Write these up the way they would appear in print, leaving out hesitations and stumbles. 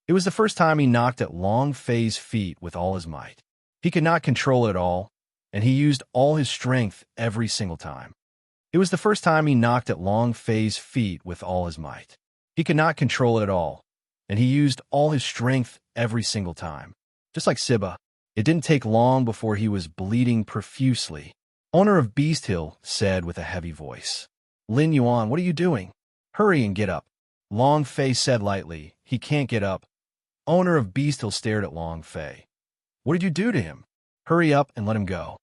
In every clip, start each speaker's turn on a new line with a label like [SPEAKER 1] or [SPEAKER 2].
[SPEAKER 1] It was the first time he knocked at Long Fei's feet with all his might. He could not control it at all, and he used all his strength every single time. It was the first time he knocked at Long Fei's feet with all his might. He could not control it at all, and he used all his strength every single time. Just like Siba, it didn't take long before he was bleeding profusely. Owner of Beast Hill said with a heavy voice, "Lin Yuan, what are you doing? Hurry and get up." Long Fei said lightly, "He can't get up." Owner of Beast Hill stared at Long Fei. "What did you do to him? Hurry up and let him go."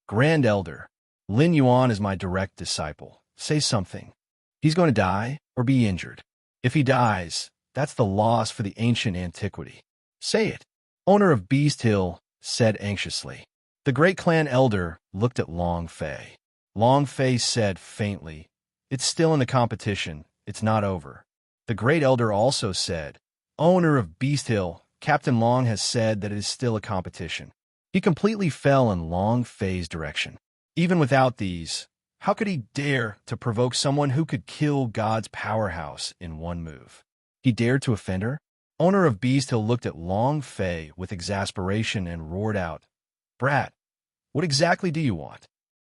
[SPEAKER 1] "Grand Elder, Lin Yuan is my direct disciple. Say something. He's going to die or be injured. If he dies, that's the loss for the ancient antiquity. Say it." Owner of Beast Hill said anxiously. The great clan elder looked at Long Fei. Long Fei said faintly, "It's still in the competition. It's not over." The great elder also said, "Owner of Beast Hill, Captain Long has said that it is still a competition." He completely fell in Long Fei's direction. Even without these, how could he dare to provoke someone who could kill God's powerhouse in one move? He dared to offend her? Owner of Beast Hill looked at Long Fei with exasperation and roared out, "Brat, what exactly do you want?"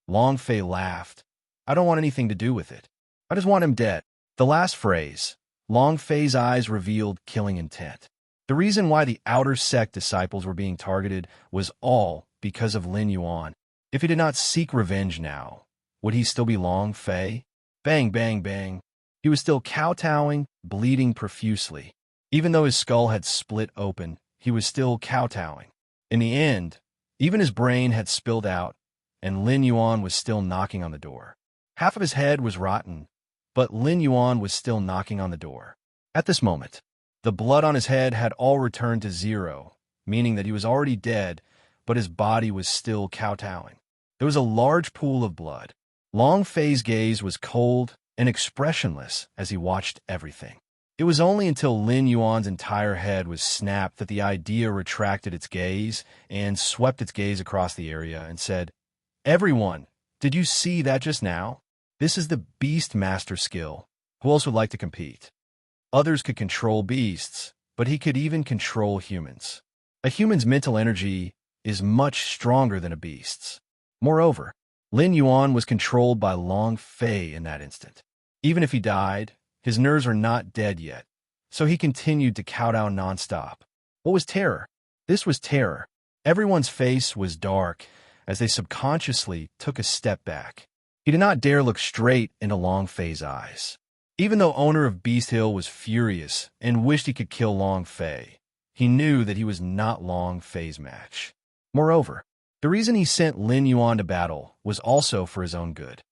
[SPEAKER 1] Long Fei laughed. "I don't want anything to do with it. I just want him dead." The last phrase, Long Fei's eyes revealed killing intent. The reason why the outer sect disciples were being targeted was all because of Lin Yuan. If he did not seek revenge now, would he still be Long Fei? Bang, bang, bang. He was still kowtowing, bleeding profusely. Even though his skull had split open, he was still kowtowing. In the end, even his brain had spilled out, and Lin Yuan was still knocking on the door. Half of his head was rotten, but Lin Yuan was still knocking on the door. At this moment, the blood on his head had all returned to zero, meaning that he was already dead, but his body was still kowtowing. There was a large pool of blood. Long Fei's gaze was cold and expressionless as he watched everything. It was only until Lin Yuan's entire head was snapped that the idea retracted its gaze and swept its gaze across the area and said, "Everyone, did you see that just now? This is the Beast Master skill. Who else would like to compete?" Others could control beasts, but he could even control humans. A human's mental energy is much stronger than a beast's. Moreover, Lin Yuan was controlled by Long Fei in that instant. Even if he died, his nerves are not dead yet, so he continued to kowtow nonstop. What was terror? This was terror. Everyone's face was dark as they subconsciously took a step back. He did not dare look straight into Long Fei's eyes. Even though owner of Beast Hill was furious and wished he could kill Long Fei, he knew that he was not Long Fei's match. Moreover, the reason he sent Lin Yuan to battle was also for his own good.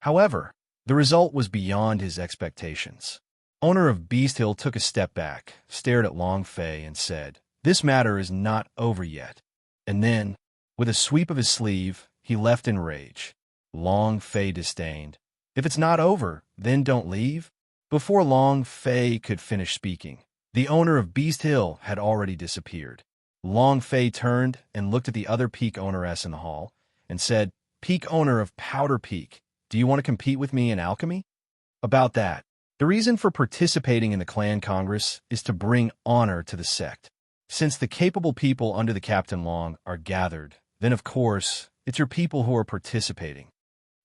[SPEAKER 1] However, the result was beyond his expectations. Owner of Beast Hill took a step back, stared at Long Fei, and said, "This matter is not over yet." And then, with a sweep of his sleeve, he left in rage. Long Fei disdained, "If it's not over, then don't leave." Before Long Fei could finish speaking, the owner of Beast Hill had already disappeared. Long Fei turned and looked at the other peak owneress in the hall and said, "Peak owner of Powder Peak, do you want to compete with me in alchemy?" About that, the reason for participating in the clan congress is to bring honor to the sect. Since the capable people under the Captain Long are gathered, then of course, it's your people who are participating.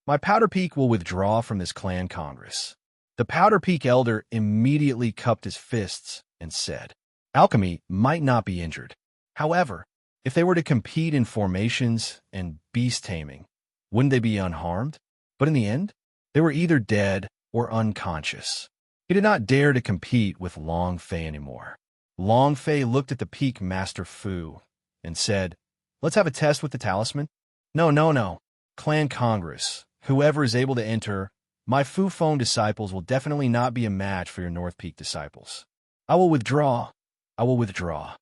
[SPEAKER 1] My Powder Peak will withdraw from this clan congress. The Powder Peak elder immediately cupped his fists and said, "Alchemy might not be injured. However, if they were to compete in formations and beast taming, wouldn't they be unharmed?" But in the end, they were either dead or unconscious. He did not dare to compete with Long Fei anymore. Long Fei looked at the Peak Master Fu and said, "Let's have a test with the talisman." No, no, no. Clan Congress. Whoever is able to enter, my Fu Feng disciples will definitely not be a match for your North Peak disciples. I will withdraw. I will withdraw.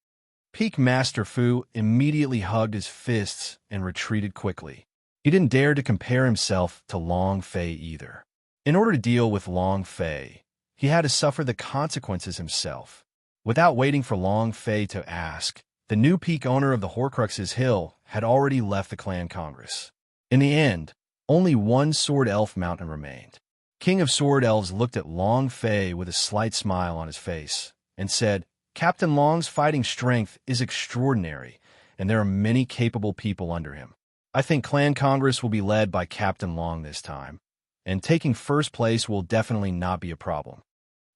[SPEAKER 1] Peak Master Fu immediately hugged his fists and retreated quickly. He didn't dare to compare himself to Long Fei either. In order to deal with Long Fei, he had to suffer the consequences himself. Without waiting for Long Fei to ask, the new peak owner of the Horcruxes Hill had already left the clan congress. In the end, only one Sword Elf mountain remained. King of Sword Elves looked at Long Fei with a slight smile on his face and said, Captain Long's fighting strength is extraordinary, and there are many capable people under him. I think Clan Congress will be led by Captain Long this time, and taking first place will definitely not be a problem.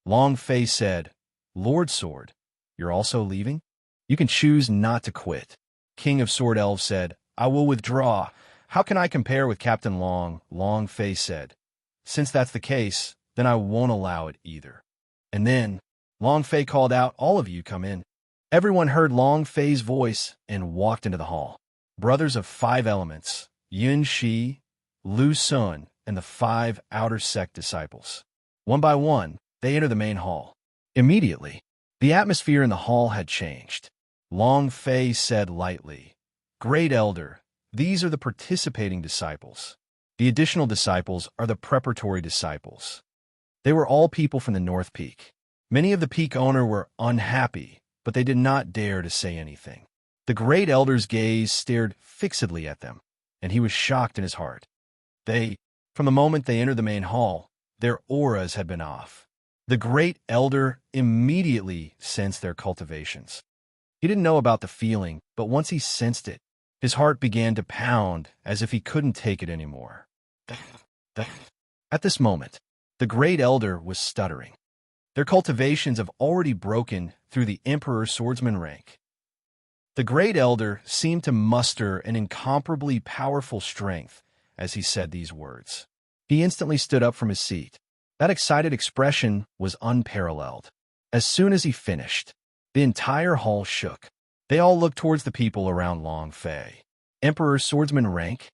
[SPEAKER 1] Long Fei said, Lord Sword, you're also leaving? You can choose not to quit. King of Sword Elves said, I will withdraw. How can I compare with Captain Long? Long Fei said, since that's the case, then I won't allow it either. And then, Long Fei called out, all of you come in. Everyone heard Long Fei's voice and walked into the hall. Brothers of 5 elements, Yun Shi, Lu Sun, and the 5 outer sect disciples. One by one, they entered the main hall. Immediately, the atmosphere in the hall had changed. Long Fei said lightly, Great Elder, these are the participating disciples. The additional disciples are the preparatory disciples. They were all people from the North Peak. Many of the peak owner were unhappy, but they did not dare to say anything. The Great Elder's gaze stared fixedly at them, and he was shocked in his heart. From the moment they entered the main hall, their auras had been off. The Great Elder immediately sensed their cultivations. He didn't know about the feeling, but once he sensed it, his heart began to pound as if he couldn't take it anymore. At this moment, the Great Elder was stuttering. Their cultivations have already broken through the Emperor Swordsman rank. The Great Elder seemed to muster an incomparably powerful strength as he said these words. He instantly stood up from his seat. That excited expression was unparalleled. As soon as he finished, the entire hall shook. They all looked towards the people around Long Fei. Emperor Swordsman rank?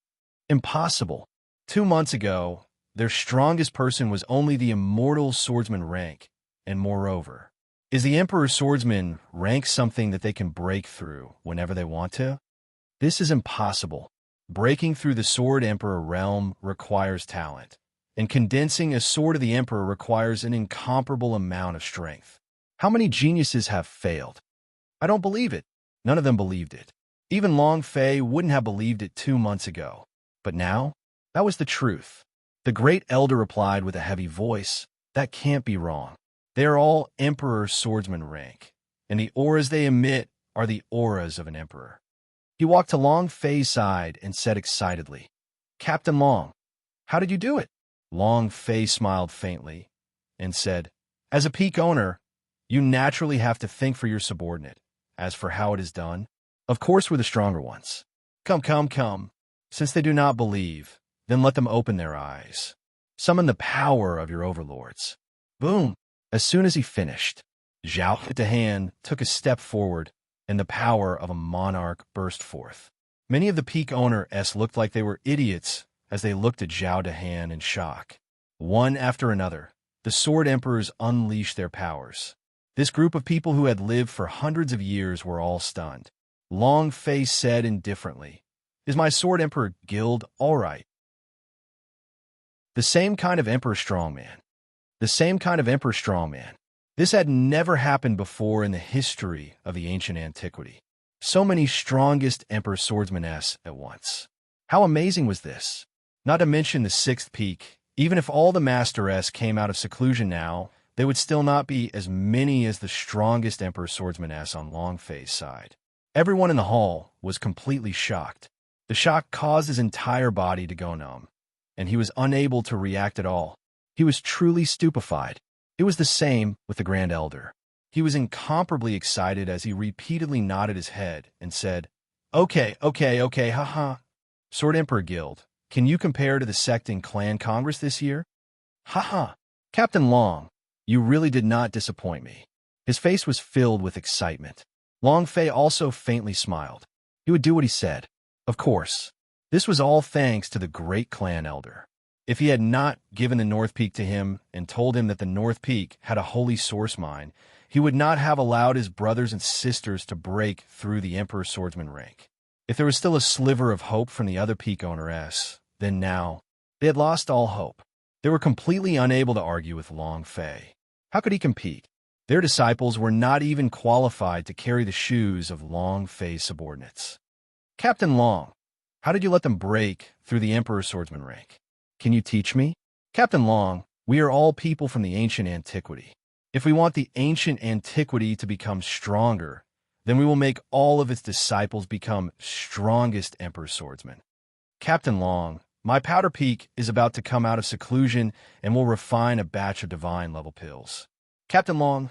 [SPEAKER 1] Impossible. 2 months ago, their strongest person was only the Immortal Swordsman rank, and moreover, is the Emperor Swordsman rank something that they can break through whenever they want to? This is impossible. Breaking through the Sword Emperor realm requires talent, and condensing a Sword of the Emperor requires an incomparable amount of strength. How many geniuses have failed? I don't believe it. None of them believed it. Even Long Fei wouldn't have believed it 2 months ago. But now, that was the truth. The Great Elder replied with a heavy voice, that can't be wrong. They are all Emperor Swordsman rank, and the auras they emit are the auras of an emperor. He walked to Long Fei's side and said excitedly, Captain Long, how did you do it? Long Fei smiled faintly and said, as a peak owner, you naturally have to think for your subordinate. As for how it is done, of course we're the stronger ones. Come. Since they do not believe, then let them open their eyes. Summon the power of your overlords. Boom! As soon as he finished, Zhao Dahan took a step forward, and the power of a monarch burst forth. Many of the peak owner-s looked like they were idiots as they looked at Zhao Dahan in shock. One after another, the Sword Emperors unleashed their powers. This group of people who had lived for hundreds of years were all stunned. Long Fei said indifferently, is my Sword Emperor guild all right? The same kind of Emperor Strongman. This had never happened before in the history of the ancient antiquity. So many strongest Emperor Swordsmen-s at once. How amazing was this? Not to mention the 6th peak. Even if all the Master-s came out of seclusion now, they would still not be as many as the strongest Emperor Swordsman-s on Long Fei's side. Everyone in the hall was completely shocked. The shock caused his entire body to go numb, and he was unable to react at all. He was truly stupefied. It was the same with the Grand Elder. He was incomparably excited as he repeatedly nodded his head and said, Okay, haha. Sword Emperor Guild, can you compare to the sect in Clan Congress this year? Haha. Captain Long, you really did not disappoint me. His face was filled with excitement. Long Fei also faintly smiled. He would do what he said. Of course, this was all thanks to the great Clan Elder. If he had not given the North Peak to him and told him that the North Peak had a holy source mine, he would not have allowed his brothers and sisters to break through the Emperor Swordsman rank. If there was still a sliver of hope from the other peak owner-s, then now, they had lost all hope. They were completely unable to argue with Long Fei. How could he compete? Their disciples were not even qualified to carry the shoes of Long Fei's subordinates. Captain Long, how did you let them break through the Emperor Swordsman rank? Can you teach me? Captain Long, we are all people from the ancient antiquity. If we want the ancient antiquity to become stronger, then we will make all of its disciples become strongest Emperor swordsmen. Captain Long, my powder peak is about to come out of seclusion and will refine a batch of divine-level pills. Captain Long,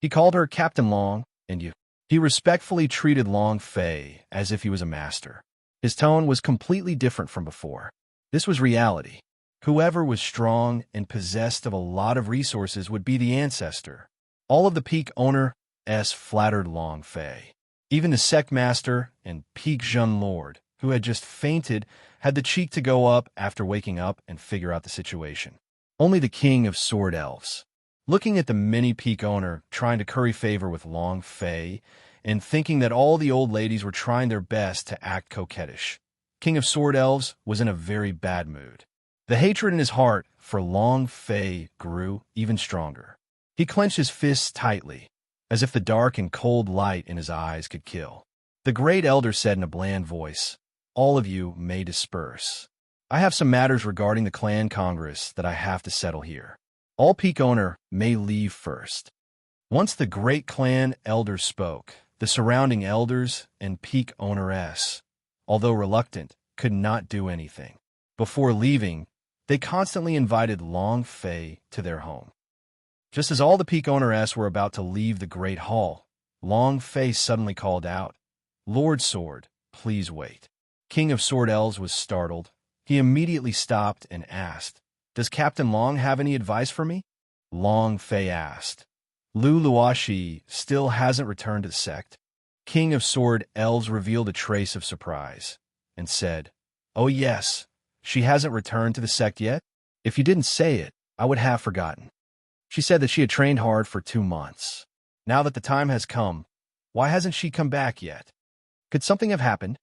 [SPEAKER 1] he called her Captain Long, and you. He respectfully treated Long Fei as if he was a master. His tone was completely different from before. This was reality. Whoever was strong and possessed of a lot of resources would be the ancestor. All of the peak owner flattered Long Fei. Even the sect master and peak Jun Lord, who had just fainted, had the cheek to go up after waking up and figure out the situation. Only the king of sword elves. Looking at the mini peak owner trying to curry favor with Long Fei and thinking that all the old ladies were trying their best to act coquettish, King of Sword Elves was in a very bad mood. The hatred in his heart for Long Fei grew even stronger. He clenched his fists tightly, as if the dark and cold light in his eyes could kill. The great elder said in a bland voice, "All of you may disperse. I have some matters regarding the clan congress that I have to settle here. All peak owner may leave first." Once the great clan elder spoke, the surrounding elders and peak owneress, although reluctant, could not do anything. Before leaving, they constantly invited Long Fei to their home. Just as all the peak owneress were about to leave the great hall, Long Fei suddenly called out, "Lord Sword, please wait." King of Sword Elves was startled. He immediately stopped and asked, "Does Captain Long have any advice for me?" Long Fei asked, "Lu Luoshi still hasn't returned to the sect?" King of Sword Elves revealed a trace of surprise and said, "Oh yes, she hasn't returned to the sect yet? If you didn't say it, I would have forgotten. She said that she had trained hard for 2 months. Now that the time has come, why hasn't she come back yet? Could something have happened?"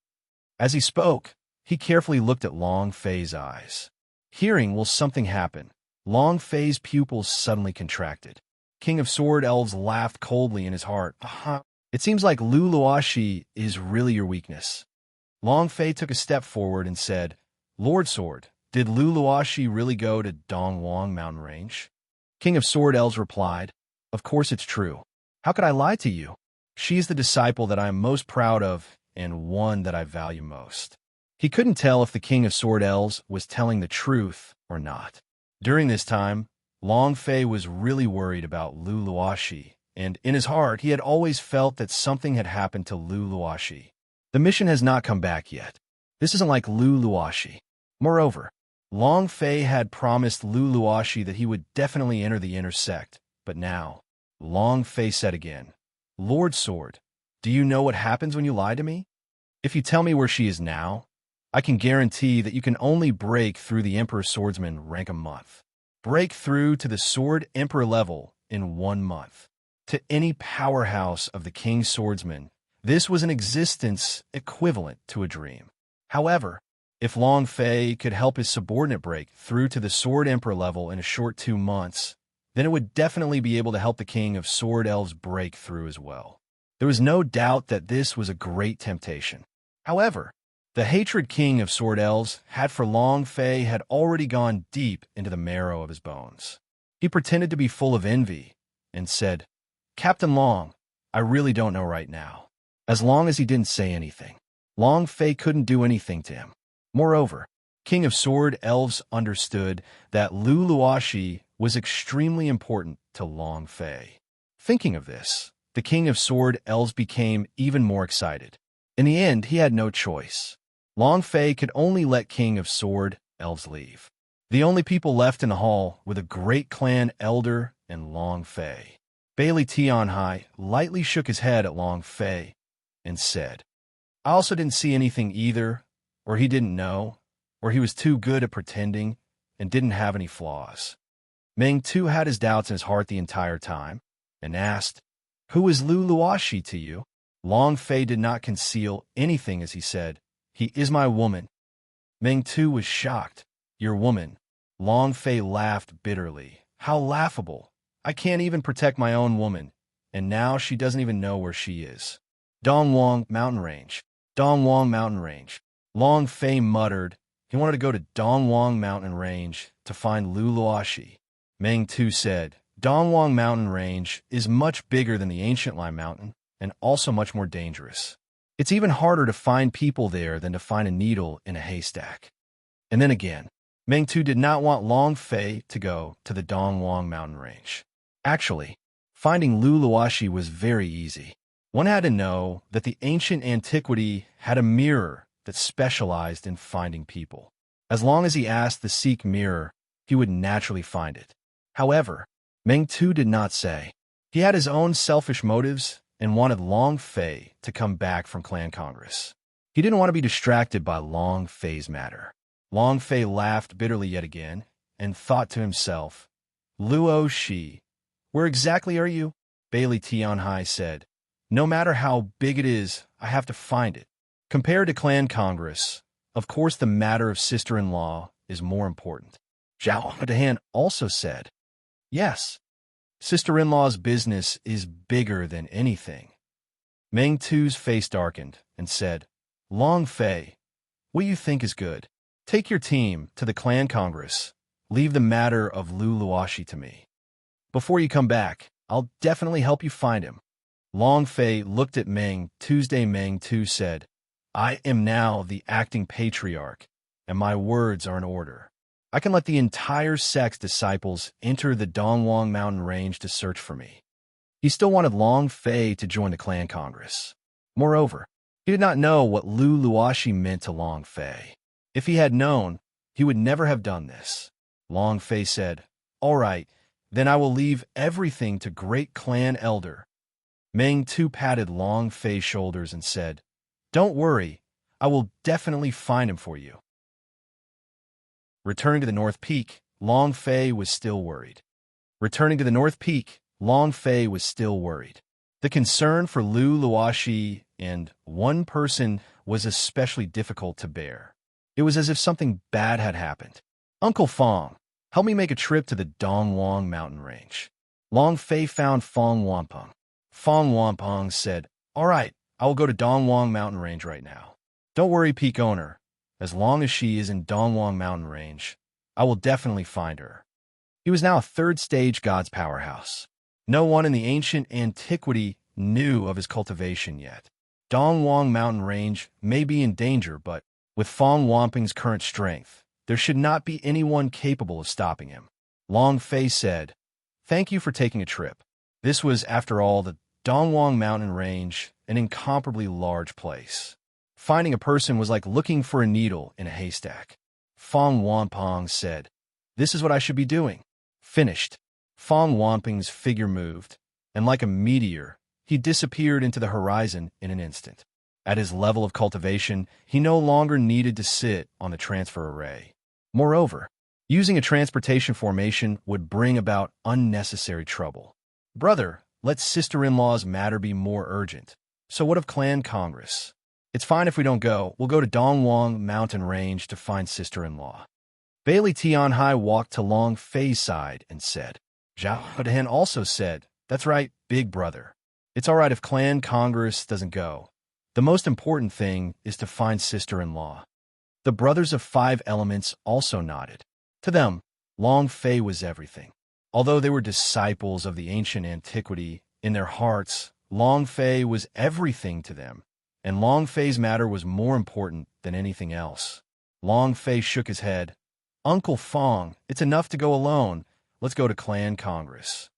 [SPEAKER 1] As he spoke, he carefully looked at Long Fei's eyes. Hearing "will something happen," Long Fei's pupils suddenly contracted. King of Sword Elves laughed coldly in his heart. It seems like Lu Luoshi is really your weakness." Long Fei took a step forward and said, "Lord Sword, did Lu Luoshi really go to Dongwang Mountain Range?" King of Sword Elves replied, "Of course it's true. How could I lie to you? She is the disciple that I am most proud of and one that I value most." He couldn't tell if the King of Sword Elves was telling the truth or not. During this time, Long Fei was really worried about Lu Luoshi, and in his heart he had always felt that something had happened to Lu Luoshi. The mission has not come back yet. This isn't like Lu Luoshi. Moreover, Long Fei had promised Lu Luoshi that he would definitely enter the inner sect, but now, Long Fei said again, "Lord Sword, do you know what happens when you lie to me? If you tell me where she is now, I can guarantee that you can only break through the Emperor Swordsman rank a month. Break through to the Sword Emperor level in 1 month. To any powerhouse of the King Swordsman, this was an existence equivalent to a dream. However, if Long Fei could help his subordinate break through to the Sword Emperor level in a short 2 months, then it would definitely be able to help the King of Sword Elves break through as well." There was no doubt that this was a great temptation. However, the hatred King of Sword Elves had for Long Fei had already gone deep into the marrow of his bones. He pretended to be full of envy and said, "Captain Long, I really don't know right now." As long as he didn't say anything, Long Fei couldn't do anything to him. Moreover, King of Sword Elves understood that Lu Luoshi was extremely important to Long Fei. Thinking of this, the King of Sword Elves became even more excited. In the end, he had no choice. Long Fei could only let King of Sword Elves leave. The only people left in the hall were the great clan elder and Long Fei. Bailey Tianhai lightly shook his head at Long Fei and said, "I also didn't see anything either, or he didn't know, or he was too good at pretending and didn't have any flaws." Meng Tu had his doubts in his heart the entire time and asked, "Who is Lu Luoshi to you?" Long Fei did not conceal anything as he said, "He is my woman." Meng Tu was shocked. "Your woman?" Long Fei laughed bitterly. "How laughable. I can't even protect my own woman, and now she doesn't even know where she is." Dongwang Mountain Range. Dongwang Mountain Range. Long Fei muttered. He wanted to go to Dongwang Mountain Range to find Lu Luoshi. Meng Tu said, Dongwang Mountain Range is much bigger than the ancient Lime Mountain and also much more dangerous. It's even harder to find people there than to find a needle in a haystack. And then again, Meng Tu did not want Long Fei to go to the Dongwang Mountain Range. Actually, finding Lu Luoxi was very easy. One had to know that the ancient antiquity had a mirror that specialized in finding people. As long as he asked the Sikh mirror, he would naturally find it. However, Meng Tu did not say. He had his own selfish motives and wanted Long Fei to come back from Clan Congress. He didn't want to be distracted by Long Fei's matter. Long Fei laughed bitterly yet again and thought to himself, Luo Shi, where exactly are you? Bailey Tianhai said, no matter how big it is, I have to find it. Compared to Clan Congress, of course the matter of sister-in-law is more important. Zhao Dahan also said, yes, sister-in-law's business is bigger than anything. Meng Tu's face darkened and said, Long Fei, what you think is good? Take your team to the Clan Congress. Leave the matter of Lu Luoxi to me. Before you come back, I'll definitely help you find him. Long Fei looked at Meng Tuesday. Meng Tu said, I am now the acting patriarch, and my words are in order. I can let the entire sect's disciples enter the Dongwang Mountain Range to search for me. He still wanted Long Fei to join the Clan Congress. Moreover, he did not know what Lu Luoxi meant to Long Fei. If he had known, he would never have done this. Long Fei said, all right, then I will leave everything to great clan elder. Meng Tu patted Long Fei's shoulders and said, don't worry, I will definitely find him for you. Returning to the North Peak, Long Fei was still worried. The concern for Lu Luoxi and one person was especially difficult to bear. It was as if something bad had happened. Uncle Fong, help me make a trip to the Dongwang Mountain Range. Long Fei found Fong Wampeng. Fong Wampeng said, all right, I will go to Dongwang Mountain Range right now. Don't worry, Peak Owner. As long as she is in Dongwang Mountain Range, I will definitely find her. He was now a third-stage God's powerhouse. No one in the ancient antiquity knew of his cultivation yet. Dongwang Mountain Range may be in danger, but with Fong Wampeng's current strength, there should not be anyone capable of stopping him. Long Fei said, thank you for taking a trip. This was, after all, the Dongwang Mountain Range, an incomparably large place. Finding a person was like looking for a needle in a haystack. Fong Wampeng said, this is what I should be doing. Finished. Fong Wampeng's figure moved, and like a meteor, he disappeared into the horizon in an instant. At his level of cultivation, he no longer needed to sit on the transfer array. Moreover, using a transportation formation would bring about unnecessary trouble. Brother, let sister-in-law's matter be more urgent. So what of Clan Congress? It's fine if we don't go. We'll go to Dongwang Mountain Range to find sister-in-law. Bailey Tianhai walked to Long Fei's side and said. Zhao Dahan also said, that's right, big brother. It's all right if Clan Congress doesn't go. The most important thing is to find sister-in-law. The brothers of 5 elements also nodded. To them, Long Fei was everything. Although they were disciples of the ancient antiquity, in their hearts, Long Fei was everything to them, and Long Fei's matter was more important than anything else. Long Fei shook his head. Uncle Fong, it's enough to go alone. Let's go to Clan Congress.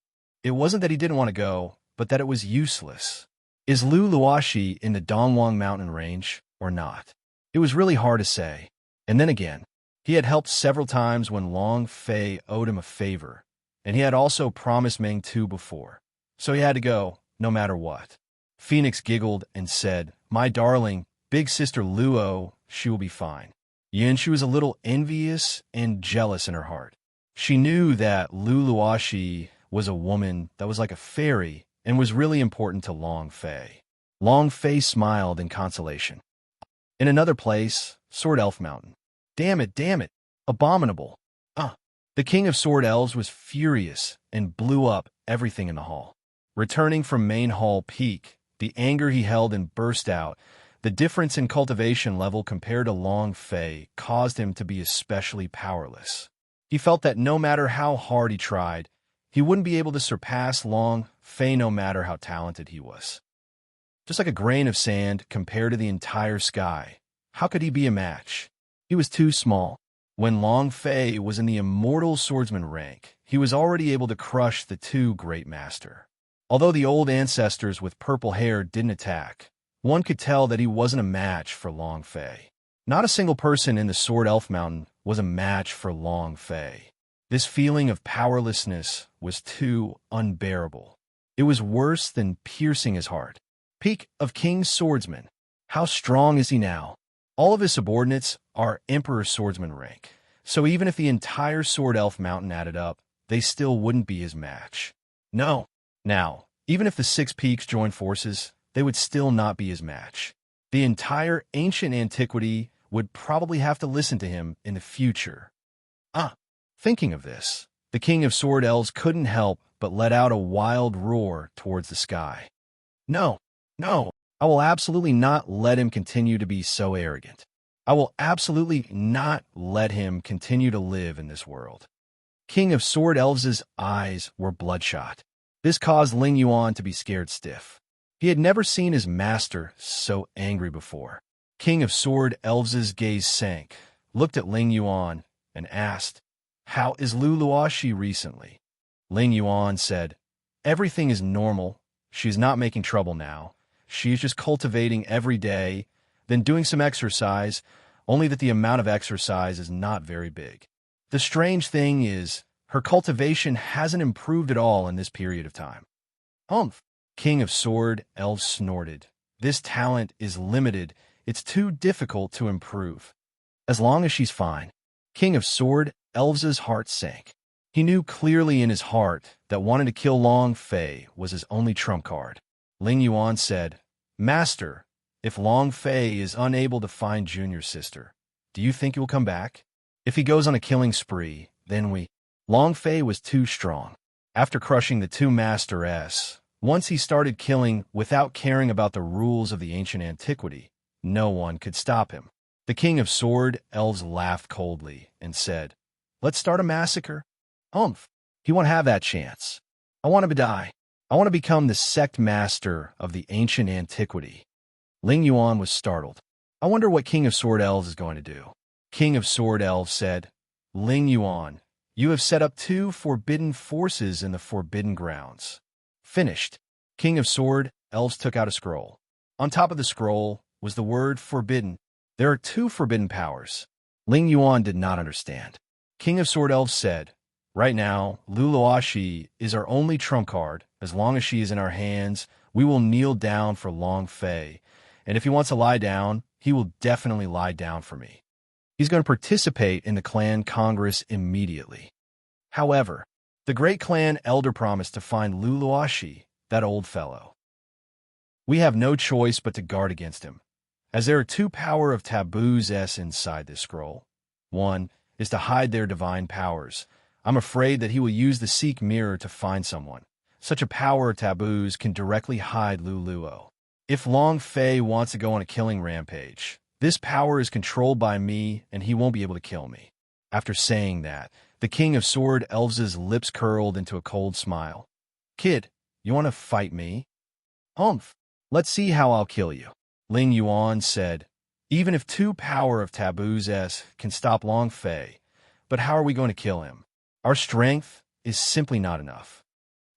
[SPEAKER 1] It wasn't that he didn't want to go, but that it was useless. Is Lu Luoxi in the Dongwang Mountain Range or not? It was really hard to say. And then again, he had helped several times when Long Fei owed him a favor, and he had also promised Meng Tu before. So he had to go, no matter what. Phoenix giggled and said, my darling, big sister Luo, she will be fine. Yin, she was a little envious and jealous in her heart. She knew that Lu Luoxi was a woman that was like a fairy and was really important to Long Fei. Long Fei smiled in consolation. In another place, Sword Elf Mountain. Damn it, abominable. The king of Sword Elves was furious and blew up everything in the hall. Returning from Main Hall Peak, the anger he held and burst out. The difference in cultivation level compared to Long Fei caused him to be especially powerless. He felt that no matter how hard he tried, he wouldn't be able to surpass Long Fei no matter how talented he was. Just like a grain of sand compared to the entire sky, how could he be a match? He was too small. When Long Fei was in the immortal swordsman rank, he was already able to crush the two great master. Although the old ancestors with purple hair didn't attack, one could tell that he wasn't a match for Long Fei. Not a single person in the Sword Elf Mountain was a match for Long Fei. This feeling of powerlessness was too unbearable. It was worse than piercing his heart. Peak of King's Swordsman. How strong is he now? All of his subordinates are Emperor Swordsman rank, so even if the entire Sword Elf Mountain added up, they still wouldn't be his match. No. Now, even if the 6 peaks joined forces, they would still not be his match. The entire ancient antiquity would probably have to listen to him in the future. Thinking of this, the King of Sword Elves couldn't help but let out a wild roar towards the sky. No, I will absolutely not let him continue to be so arrogant. I will absolutely not let him continue to live in this world. King of Sword Elves' eyes were bloodshot. This caused Ling Yuan to be scared stiff. He had never seen his master so angry before. King of Sword Elves' gaze sank, looked at Ling Yuan, and asked, "How is Lu Luoxi recently?" Ling Yuan said, "Everything is normal. She's not making trouble now. She is just cultivating every day, then doing some exercise, only that the amount of exercise is not very big. The strange thing is, her cultivation hasn't improved at all in this period of time." King of Sword Elves snorted. "This talent is limited. It's too difficult to improve. As long as she's fine." King of Sword Elves' heart sank. He knew clearly in his heart that wanting to kill Long Fei was his only trump card. Ling Yuan said, "Master, if Long Fei is unable to find Junior's sister, do you think he will come back? If he goes on a killing spree, then we—" Long Fei was too strong. After crushing the 2 Master S, once he started killing without caring about the rules of the ancient antiquity, no one could stop him. The King of Sword Elves laughed coldly and said, "Let's start a massacre." He won't have that chance. I want him to die. I want to become the sect master of the ancient antiquity. Ling Yuan was startled. I wonder what King of Sword Elves is going to do. King of Sword Elves said, "Ling Yuan, you have set up 2 forbidden forces in the Forbidden Grounds." Finished. King of Sword Elves took out a scroll. On top of the scroll was the word forbidden. There are 2 forbidden powers. Ling Yuan did not understand. King of Sword Elves said, "Right now, Lu Luoxi is our only trump card. As long as she is in our hands, we will kneel down for Long Fei. And if he wants to lie down, he will definitely lie down for me. He's going to participate in the clan congress immediately." However, the great clan elder promised to find Lu Luoxi, that old fellow. We have no choice but to guard against him, as there are 2 power of taboos inside this scroll. One is to hide their divine powers. I'm afraid that he will use the Seek Mirror to find someone. Such a power of taboos can directly hide Lu Luo. If Long Fei wants to go on a killing rampage, this power is controlled by me and he won't be able to kill me. After saying that, the King of Sword Elves' lips curled into a cold smile. "Kid, you want to fight me?" Let's see how I'll kill you." Ling Yuan said, "Even if 2 power of taboos can stop Long Fei, but how are we going to kill him? Our strength is simply not enough."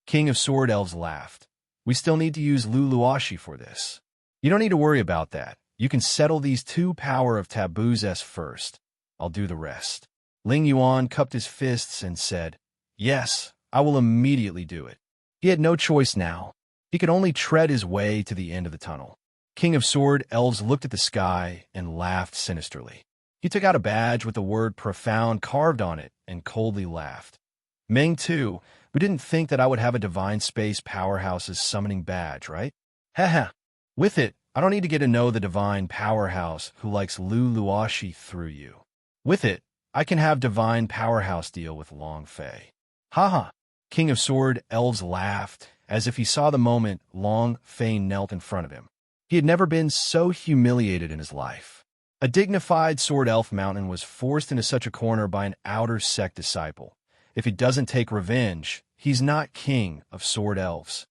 [SPEAKER 1] King of Sword Elves laughed. "We still need to use Lu Luoxi for this. You don't need to worry about that. You can settle these 2 power of taboos first. I'll do the rest." Ling Yuan cupped his fists and said, "Yes, I will immediately do it." He had no choice now. He could only tread his way to the end of the tunnel. King of Sword Elves looked at the sky and laughed sinisterly. He took out a badge with the word profound carved on it and coldly laughed. "Meng too, we didn't think that I would have a divine space powerhouse's summoning badge, right? Haha. With it, I don't need to get to know the divine powerhouse who likes Lu Luoxi through you. With it, I can have divine powerhouse deal with Long Fei." Haha. King of Sword Elves laughed as if he saw the moment Long Fei knelt in front of him. He had never been so humiliated in his life. A dignified Sword Elf Mountain was forced into such a corner by an outer sect disciple. If he doesn't take revenge, He's not king of sword elves.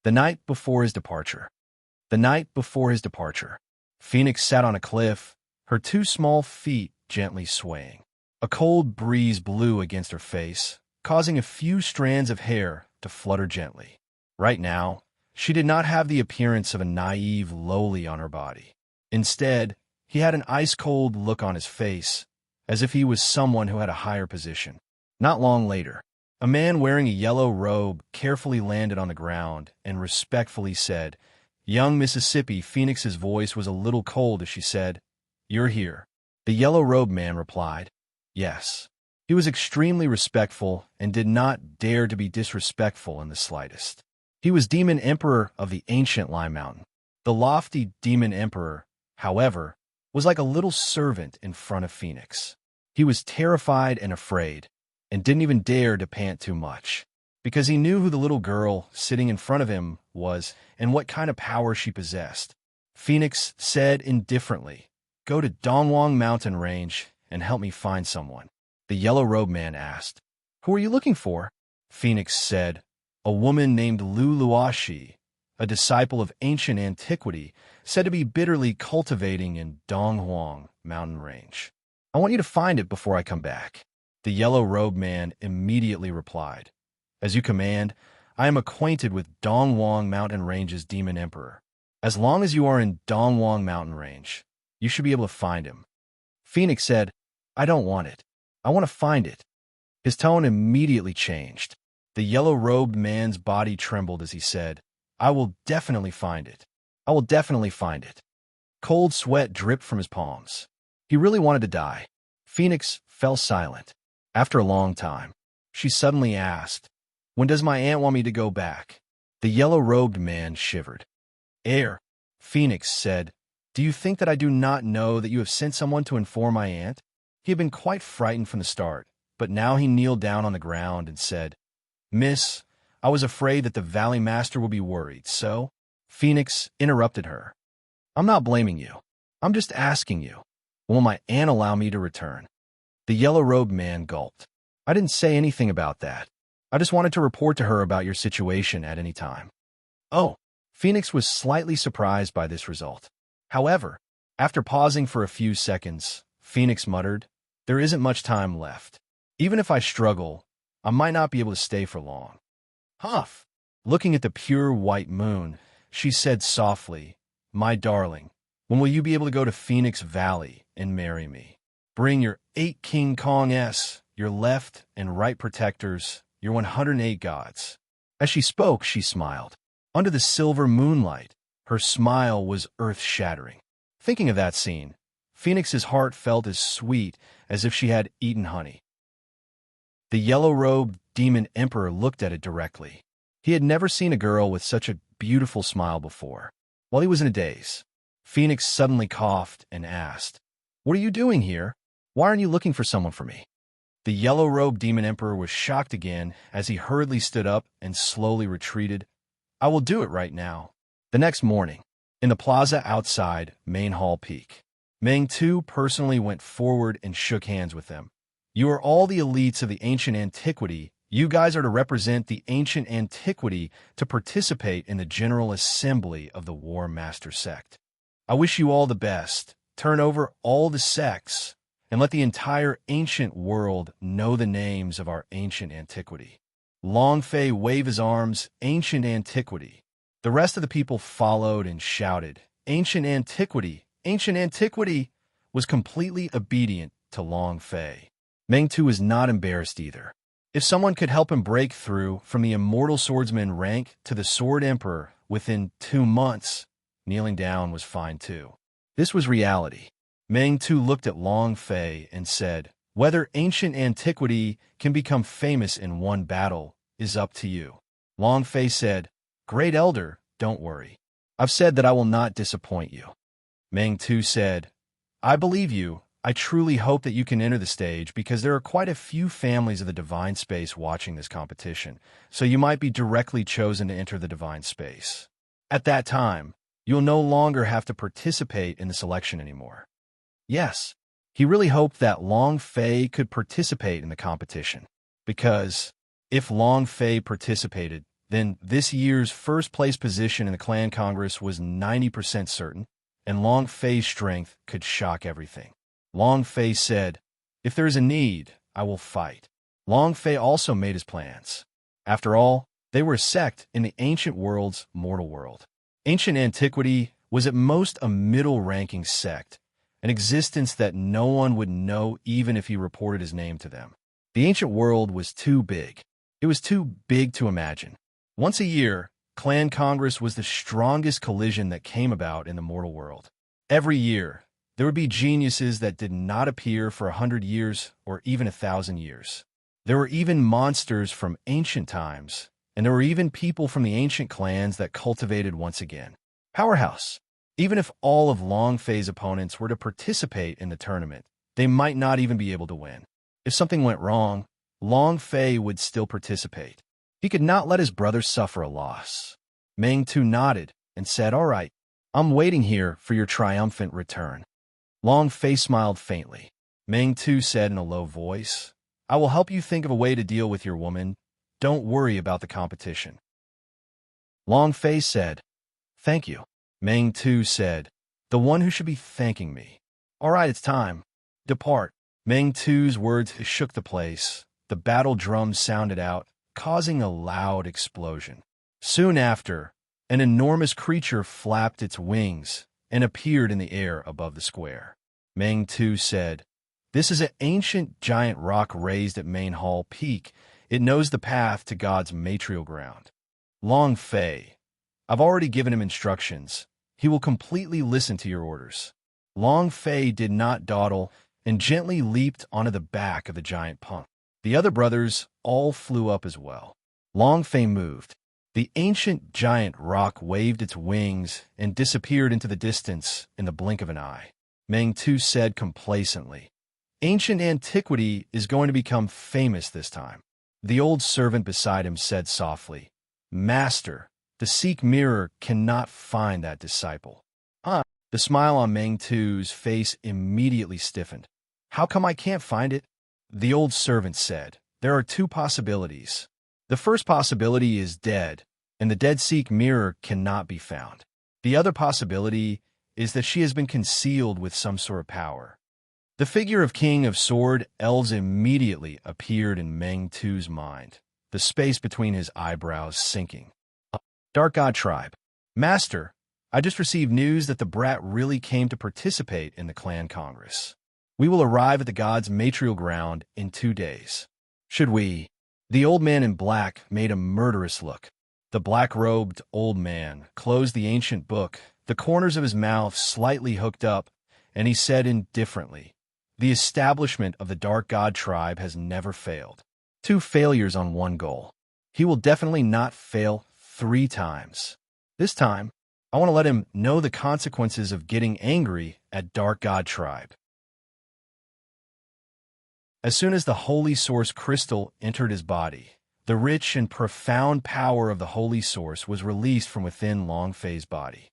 [SPEAKER 1] The night before his departure. The night before his departure, Phoenix sat on a cliff, her two small feet gently swaying. A cold breeze blew against her face, causing a few strands of hair to flutter gently. Right now, she did not have the appearance of a naive lowly on her body. Instead, he had an ice-cold look on his face, as if he was someone who had a higher position. Not long later, a man wearing a yellow robe carefully landed on the ground and respectfully said, "Young Mississippi." Phoenix's voice was a little cold as she said, "You're here." The yellow-robed man replied, "Yes." He was extremely respectful and did not dare to be disrespectful in the slightest. He was Demon Emperor of the ancient Lime Mountain. The lofty Demon Emperor, however, was like a little servant in front of Phoenix. He was terrified and afraid, and didn't even dare to pant too much, because he knew who the little girl sitting in front of him was and what kind of power she possessed. Phoenix said indifferently, "Go to Dongwang Mountain Range and help me find someone." The yellow-robed man asked, "Who are you looking for?" Phoenix said, "A woman named Lu Luoshi, a disciple of ancient antiquity, said to be bitterly cultivating in Donghuang Mountain Range. I want you to find it before I come back." The yellow-robed man immediately replied, "As you command, I am acquainted with Dongwang Mountain Range's Demon Emperor. As long as you are in Dongwang Mountain Range, you should be able to find him." Phoenix said, "I don't want it. I want to find it." His tone immediately changed. The yellow-robed man's body trembled as he said, "I will definitely find it. I will definitely find it." Cold sweat dripped from his palms. He really wanted to die. Phoenix fell silent. After a long time, she suddenly asked, "When does my aunt want me to go back?" The yellow-robed man shivered. Phoenix said, "Do you think that I do not know that you have sent someone to inform my aunt?" He had been quite frightened from the start, but now he kneeled down on the ground and said, "Miss, I was afraid that the Valley Master would be worried, so—" Phoenix interrupted her. "I'm not blaming you. I'm just asking you, will my aunt allow me to return?" The yellow-robed man gulped. "I didn't say anything about that. I just wanted to report to her about your situation at any time." Oh, Phoenix was slightly surprised by this result. However, after pausing for a few seconds, Phoenix muttered, "There isn't much time left. Even if I struggle, I might not be able to stay for long." Huff! Looking at the pure white moon, she said softly, "My darling, when will you be able to go to Phoenix Valley and marry me? Bring your 8 King Kongs, your left and right protectors, your 108 gods." As she spoke, she smiled. Under the silver moonlight, her smile was earth-shattering. Thinking of that scene, Phoenix's heart felt as sweet as if she had eaten honey. The yellow-robed Demon Emperor looked at it directly. He had never seen a girl with such a beautiful smile before. While he was in a daze, Phoenix suddenly coughed and asked, "What are you doing here? Why aren't you looking for someone for me?" The yellow-robed Demon Emperor was shocked again as he hurriedly stood up and slowly retreated. "I will do it right now." The next morning, in the plaza outside Main Hall Peak, Meng Tu personally went forward and shook hands with them. "You are all the elites of the ancient antiquity. You guys are to represent the ancient antiquity to participate in the General Assembly of the War Master sect. I wish you all the best. Turn over all the sects and let the entire ancient world know the names of our ancient antiquity." Long Fei waved his arms, "Ancient antiquity." The rest of the people followed and shouted, "Ancient antiquity! Ancient antiquity!" Was completely obedient to Long Fei. Meng Tu was not embarrassed either. If someone could help him break through from the immortal swordsman rank to the Sword Emperor within 2 months, kneeling down was fine too. This was reality. Meng Tu looked at Long Fei and said, "Whether ancient antiquity can become famous in one battle is up to you." Long Fei said, "Great Elder, don't worry. I've said that I will not disappoint you." Meng Tu said, "I believe you. I truly hope that you can enter the stage because there are quite a few families of the divine space watching this competition, so you might be directly chosen to enter the divine space. At that time, you'll no longer have to participate in the selection anymore." Yes, he really hoped that Long Fei could participate in the competition. because if Long Fei participated, then this year's first-place position in the Clan Congress was 90% certain, and Long Fei's strength could shock everything. Long Fei said, "If there is a need, I will fight." Long Fei also made his plans. After all, they were a sect in the ancient world's mortal world. Ancient antiquity was at most a middle-ranking sect, an existence that no one would know even if he reported his name to them. The ancient world was too big. It was too big to imagine. Once a year, Clan Congress was the strongest collision that came about in the mortal world. Every year, there would be geniuses that did not appear for 100 years or even 1,000 years. There were even monsters from ancient times, and there were even people from the ancient clans that cultivated once again. Powerhouse. Even if all of Long Fei's opponents were to participate in the tournament, they might not even be able to win. If something went wrong, Long Fei would still participate. He could not let his brother suffer a loss. Meng Tu nodded and said, "All right, I'm waiting here for your triumphant return." Long Fei smiled faintly. Meng Tu said in a low voice, "I will help you think of a way to deal with your woman. Don't worry about the competition." Long Fei said, "Thank you." Meng Tu said, "The one who should be thanking me." "All right, it's time. Depart." Meng Tu's words shook the place. The battle drums sounded out, causing a loud explosion. Soon after, an enormous creature flapped its wings and appeared in the air above the square. Meng Tu said, "This is an ancient giant rock raised at Main Hall Peak. It knows the path to God's material ground." Long Fei, "I've already given him instructions. He will completely listen to your orders." Long Fei did not dawdle and gently leaped onto the back of the giant punk. The other brothers all flew up as well. Long Fei moved. The ancient giant rock waved its wings and disappeared into the distance in the blink of an eye. Meng Tu said complacently, "Ancient antiquity is going to become famous this time." The old servant beside him said softly, "Master, the Sikh mirror cannot find that disciple." "Huh?" The smile on Meng Tu's face immediately stiffened. "How come I can't find it?" The old servant said, "There are two possibilities. The first possibility is dead, and the dead Sikh mirror cannot be found. The other possibility is that she has been concealed with some sort of power." The figure of King of Sword Elves immediately appeared in Meng Tu's mind, the space between his eyebrows sinking. Dark God Tribe. "Master, I just received news that the brat really came to participate in the Clan Congress. We will arrive at the God's material ground in 2 days. Should we?" The old man in black made a murderous look. The black-robed old man closed the ancient book, the corners of his mouth slightly hooked up, and he said indifferently, "The establishment of the Dark God Tribe has never failed. 2 failures on 1 goal. He will definitely not fail 3 times. This time, I want to let him know the consequences of getting angry at Dark God Tribe." As soon as the Holy Source crystal entered his body, the rich and profound power of the Holy Source was released from within Long Fei's body.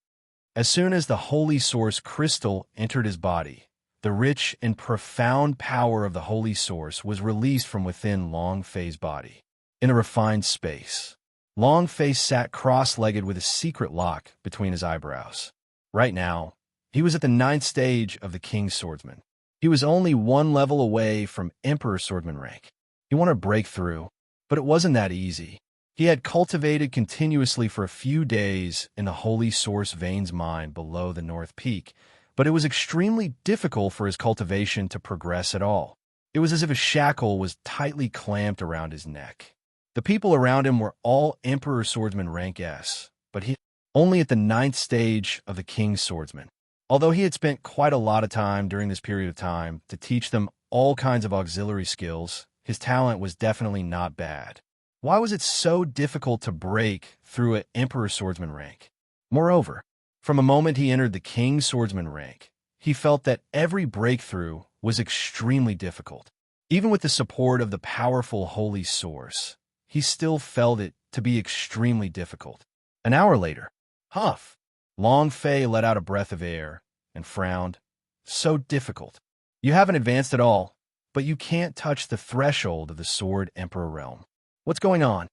[SPEAKER 1] As soon as the Holy Source crystal entered his body, the rich and profound power of the Holy Source was released from within Long Fei's body. In a refined space, Long Fei sat cross-legged with a secret lock between his eyebrows. Right now, he was at the 9th stage of the King's Swordsman. He was only 1 level away from Emperor Swordsman rank. He wanted to break through, but it wasn't that easy. He had cultivated continuously for a few days in the Holy Source Veins mine below the North Peak, but it was extremely difficult for his cultivation to progress at all. It was as if a shackle was tightly clamped around his neck. The people around him were all Emperor Swordsman rank S, but he only at the 9th stage of the King's Swordsman. Although he had spent quite a lot of time during this period of time to teach them all kinds of auxiliary skills, his talent was definitely not bad. Why was it so difficult to break through an Emperor Swordsman rank? Moreover, from the moment he entered the King's Swordsman rank, he felt that every breakthrough was extremely difficult. Even with the support of the powerful Holy Source, he still felt it to be extremely difficult. An hour later, huff! Long Fei let out a breath of air and frowned. "So difficult. You haven't advanced at all. but you can't touch the threshold of the Sword Emperor realm. What's going on?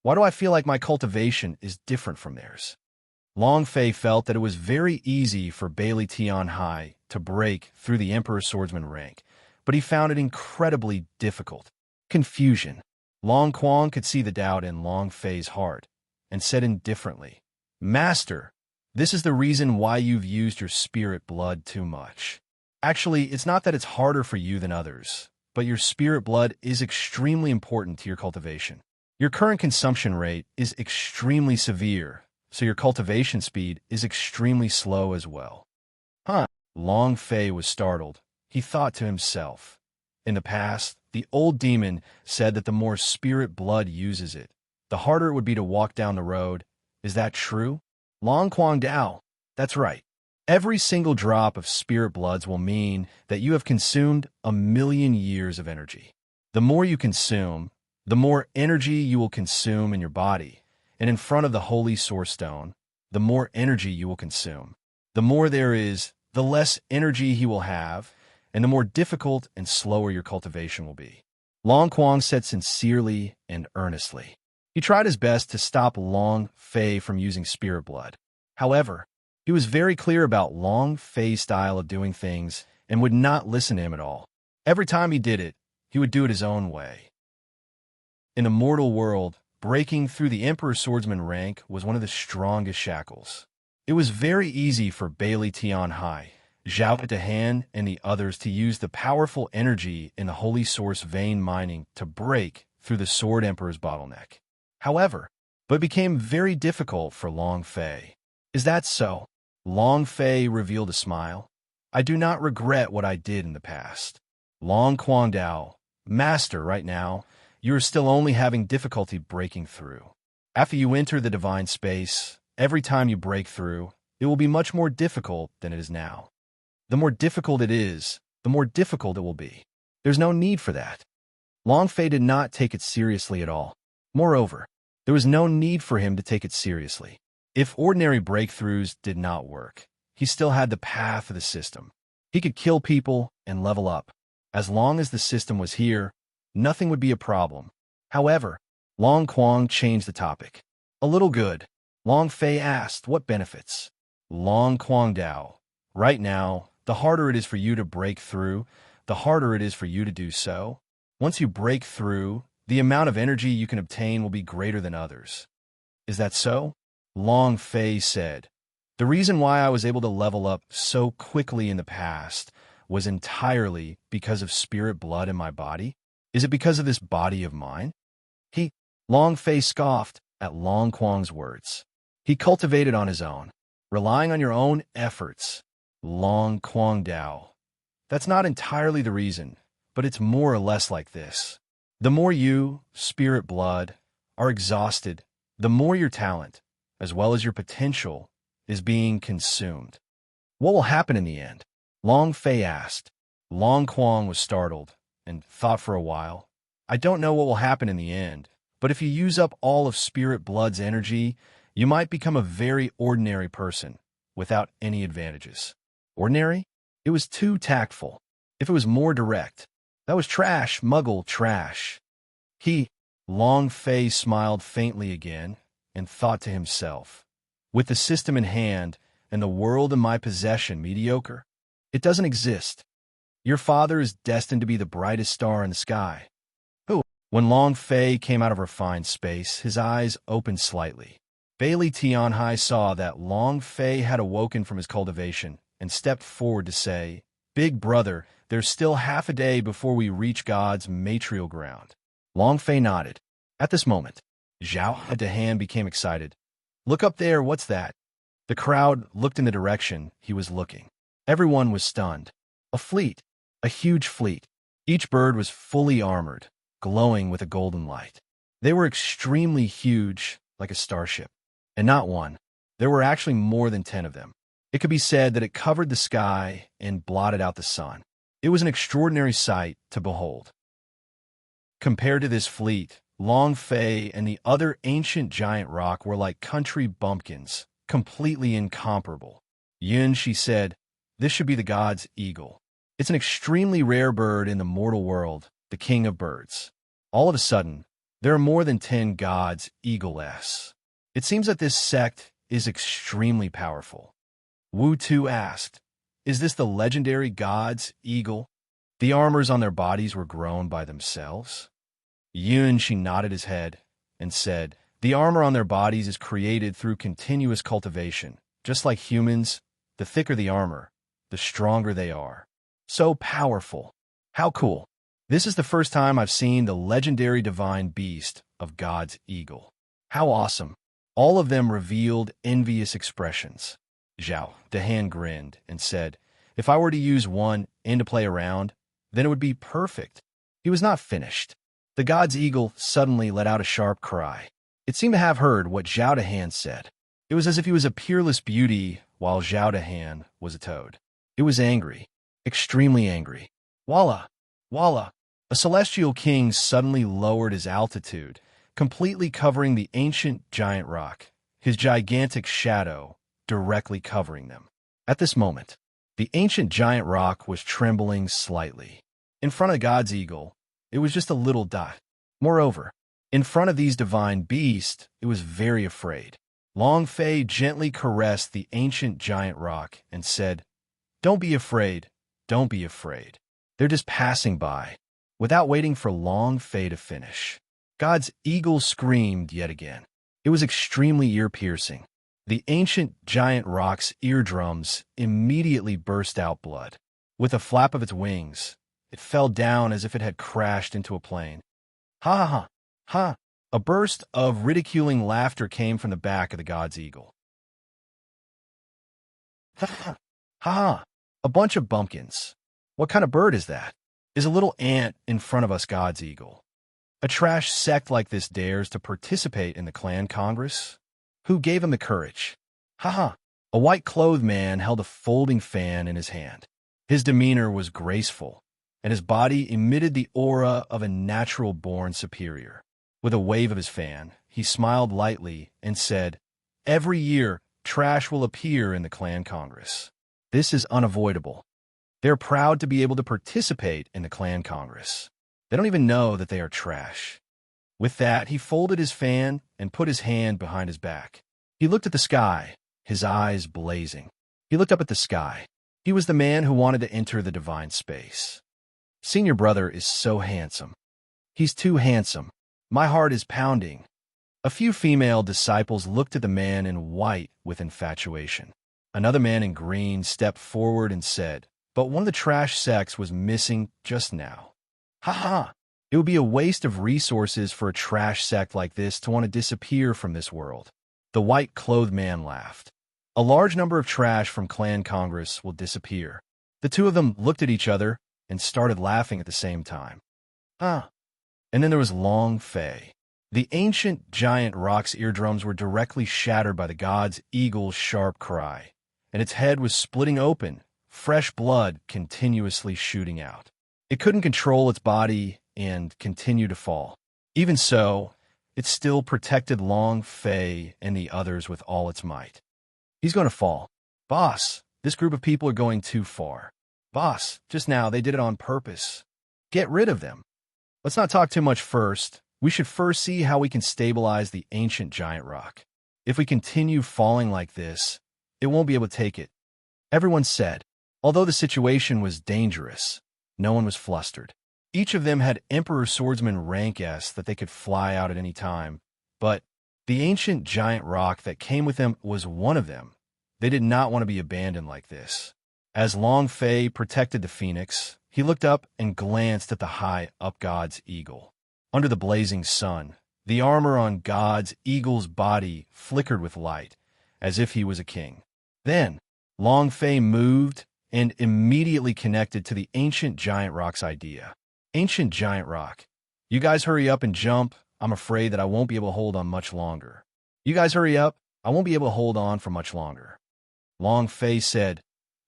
[SPEAKER 1] Why do I feel like my cultivation is different from theirs? Long Fei felt that it was very easy for Bailey Tian Hai to break through the Emperor Swordsman rank, but he found it incredibly difficult. Confusion. Long Quang could see the doubt in Long Fei's heart, and said indifferently, "Master, this is the reason why you've used your spirit blood too much. Actually, it's not that it's harder for you than others, but your spirit blood is extremely important to your cultivation. Your current consumption rate is extremely severe, so your cultivation speed is extremely slow as well." Huh. Long Fei was startled. He thought to himself, in the past, the old demon said that the more spirit blood uses it, the harder it would be to walk down the road. Is that true? Long Quang Dao, that's right. Every single drop of spirit bloods will mean that you have consumed 1,000,000 years of energy. The more you consume, the more energy you will consume in your body, and in front of the Holy Source Stone, the more energy you will consume. The more there is, the less energy he will have, and the more difficult and slower your cultivation will be. Long Quang said sincerely and earnestly. He tried his best to stop Long Fei from using spirit blood. However, he was very clear about Long Fei's style of doing things and would not listen to him at all. Every time he did it, he would do it his own way. In a mortal world, breaking through the Emperor Swordsman rank was one of the strongest shackles. It was very easy for Bailey Tian Hai, Zhao Dahan, and the others to use the powerful energy in the Holy Source vein mining to break through the Sword Emperor's bottleneck. However, it became very difficult for Long Fei. Is that so? Long Fei revealed a smile. I do not regret what I did in the past. Long Quang Dao, Master, right now, you are still only having difficulty breaking through. After you enter the divine space, every time you break through, it will be much more difficult than it is now. The more difficult it is, the more difficult it will be. There's no need for that. Long Fei did not take it seriously at all. Moreover, there was no need for him to take it seriously. If ordinary breakthroughs did not work, he still had the path of the system. He could kill people and level up. As long as the system was here, nothing would be a problem. However, Long Quang changed the topic. A little good. Long Fei asked, what benefits? Long Quang Dao, right now, the harder it is for you to break through, the harder it is for you to do so. Once you break through, the amount of energy you can obtain will be greater than others. Is that so? Long Fei said. The reason why I was able to level up so quickly in the past was entirely because of spirit blood in my body. Is it because of this body of mine? Long Fei scoffed at Long Quang's words. He cultivated on his own, relying on your own efforts. Long Quang Dao. That's not entirely the reason, but it's more or less like this. The more you, spirit blood, are exhausted, the more your talent, as well as your potential, is being consumed. What will happen in the end? Long Fei asked. Long Quang was startled and thought for a while. I don't know what will happen in the end, but if you use up all of spirit blood's energy, you might become a very ordinary person without any advantages. Ordinary? It was too tactful. If it was more direct, that was trash, muggle trash. Long Fei smiled faintly again and thought to himself, with the system in hand and the world in my possession mediocre, it doesn't exist. Your father is destined to be the brightest star in the sky. When Long Fei came out of refined space, his eyes opened slightly. Bailey Tianhai saw that Long Fei had awoken from his cultivation and stepped forward to say, Big brother, there's still half a day before we reach God's matrial ground. Long Fei nodded. At this moment, Zhao Dahan became excited. Look up there, what's that? The crowd looked in the direction he was looking. Everyone was stunned. A fleet, a huge fleet. Each bird was fully armored, glowing with a golden light. They were extremely huge, like a starship. And not one. There were actually more than 10 of them. It could be said that it covered the sky and blotted out the sun. It was an extraordinary sight to behold. Compared to this fleet, Long Fei and the other ancient giant rock were like country bumpkins, completely incomparable. Yun, she said, this should be the god's eagle. It's an extremely rare bird in the mortal world, the king of birds. All of a sudden, there are more than 10 gods eagle-esque. It seems that this sect is extremely powerful. Wu Tu asked, "Is this the legendary god's eagle?" The armors on their bodies were grown by themselves. Yun Shi nodded his head and said, "The armor on their bodies is created through continuous cultivation. Just like humans, the thicker the armor, the stronger they are. So powerful. How cool. This is the first time I've seen the legendary divine beast of God's eagle. How awesome." All of them revealed envious expressions. Zhao Dehan grinned and said, "If I were to use one and to play around, then it would be perfect." He was not finished. The god's eagle suddenly let out a sharp cry. It seemed to have heard what Zhao Dehan said. It was as if he was a peerless beauty while Zhao Dehan was a toad. It was angry, extremely angry. Walla! Walla! A celestial king suddenly lowered his altitude, completely covering the ancient giant rock, his gigantic shadow directly covering them. At this moment, the ancient giant rock was trembling slightly. In front of God's eagle, it was just a little dot. Moreover, in front of these divine beasts, it was very afraid. Long Fei gently caressed the ancient giant rock and said, "Don't be afraid, don't be afraid. They're just passing by." Without waiting for Long Fei to finish, God's eagle screamed yet again. It was extremely ear-piercing. The ancient giant rock's eardrums immediately burst out blood. With a flap of its wings, it fell down as if it had crashed into a plane. Ha ha ha! Ha! A burst of ridiculing laughter came from the back of the god's eagle. Ha ha! Ha ha! A bunch of bumpkins. What kind of bird is that? Is a little ant in front of us, god's eagle. A trash sect like this dares to participate in the clan congress? Who gave him the courage? Ha ha! A white-clothed man held a folding fan in his hand. His demeanor was graceful, and his body emitted the aura of a natural-born superior. With a wave of his fan, he smiled lightly and said, "Every year, trash will appear in the clan congress. This is unavoidable. They're proud to be able to participate in the clan congress. They don't even know that they are trash." With that, he folded his fan and put his hand behind his back. He looked at the sky, his eyes blazing. He looked up at the sky. He was the man who wanted to enter the divine space. Senior brother is so handsome. He's too handsome. My heart is pounding. A few female disciples looked at the man in white with infatuation. Another man in green stepped forward and said, "But one of the trash sects was missing just now." Ha ha! It would be a waste of resources for a trash sect like this to want to disappear from this world. The white-clothed man laughed. A large number of trash from Clan Congress will disappear. The two of them looked at each other and started laughing at the same time. Ah! And then there was Long Fei. The ancient giant rock's eardrums were directly shattered by the god's eagle's sharp cry, and its head was splitting open, fresh blood continuously shooting out. It couldn't control its body and continued to fall. Even so, it still protected Long Fei and the others with all its might. "He's going to fall. Boss, this group of people are going too far. Boss, just now they did it on purpose. Get rid of them. Let's not talk too much first. We should first see how we can stabilize the ancient giant rock. If we continue falling like this, it won't be able to take it." Everyone said. Although the situation was dangerous, no one was flustered. Each of them had Emperor Swordsman rank S that they could fly out at any time, but the ancient giant rock that came with them was one of them. They did not want to be abandoned like this. As Long Fei protected the phoenix, he looked up and glanced at the high-up god's eagle. Under the blazing sun, the armor on god's eagle's body flickered with light, as if he was a king. Then, Long Fei moved and immediately connected to the ancient giant rock's idea. "Ancient giant rock, you guys hurry up and jump. I'm afraid that I won't be able to hold on much longer. You guys hurry up. I won't be able to hold on for much longer." Long Fei said,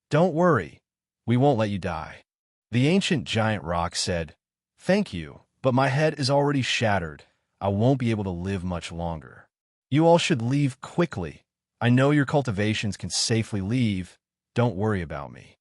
[SPEAKER 1] "Don't worry. We won't let you die." The ancient giant rock said, "Thank you, but my head is already shattered. I won't be able to live much longer. You all should leave quickly. I know your cultivations can safely leave. Don't worry about me."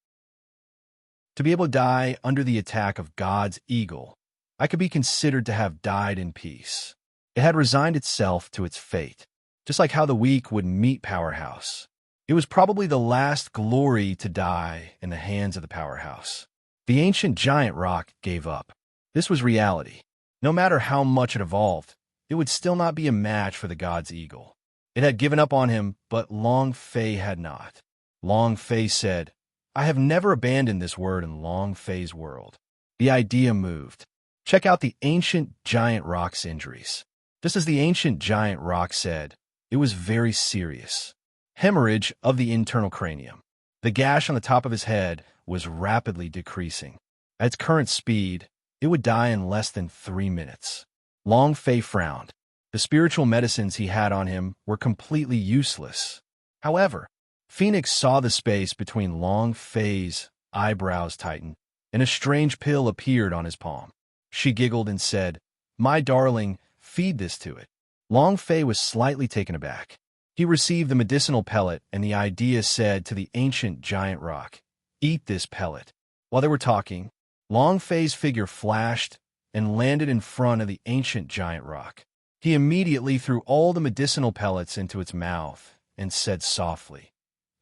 [SPEAKER 1] To be able to die under the attack of God's eagle, I could be considered to have died in peace. It had resigned itself to its fate, just like how the weak would meet Powerhouse. It was probably the last glory to die in the hands of the Powerhouse. The ancient giant rock gave up. This was reality. No matter how much it evolved, it would still not be a match for the God's eagle. It had given up on him, but Long Fei had not. Long Fei said, "I have never abandoned this word in Long Fei's world." The idea moved. Check out the ancient giant rock's injuries. Just as the ancient giant rock said, it was very serious. Hemorrhage of the internal cranium. The gash on the top of his head was rapidly decreasing. At its current speed, it would die in less than 3 minutes. Long Fei frowned. The spiritual medicines he had on him were completely useless. However, Phoenix saw the space between Long Fei's eyebrows tighten, and a strange pill appeared on his palm. She giggled and said, "My darling, feed this to it." Long Fei was slightly taken aback. He received the medicinal pellet, and the idea said to the ancient giant rock, "Eat this pellet." While they were talking, Long Fei's figure flashed and landed in front of the ancient giant rock. He immediately threw all the medicinal pellets into its mouth and said softly,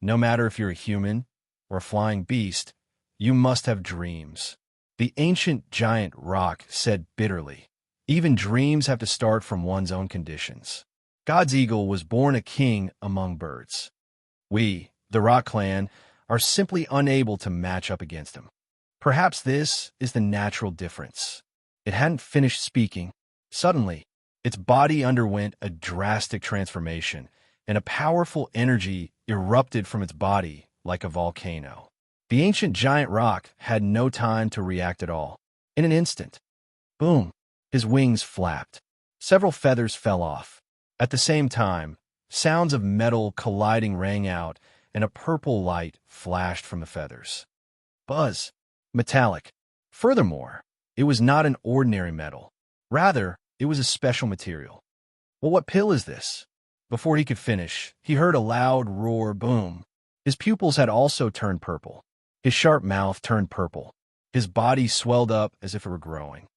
[SPEAKER 1] "No matter if you're a human or a flying beast, you must have dreams." The ancient giant rock said bitterly, "Even dreams have to start from one's own conditions." God's eagle was born a king among birds. We, the Rock Clan, are simply unable to match up against him. Perhaps this is the natural difference. It hadn't finished speaking. Suddenly, its body underwent a drastic transformation, and a powerful energy erupted from its body like a volcano. The ancient giant rock had no time to react at all. In an instant, boom, his wings flapped. Several feathers fell off. At the same time, sounds of metal colliding rang out, and a purple light flashed from the feathers. Buzz. Metallic. Furthermore, it was not an ordinary metal. Rather, it was a special material. "Well, what pill is this?" Before he could finish, he heard a loud roar boom. His pupils had also turned purple. His sharp mouth turned purple. His body swelled up as if it were growing.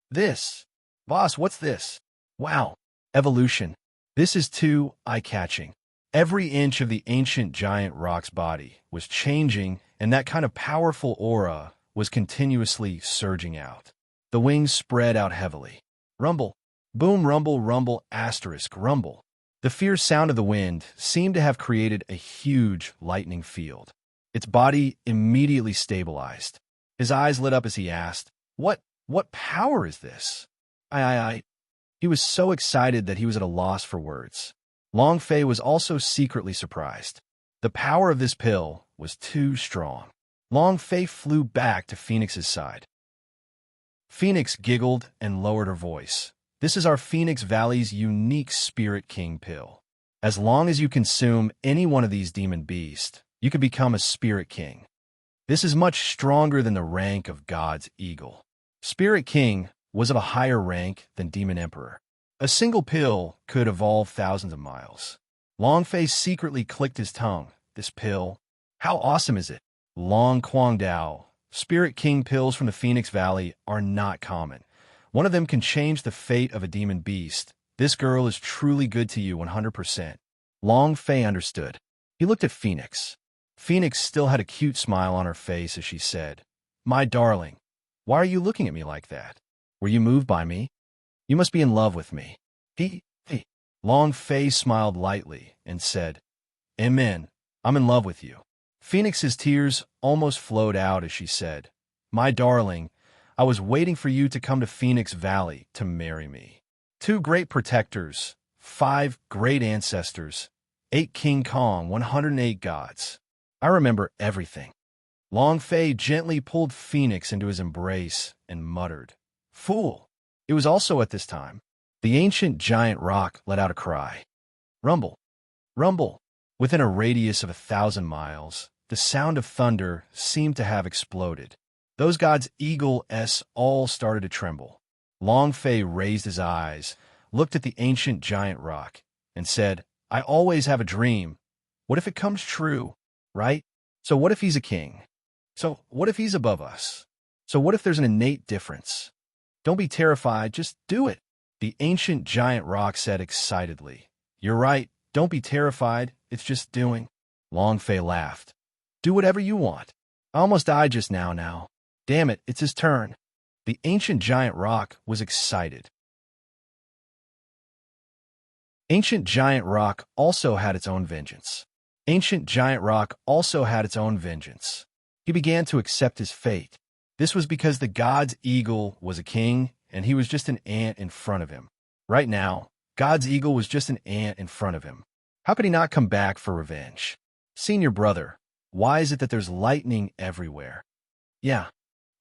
[SPEAKER 1] "This! Boss, what's this? Wow! Evolution. This is too eye-catching." Every inch of the ancient giant rock's body was changing, and that kind of powerful aura was continuously surging out. The wings spread out heavily. Rumble. Boom, rumble, rumble, asterisk, rumble. The fierce sound of the wind seemed to have created a huge lightning field. Its body immediately stabilized. His eyes lit up as he asked, What power is this?" I. He was so excited that he was at a loss for words. Long Fei was also secretly surprised. The power of this pill was too strong. Long Fei flew back to Phoenix's side. Phoenix giggled and lowered her voice. "This is our Phoenix Valley's unique Spirit King pill. As long as you consume any one of these demon beasts, you can become a Spirit King. This is much stronger than the rank of God's eagle." Spirit King was of a higher rank than Demon Emperor. A single pill could evolve thousands of miles. Long Fei secretly clicked his tongue. "This pill, how awesome is it?" Long Quang Dao. Spirit King pills from the Phoenix Valley are not common. One of them can change the fate of a demon beast. This girl is truly good to you 100%. Long Fei understood. He looked at Phoenix. Phoenix still had a cute smile on her face as she said, "My darling, why are you looking at me like that? Were you moved by me? You must be in love with me." He. Long Fei smiled lightly and said, "Amen, I'm in love with you." Phoenix's tears almost flowed out as she said, "My darling, I was waiting for you to come to Phoenix Valley to marry me. 2 great protectors, 5 great ancestors, 8 King Kong, 108 gods. I remember everything." Long Fei gently pulled Phoenix into his embrace and muttered, "Fool." It was also at this time the ancient giant rock let out a cry. Rumble. Rumble. Within a radius of 1,000 miles, the sound of thunder seemed to have exploded. Those gods' eagles all started to tremble. Long Fei raised his eyes, looked at the ancient giant rock, and said, "I always have a dream. What if it comes true, right? So what if he's a king?" So what if he's above us? So what if there's an innate difference? Don't be terrified, just do it. The ancient giant rock said excitedly. You're right, don't be terrified, it's just doing. Longfei laughed. Do whatever you want. I almost died just now. Damn it, it's his turn. The ancient giant rock was excited. Ancient giant rock also had its own vengeance. Ancient giant rock also had its own vengeance. He began to accept his fate. This was because the god's eagle was a king, and he was just an ant in front of him. Right now, God's eagle was just an ant in front of him. How could he not come back for revenge? Senior brother, why is it that there's lightning everywhere? Yeah,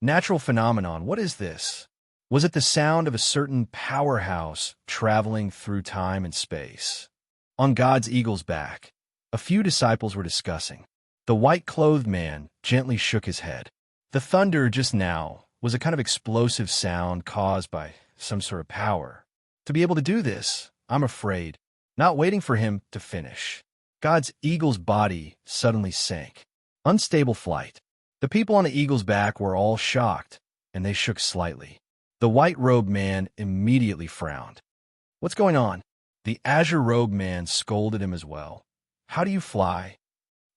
[SPEAKER 1] natural phenomenon, what is this? Was it the sound of a certain powerhouse traveling through time and space? On God's eagle's back, a few disciples were discussing. The white-clothed man gently shook his head. The thunder just now was a kind of explosive sound caused by some sort of power. To be able to do this, I'm afraid, not waiting for him to finish. God's eagle's body suddenly sank. Unstable flight. The people on the eagle's back were all shocked, and they shook slightly. The white-robed man immediately frowned. What's going on? The azure-robed man scolded him as well. How do you fly?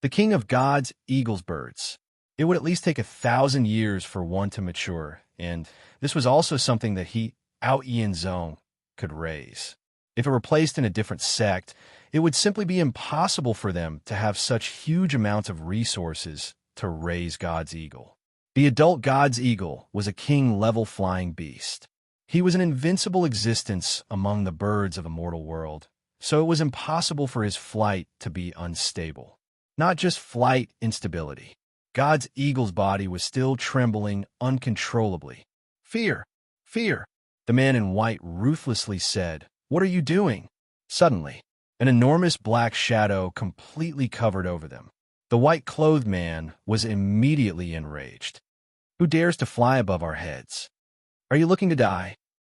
[SPEAKER 1] The king of God's eagle's birds. It would at least take 1,000 years for one to mature, and this was also something that he, Ao Ian Zong, could raise. If it were placed in a different sect, it would simply be impossible for them to have such huge amounts of resources to raise God's eagle. The adult God's eagle was a king-level flying beast. He was an invincible existence among the birds of a mortal world, so it was impossible for his flight to be unstable. Not just flight instability. God's eagle's body was still trembling uncontrollably. Fear! Fear! The man in white ruthlessly said, What are you doing? Suddenly, an enormous black shadow completely covered over them. The white-clothed man was immediately enraged. Who dares to fly above our heads? Are you looking to die?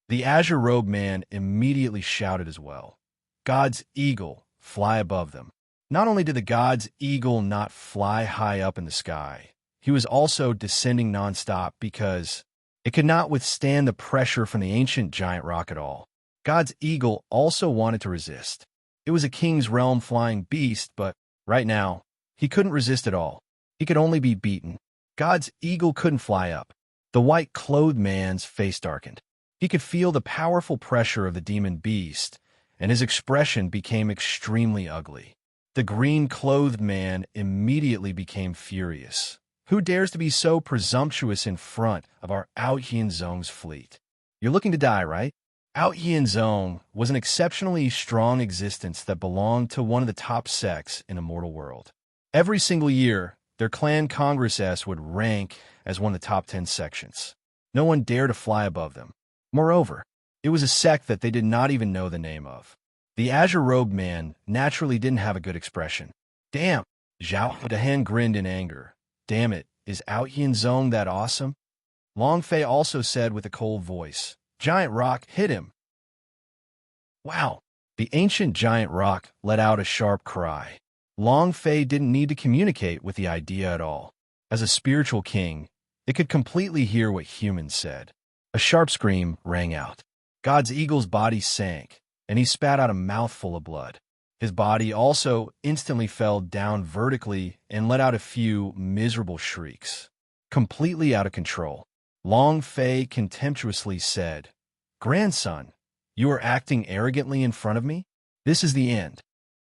[SPEAKER 1] The azure-robed man immediately shouted as well. God's eagle, fly above them. Not only did the God's eagle not fly high up in the sky, he was also descending nonstop because it could not withstand the pressure from the ancient giant rock at all. God's eagle also wanted to resist. It was a king's realm flying beast, but right now, he couldn't resist at all. He could only be beaten. God's eagle couldn't fly up. The white-clothed man's face darkened. He could feel the powerful pressure of the demon beast, and his expression became extremely ugly. The green-clothed man immediately became furious. Who dares to be so presumptuous in front of our Ao Ian Zong's fleet? You're looking to die, right? Ao Ian Zong was an exceptionally strong existence that belonged to one of the top sects in a mortal world. Every single year, their clan Congress S would rank as one of the top 10 sections. No one dared to fly above them. Moreover, it was a sect that they did not even know the name of. The azure-robed man naturally didn't have a good expression. Damn, Zhao Dahan grinned in anger. Damn it, is Ao Ian Zong that awesome? Longfei also said with a cold voice, Giant rock hit him. Wow, the ancient giant rock let out a sharp cry. Longfei didn't need to communicate with the idea at all. As a spiritual king, it could completely hear what humans said. A sharp scream rang out. God's eagle's body sank, and he spat out a mouthful of blood. His body also instantly fell down vertically and let out a few miserable shrieks. Completely out of control. Longfei contemptuously said, Grandson, you are acting arrogantly in front of me? This is the end.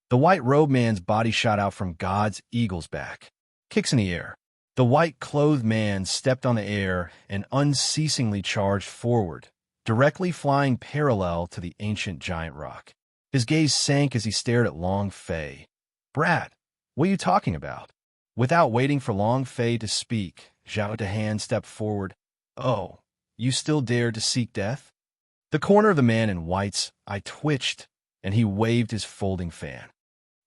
[SPEAKER 1] The white-robed man's body shot out from God's eagle's back. Kicks in the air. The white-clothed man stepped on the air and unceasingly charged forward, directly flying parallel to the ancient giant rock. His gaze sank as he stared at Longfei. Brat, what are you talking about? Without waiting for Longfei to speak, Zhao Dahan stepped forward. Oh, you still dare to seek death? The corner of the man in white's eye twitched, and he waved his folding fan.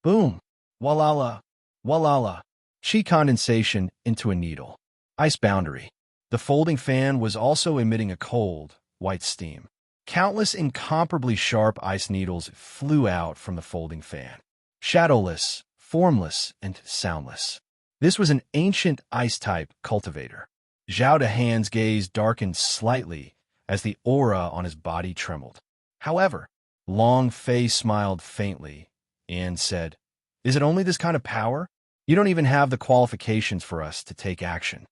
[SPEAKER 1] Boom! Walala! Walala! Chi condensation into a needle. Ice boundary. The folding fan was also emitting a cold, white steam. Countless incomparably sharp ice needles flew out from the folding fan. Shadowless, formless, and soundless. This was an ancient ice-type cultivator. Zhao Dehan's gaze darkened slightly as the aura on his body trembled. However, Long Fei smiled faintly and said, "Is it only this kind of power? You don't even have the qualifications for us to take action."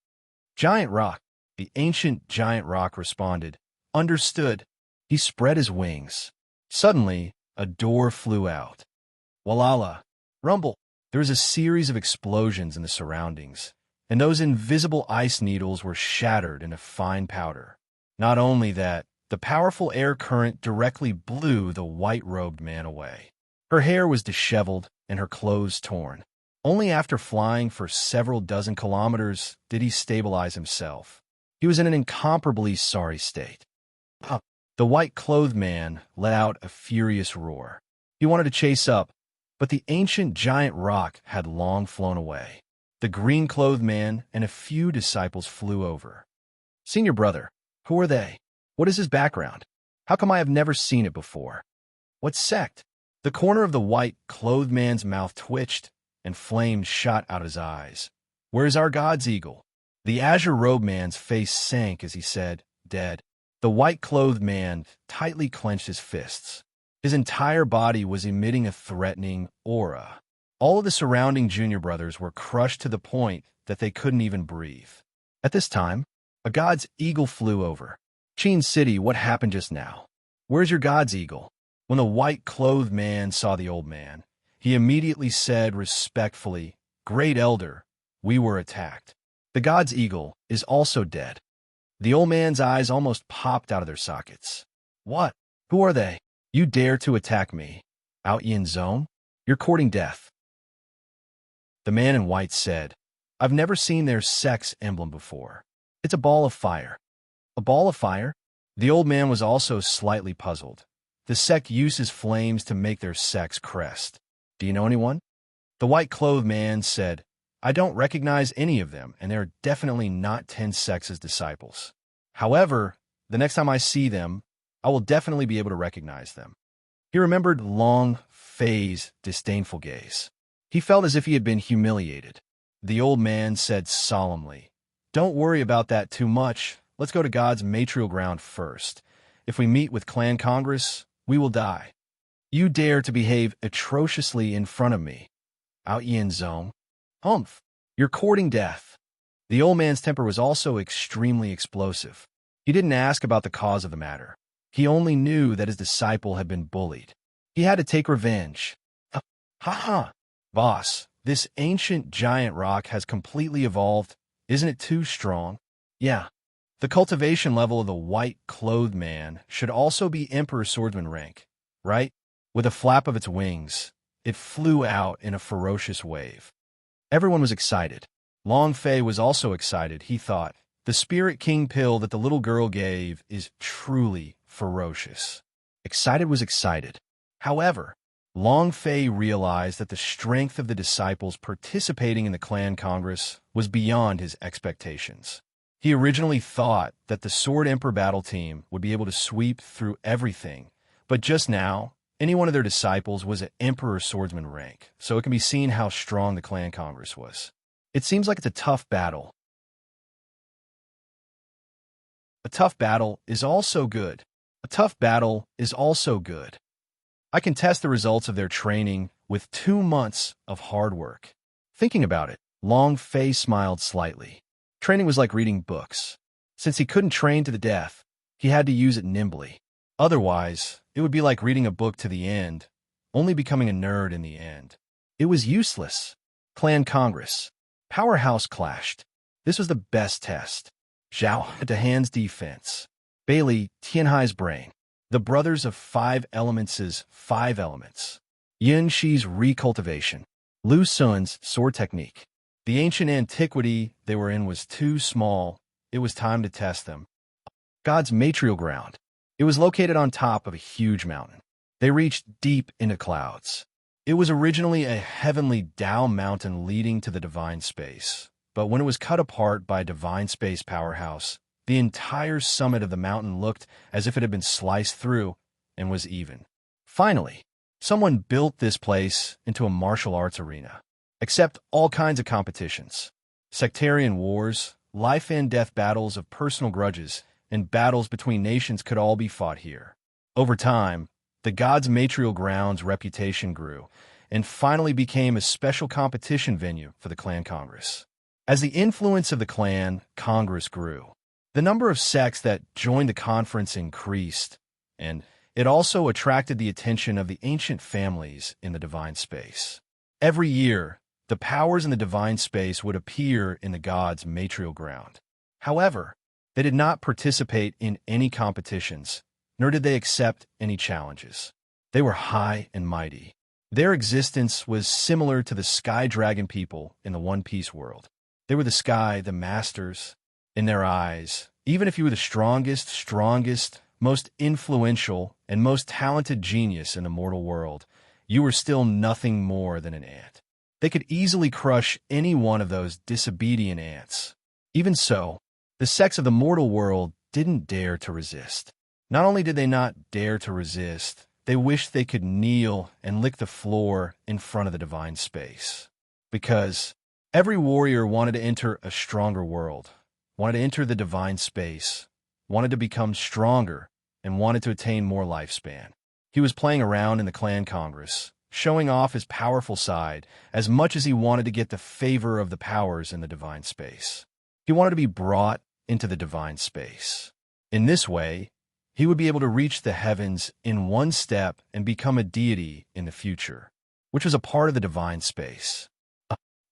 [SPEAKER 1] Giant Rock, the ancient giant rock responded, "Understood." He spread his wings. Suddenly, a door flew out. Walala, rumble. There was a series of explosions in the surroundings, and those invisible ice needles were shattered into fine powder. Not only that, the powerful air current directly blew the white-robed man away. Her hair was disheveled and her clothes torn. Only after flying for several dozen kilometers did he stabilize himself. He was in an incomparably sorry state. The white-clothed man let out a furious roar. He wanted to chase up, but the ancient giant rock had long flown away. The green-clothed man and a few disciples flew over. "Senior brother, who are they? What is his background? How come I have never seen it before? What sect?" The corner of the white-clothed man's mouth twitched, and flames shot out his eyes. "Where's our God's eagle?" The azure-robed man's face sank as he said, "Dead." The white-clothed man tightly clenched his fists. His entire body was emitting a threatening aura. All of the surrounding junior brothers were crushed to the point that they couldn't even breathe. At this time, a God's eagle flew over. "Qin City, what happened just now? Where's your God's eagle?" When the white-clothed man saw the old man, he immediately said respectfully, "Great Elder, we were attacked. The God's eagle is also dead." The old man's eyes almost popped out of their sockets. "What? Who are they? You dare to attack me? Out Yin Zone? You're courting death." The man in white said, "I've never seen their sex emblem before. It's a ball of fire." "A ball of fire?" The old man was also slightly puzzled. "The sect uses flames to make their sex crest. Do you know anyone?" The white-clothed man said, "I don't recognize any of them, and they're definitely not 10 Sex's disciples. However, the next time I see them, I will definitely be able to recognize them." He remembered Long Fei's disdainful gaze. He felt as if he had been humiliated. The old man said solemnly, "Don't worry about that too much. Let's go to God's material ground first. If we meet with Clan Congress, we will die. You dare to behave atrociously in front of me. Out Yin Zone. Humph, you're courting death." The old man's temper was also extremely explosive. He didn't ask about the cause of the matter. He only knew that his disciple had been bullied. He had to take revenge. Ha! Boss, this ancient giant rock has completely evolved. Isn't it too strong?" "Yeah." The cultivation level of the white-clothed man should also be Emperor Swordsman rank, right? With a flap of its wings, it flew out in a ferocious wave. Everyone was excited. Long Fei was also excited. He thought, the Spirit King pill that the little girl gave is truly ferocious. Excited was excited. However, Long Fei realized that the strength of the disciples participating in the Clan Congress was beyond his expectations. He originally thought that the Sword Emperor battle team would be able to sweep through everything, but just now, any one of their disciples was at Emperor Swordsman rank, so it can be seen how strong the Clan Congress was. It seems like it's a tough battle. A tough battle is also good. A tough battle is also good. I can test the results of their training with 2 months of hard work. Thinking about it, Long Fei smiled slightly. Training was like reading books. Since he couldn't train to the death, he had to use it nimbly. Otherwise, it would be like reading a book to the end, only becoming a nerd in the end. It was useless. Clan Congress. Powerhouse clashed. This was the best test. Zhao Dehan's defense. Bailey Tianhai's brain. The brothers of 5 elements' 5 elements. Yun Shi's recultivation. Lu Sun's sword technique. The ancient antiquity they were in was too small. It was time to test them. God's material ground. It was located on top of a huge mountain. They reached deep into clouds. It was originally a heavenly Tao mountain leading to the divine space, but when it was cut apart by a divine space powerhouse, the entire summit of the mountain looked as if it had been sliced through and was even. Finally, someone built this place into a martial arts arena. Except all kinds of competitions. Sectarian wars, life and death battles of personal grudges, and battles between nations could all be fought here. Over time, the gods' material grounds' reputation grew, and finally became a special competition venue for the Clan Congress. As the influence of the Clan Congress grew, the number of sects that joined the conference increased, and it also attracted the attention of the ancient families in the divine space. Every year, the powers in the divine space would appear in the gods' material ground. However, they did not participate in any competitions, nor did they accept any challenges. They were high and mighty. Their existence was similar to the sky dragon people in the One Piece world. They were the sky, the masters. In their eyes, even if you were the strongest, most influential, and most talented genius in the mortal world, you were still nothing more than an ant. They could easily crush any one of those disobedient ants. Even so, the sects of the mortal world didn't dare to resist. Not only did they not dare to resist, they wished they could kneel and lick the floor in front of the divine space. Because every warrior wanted to enter a stronger world, wanted to enter the divine space, wanted to become stronger, and wanted to attain more lifespan. He was playing around in the Clan Congress, showing off his powerful side as much as he wanted to get the favor of the powers in the divine space. He wanted to be brought into the divine space. In this way, he would be able to reach the heavens in one step and become a deity in the future, which was a part of the divine space.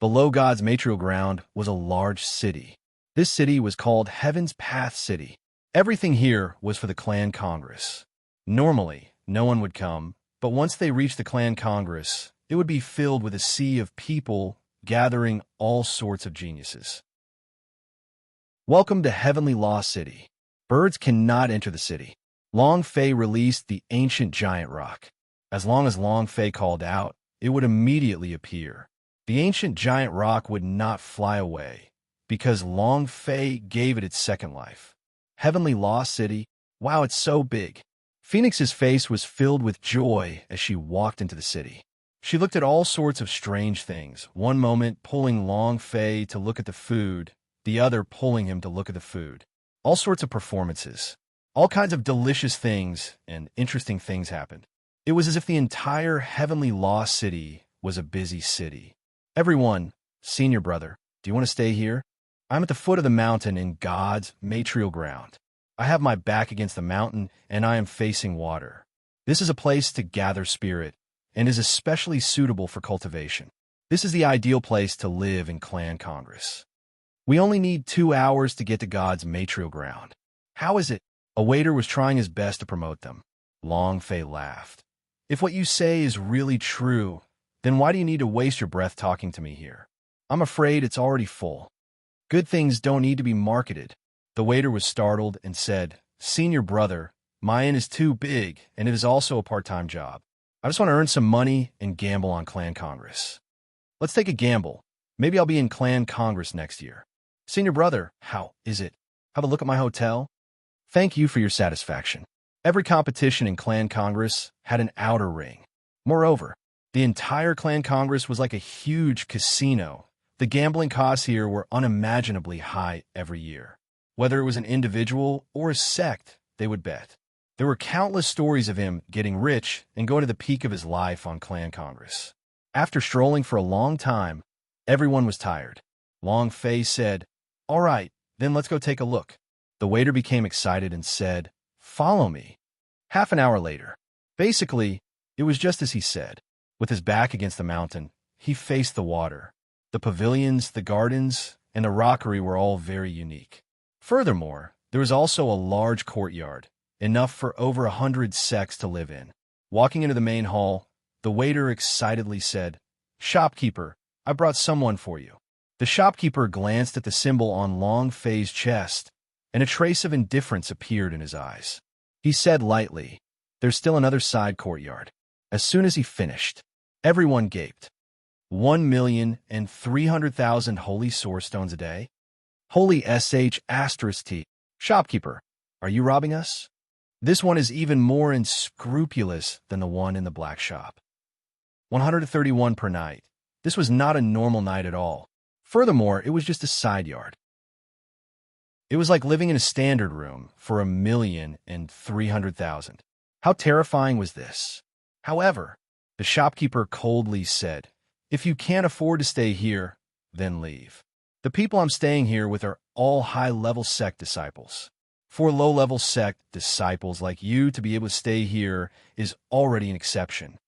[SPEAKER 1] Below God's material ground was a large city. This city was called Heaven's Path City. Everything here was for the Clan Congress. Normally, no one would come, but once they reached the Clan Congress, it would be filled with a sea of people gathering all sorts of geniuses. Welcome to Heavenly Law City. Birds cannot enter the city. Long Fei released the ancient giant rock. As long as Long Fei called out, it would immediately appear. The ancient giant rock would not fly away, because Long Fei gave it its second life. Heavenly Law City, wow, it's so big. Phoenix's face was filled with joy as she walked into the city. She looked at all sorts of strange things, one moment pulling Long Fei to look at the food, the other pulling him to look at the food. All sorts of performances, all kinds of delicious things and interesting things happened. It was as if the entire Heavenly Law City was a busy city. Everyone, senior brother, do you want to stay here? I'm at the foot of the mountain in God's material ground. I have my back against the mountain, and I am facing water. This is a place to gather spirit, and is especially suitable for cultivation. This is the ideal place to live in Clan Congress. We only need 2 hours to get to God's material ground. How is it? A waiter was trying his best to promote them. Long Fei laughed. If what you say is really true, then why do you need to waste your breath talking to me here? I'm afraid it's already full. Good things don't need to be marketed. The waiter was startled and said, Senior brother, my inn is too big, and it is also a part-time job. I just want to earn some money and gamble on Clan Congress. Let's take a gamble. Maybe I'll be in Clan Congress next year. Senior brother, how is it? Have a look at my hotel? Thank you for your satisfaction. Every competition in Clan Congress had an outer ring. Moreover, the entire Clan Congress was like a huge casino. The gambling costs here were unimaginably high every year. Whether it was an individual or a sect, they would bet. There were countless stories of him getting rich and going to the peak of his life on Clan Congress. After strolling for a long time, everyone was tired. Long Fei said, All right, then let's go take a look. The waiter became excited and said, Follow me. Half an hour later. Basically, it was just as he said. With his back against the mountain, he faced the water. The pavilions, the gardens, and the rockery were all very unique. Furthermore, there was also a large courtyard, enough for over 100 sects to live in. Walking into the main hall, the waiter excitedly said, Shopkeeper, I brought someone for you. The shopkeeper glanced at the symbol on Long Fei's chest, and a trace of indifference appeared in his eyes. He said lightly, There's still another side courtyard. As soon as he finished, everyone gaped. 1,300,000 holy source stones a day? Holy sh**t. Shopkeeper, are you robbing us? This one is even more unscrupulous than the one in the black shop. 131 per night. This was not a normal night at all. Furthermore, it was just a side yard. It was like living in a standard room for 1,300,000. How terrifying was this? However, the shopkeeper coldly said, "If you can't afford to stay here, then leave. The people I'm staying here with are all high-level sect disciples. For low-level sect disciples like you to be able to stay here is already an exception."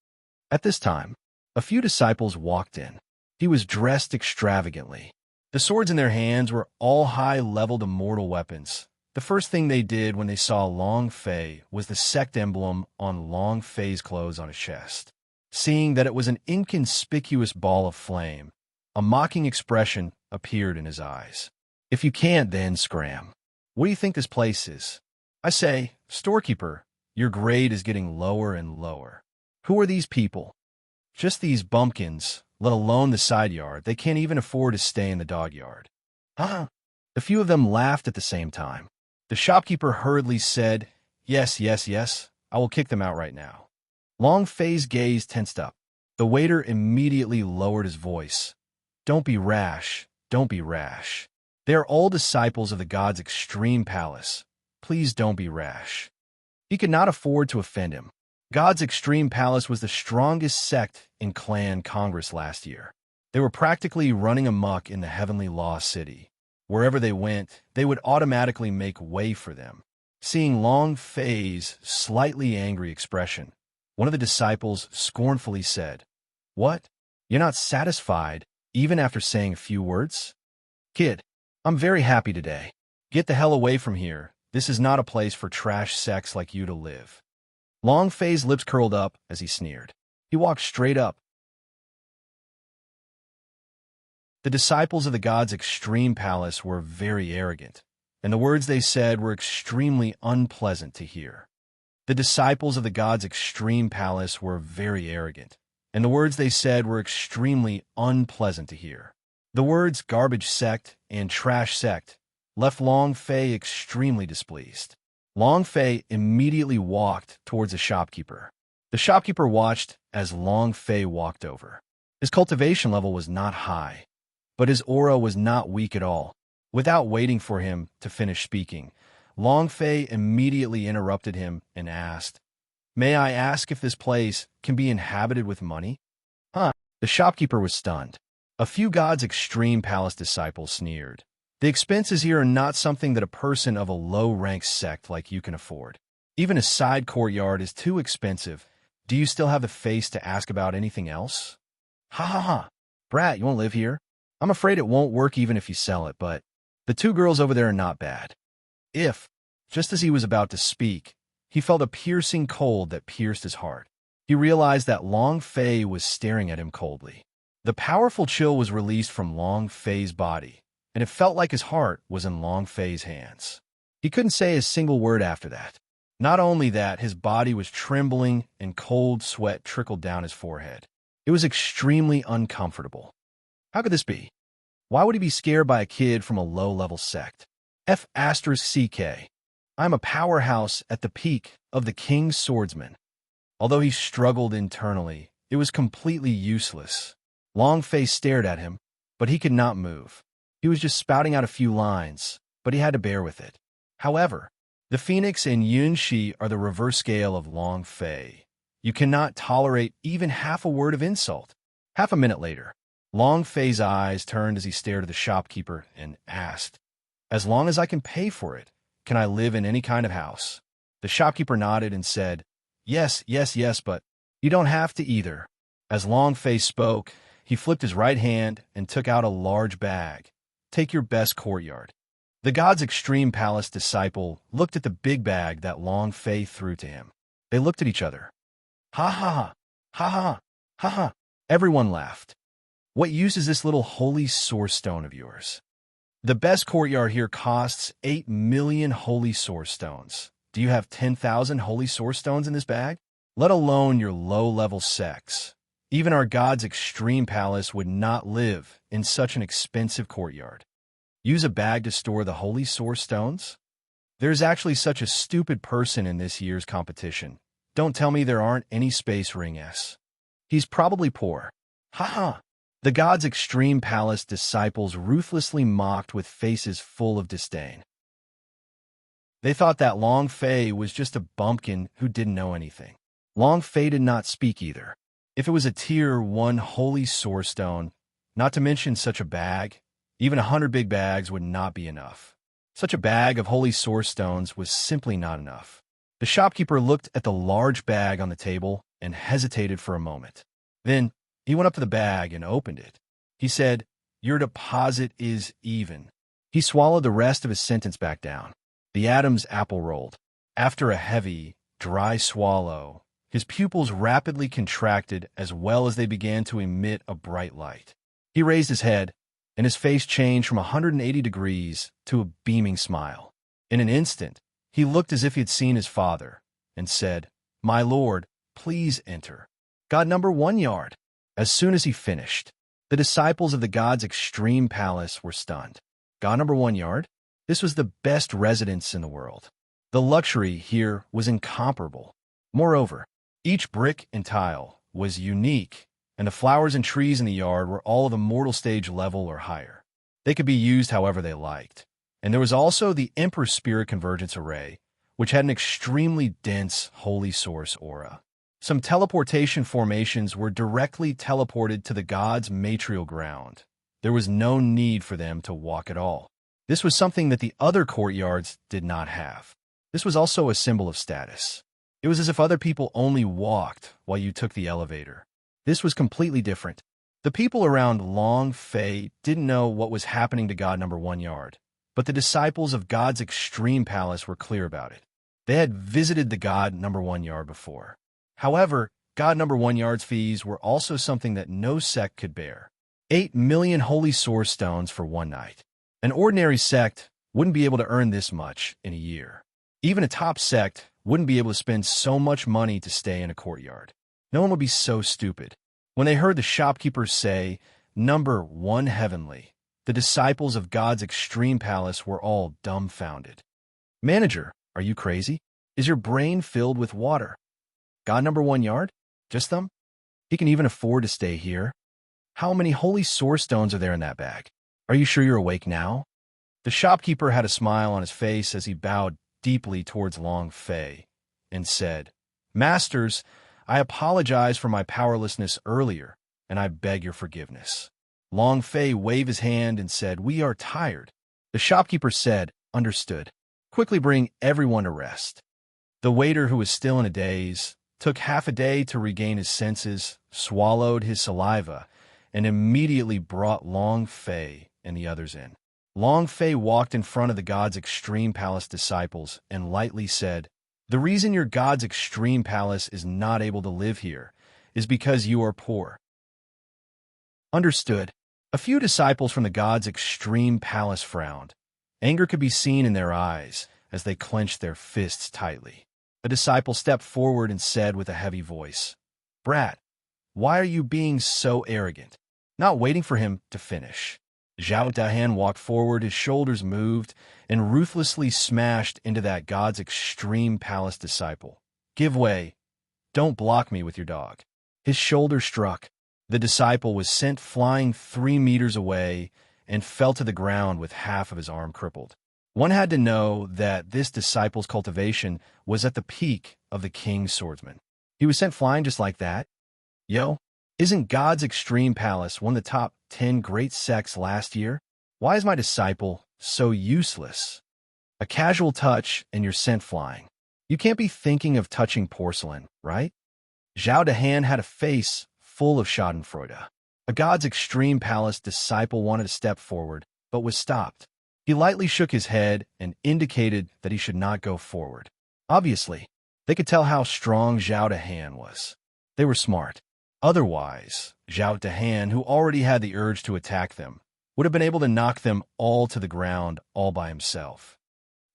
[SPEAKER 1] At this time, a few disciples walked in. He was dressed extravagantly. The swords in their hands were all high-leveled immortal weapons. The first thing they did when they saw Long Fei was the sect emblem on Long Fei's clothes on his chest. Seeing that it was an inconspicuous ball of flame, a mocking expression appeared in his eyes. "If you can't, then scram. What do you think this place is? I say, storekeeper, your grade is getting lower and lower. Who are these people? Just these bumpkins, let alone the side yard. They can't even afford to stay in the dog yard." Huh? A few of them laughed at the same time. The shopkeeper hurriedly said, "Yes, yes, yes, I will kick them out right now." Long Fei's gaze tensed up. The waiter immediately lowered his voice. "Don't be rash, don't be rash. They are all disciples of the god's extreme palace. Please don't be rash." He could not afford to offend him. God's Extreme Palace was the strongest sect in Clan Congress last year. They were practically running amok in the Heavenly Law City. Wherever they went, they would automatically make way for them. Seeing Long Fei's slightly angry expression, one of the disciples scornfully said, "What? You're not satisfied, even after saying a few words? Kid, I'm very happy today. Get the hell away from here. This is not a place for trash sects like you to live." Long Fei's lips curled up as he sneered. He walked straight up. The disciples of the god's extreme palace were very arrogant, and the words they said were extremely unpleasant to hear. The disciples of the god's extreme palace were very arrogant, and the words they said were extremely unpleasant to hear. The words garbage sect and trash sect left Long Fei extremely displeased. Long Fei immediately walked towards the shopkeeper. The shopkeeper watched as Long Fei walked over. His cultivation level was not high, but his aura was not weak at all. Without waiting for him to finish speaking, Long Fei immediately interrupted him and asked, "May I ask if this place can be inhabited with money?" Huh? The shopkeeper was stunned. A few God's Extreme Palace disciples sneered. "The expenses here are not something that a person of a low-ranked sect like you can afford. Even a side courtyard is too expensive. Do you still have the face to ask about anything else?" "Ha ha ha. Brat, you won't live here? I'm afraid it won't work even if you sell it, but the two girls over there are not bad." Just as he was about to speak, he felt a piercing cold that pierced his heart. He realized that Long Fei was staring at him coldly. The powerful chill was released from Long Fei's body, and it felt like his heart was in Long Fei's hands. He couldn't say a single word after that. Not only that, his body was trembling and cold sweat trickled down his forehead. It was extremely uncomfortable. How could this be? Why would he be scared by a kid from a low-level sect? F***CK. I'm a powerhouse at the peak of the King's Swordsman. Although he struggled internally, it was completely useless. Long Fei stared at him, but he could not move. He was just spouting out a few lines, but he had to bear with it. However, the Phoenix and Yunxi are the reverse scale of Long Fei. You cannot tolerate even half a word of insult. Half a minute later, Long Fei's eyes turned as he stared at the shopkeeper and asked, "As long as I can pay for it, can I live in any kind of house?" The shopkeeper nodded and said, "Yes, yes, yes, but you don't have to either." As Long Fei spoke, he flipped his right hand and took out a large bag. "Take your best courtyard." The god's Extreme Palace disciple looked at the big bag that Long Fei threw to him. They looked at each other. Ha ha ha, ha ha, ha ha. Everyone laughed. "What use is this little holy source stone of yours?" "The best courtyard here costs 8 million holy source stones. Do you have 10,000 holy source stones in this bag? Let alone your low-level sects. Even our god's Extreme Palace would not live in such an expensive courtyard. Use a bag to store the holy source stones? There's actually such a stupid person in this year's competition. Don't tell me there aren't any space ring S. He's probably poor. Ha ha. The god's extreme palace disciples ruthlessly mocked with faces full of disdain. They thought that Long Fei was just a bumpkin who didn't know anything. Long Fei did not speak either. If it was a tier 1 holy source stone, not to mention such a bag, even 100 big bags would not be enough. Such a bag of holy source stones was simply not enough. The shopkeeper looked at the large bag on the table and hesitated for a moment. Then he went up to the bag and opened it. He said, "Your deposit is even." He swallowed the rest of his sentence back down. The Adam's apple rolled. After a heavy, dry swallow, his pupils rapidly contracted as well as they began to emit a bright light. He raised his head, and his face changed from 180 degrees to a beaming smile. In an instant, he looked as if he had seen his father, and said, "My lord, please enter. God number 1 yard." As soon as he finished, the disciples of the god's extreme palace were stunned. God number 1 yard? This was the best residence in the world. The luxury here was incomparable. Moreover, each brick and tile was unique, and the flowers and trees in the yard were all of immortal stage level or higher. They could be used however they liked. And there was also the Emperor's Spirit Convergence Array, which had an extremely dense holy source aura. Some teleportation formations were directly teleported to the god's material ground. There was no need for them to walk at all. This was something that the other courtyards did not have. This was also a symbol of status. It was as if other people only walked while you took the elevator. This was completely different. The people around Long Fei didn't know what was happening to God number 1 yard, but the disciples of God's extreme palace were clear about it. They had visited the God number 1 yard before. However, God number 1 yard's fees were also something that no sect could bear. 8 million holy source stones for one night. An ordinary sect wouldn't be able to earn this much in a year. Even a top sect wouldn't be able to spend so much money to stay in a courtyard. No one would be so stupid. When they heard the shopkeepers say, "Number 1 heavenly," the disciples of God's extreme palace were all dumbfounded. "Manager, are you crazy? Is your brain filled with water? God number 1 yard? Just them? He can even afford to stay here. How many holy source stones are there in that bag? Are you sure you're awake now?" The shopkeeper had a smile on his face as he bowed deeply towards Long Fei and said, "Masters, I apologize for my powerlessness earlier, and I beg your forgiveness." Long Fei waved his hand and said, "We are tired." The shopkeeper said, "Understood. Quickly bring everyone to rest." The waiter, who was still in a daze, took half a day to regain his senses, swallowed his saliva, and immediately brought Long Fei and the others in. Long Fei walked in front of the god's extreme palace disciples and lightly said, "The reason your god's extreme palace is not able to live here is because you are poor." Understood. A few disciples from the god's extreme palace frowned. Anger could be seen in their eyes as they clenched their fists tightly. A disciple stepped forward and said with a heavy voice, "Brat, why are you being so arrogant?" Not waiting for him to finish, Zhao Dahan walked forward, his shoulders moved, and ruthlessly smashed into that god's extreme palace disciple. "Give way. Don't block me with your dog." His shoulder struck. The disciple was sent flying 3 meters away and fell to the ground with half of his arm crippled. One had to know that this disciple's cultivation was at the peak of the king's swordsman. He was sent flying just like that? Yo, isn't God's extreme palace one of the top 10 great sects last year? Why is my disciple so useless? A casual touch and you're sent flying. You can't be thinking of touching porcelain, right? Zhao Dahan had a face full of schadenfreude. A God's extreme palace disciple wanted to step forward, but was stopped. He lightly shook his head and indicated that he should not go forward. Obviously, they could tell how strong Zhao Dahan was. They were smart. Otherwise, Zhao Dahan, who already had the urge to attack them, would have been able to knock them all to the ground all by himself.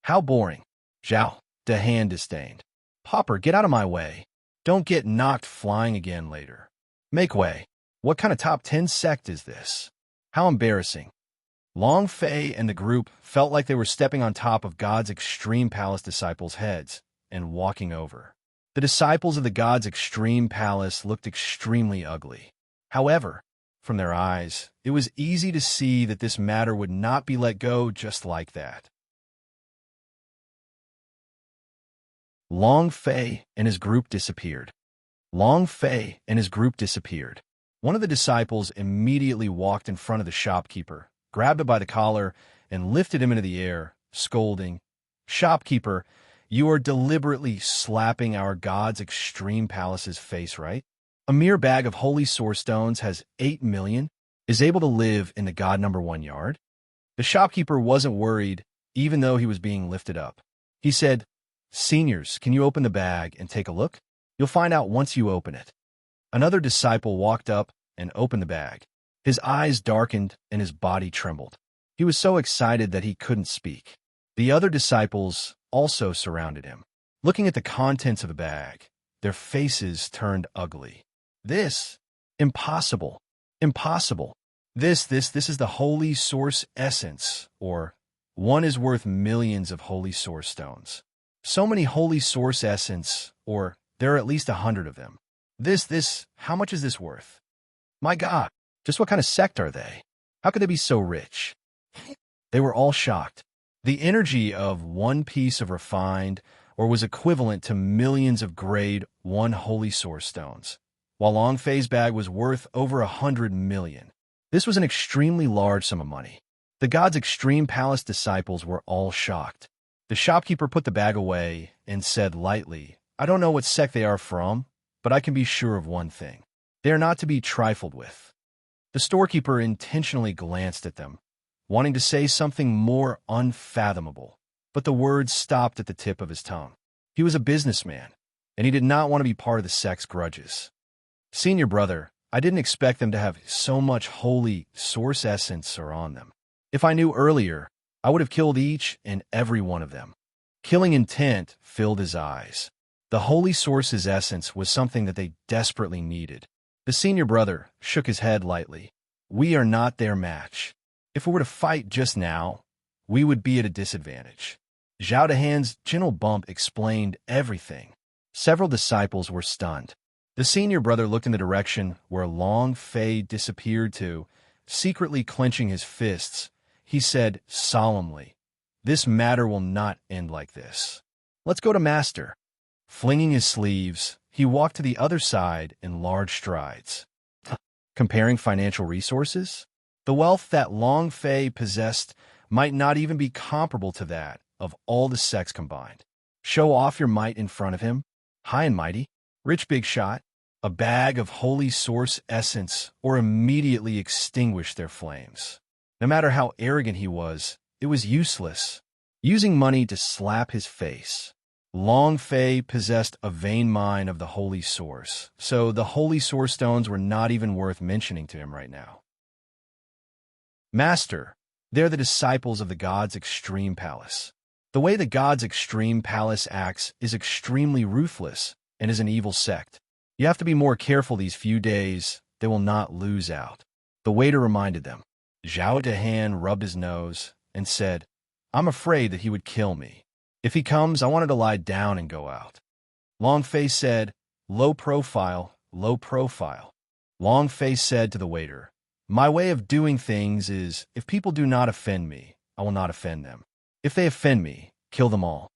[SPEAKER 1] How boring, Zhao Dahan disdained. "Popper, get out of my way. Don't get knocked flying again later. Make way. What kind of top 10 sect is this? How embarrassing." Long Fei and the group felt like they were stepping on top of God's extreme palace disciples' heads and walking over. The disciples of the God's extreme palace looked extremely ugly. However, from their eyes, it was easy to see that this matter would not be let go just like that. Long Fei and his group disappeared. Long Fei and his group disappeared. One of the disciples immediately walked in front of the shopkeeper, grabbed him by the collar, and lifted him into the air, scolding, "Shopkeeper, you are deliberately slapping our god's extreme palace's face, right? A mere bag of holy source stones has 8 million, is able to live in the god number 1 yard?" The shopkeeper wasn't worried, even though he was being lifted up. He said, "Seniors, can you open the bag and take a look? You'll find out once you open it." Another disciple walked up and opened the bag. His eyes darkened and his body trembled. He was so excited that he couldn't speak. The other disciples also surrounded him. Looking at the contents of the bag, their faces turned ugly. "This? Impossible. Impossible. This is the holy source essence, or one is worth millions of holy source stones. So many holy source essence, or there are at least 100 of them. How much is this worth? My God, just what kind of sect are they? How could they be so rich?" They were all shocked. The energy of one piece of refined, or was equivalent to millions of grade 1 holy source stones, while Long Fei's bag was worth over 100 million. This was an extremely large sum of money. The god's extreme palace disciples were all shocked. The shopkeeper put the bag away and said lightly, "I don't know what sect they are from, but I can be sure of one thing. They are not to be trifled with." The storekeeper intentionally glanced at them, wanting to say something more unfathomable, but the words stopped at the tip of his tongue. He was a businessman, and he did not want to be part of the sect's grudges. "Senior brother, I didn't expect them to have so much holy source essence on them. If I knew earlier, I would have killed each and every one of them." Killing intent filled his eyes. The holy source's essence was something that they desperately needed. The senior brother shook his head lightly. "We are not their match. If we were to fight just now, we would be at a disadvantage." Zhao Dehan's gentle bump explained everything. Several disciples were stunned. The senior brother looked in the direction where Long Fei disappeared to, secretly clenching his fists. He said solemnly, "This matter will not end like this. Let's go to Master." Flinging his sleeves, he walked to the other side in large strides. Comparing financial resources? The wealth that Long Fei possessed might not even be comparable to that of all the sects combined. Show off your might in front of him, high and mighty, rich big shot, a bag of holy source essence, or immediately extinguish their flames. No matter how arrogant he was, it was useless. Using money to slap his face. Long Fei possessed a vain mind of the holy source, so the holy source stones were not even worth mentioning to him right now. Master, they're the disciples of the god's extreme palace. The way the god's extreme palace acts is extremely ruthless and is an evil sect. You have to be more careful these few days. They will not lose out. The waiter reminded them. Zhao Dehan rubbed his nose and said, "I'm afraid that he would kill me. If he comes, I wanted to lie down and go out." Long Fei said, "Low profile, low profile." Long Fei said to the waiter, "My way of doing things is, if people do not offend me, I will not offend them. If they offend me, kill them all."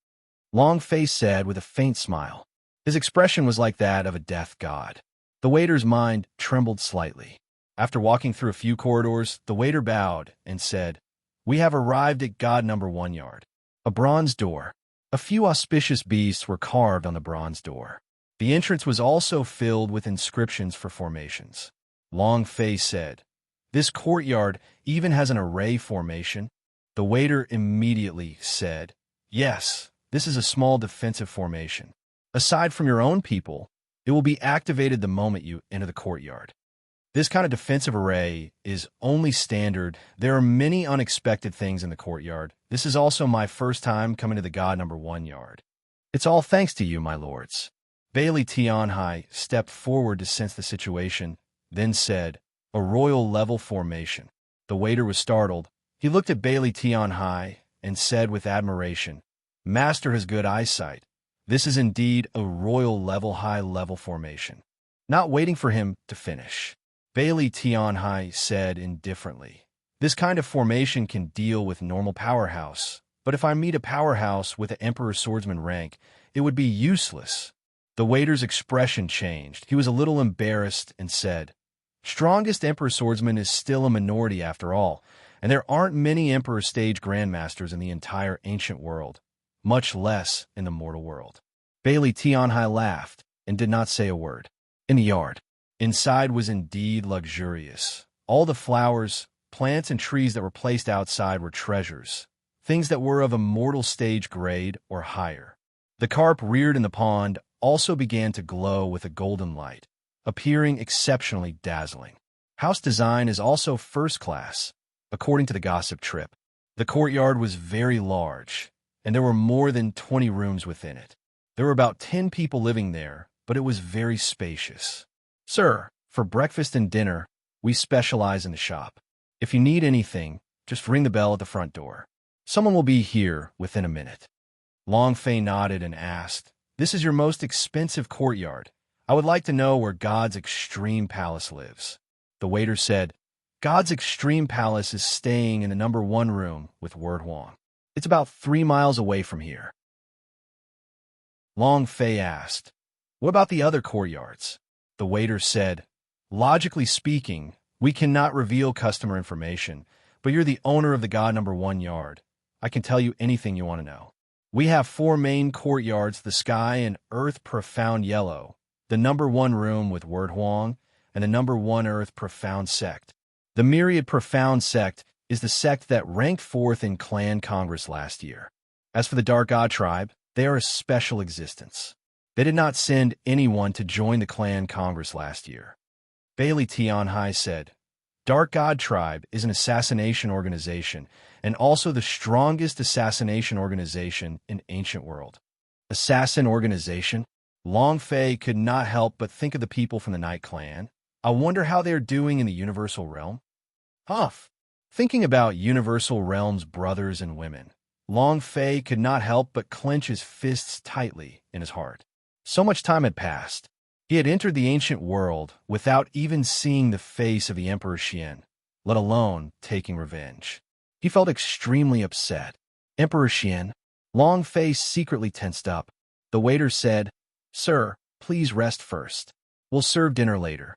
[SPEAKER 1] Long Fei said with a faint smile. His expression was like that of a death god. The waiter's mind trembled slightly. After walking through a few corridors, the waiter bowed and said, "We have arrived at god number 1 yard. A bronze door. A few auspicious beasts were carved on the bronze door. The entrance was also filled with inscriptions for formations." Long Fei said, "This courtyard even has an array formation." The waiter immediately said, "Yes, this is a small defensive formation. Aside from your own people, it will be activated the moment you enter the courtyard. This kind of defensive array is only standard. There are many unexpected things in the courtyard. This is also my first time coming to the god number 1 yard. It's all thanks to you, my lords." Bailey Tianhai stepped forward to sense the situation, then said, "A royal level formation." The waiter was startled. He looked at Bailey Tianhai and said with admiration, "Master has good eyesight. This is indeed a royal level high level formation." Not waiting for him to finish, Bailey Tianhai said indifferently. This kind of formation can deal with normal powerhouse, but if I meet a powerhouse with an Emperor Swordsman rank, it would be useless. The waiter's expression changed. He was a little embarrassed and said, Strongest Emperor Swordsman is still a minority after all, and there aren't many Emperor Stage Grandmasters in the entire ancient world, much less in the mortal world. Bailey Tianhai laughed and did not say a word. In the yard, inside was indeed luxurious. All the flowers, plants, and trees that were placed outside were treasures, things that were of a mortal stage grade or higher. The carp reared in the pond also began to glow with a golden light, appearing exceptionally dazzling. House design is also first class, according to the gossip trip. The courtyard was very large, and there were more than 20 rooms within it. There were about 10 people living there, but it was very spacious. Sir, for breakfast and dinner, we specialize in the shop. If you need anything, just ring the bell at the front door. Someone will be here within a minute. Long Fei nodded and asked, This is your most expensive courtyard. I would like to know where God's Extreme Palace lives. The waiter said, God's Extreme Palace is staying in the number 1 room with Word Huang. It's about 3 miles away from here. Long Fei asked, What about the other courtyards? The waiter said, Logically speaking, we cannot reveal customer information, but you're the owner of the God number 1 yard. I can tell you anything you want to know. We have 4 main courtyards, the sky and earth profound yellow, the number 1 room with Word Huang, and the number 1 earth profound sect. The myriad profound sect is the sect that ranked 4th in clan congress last year. As for the Dark God tribe, they are a special existence. They did not send anyone to join the clan congress last year. Bailey Tianhai said, Dark God tribe is an assassination organization and also the strongest assassination organization in ancient world. Assassin organization? Long Fei could not help but think of the people from the Night Clan. I wonder how they are doing in the Universal Realm. Huff. Thinking about Universal Realm's brothers and women, Long Fei could not help but clench his fists tightly in his heart. So much time had passed. He had entered the ancient world without even seeing the face of the Emperor Xian, let alone taking revenge. He felt extremely upset. Emperor Xian? Long Fei secretly tensed up. The waiter said, Sir, please rest first. We'll serve dinner later.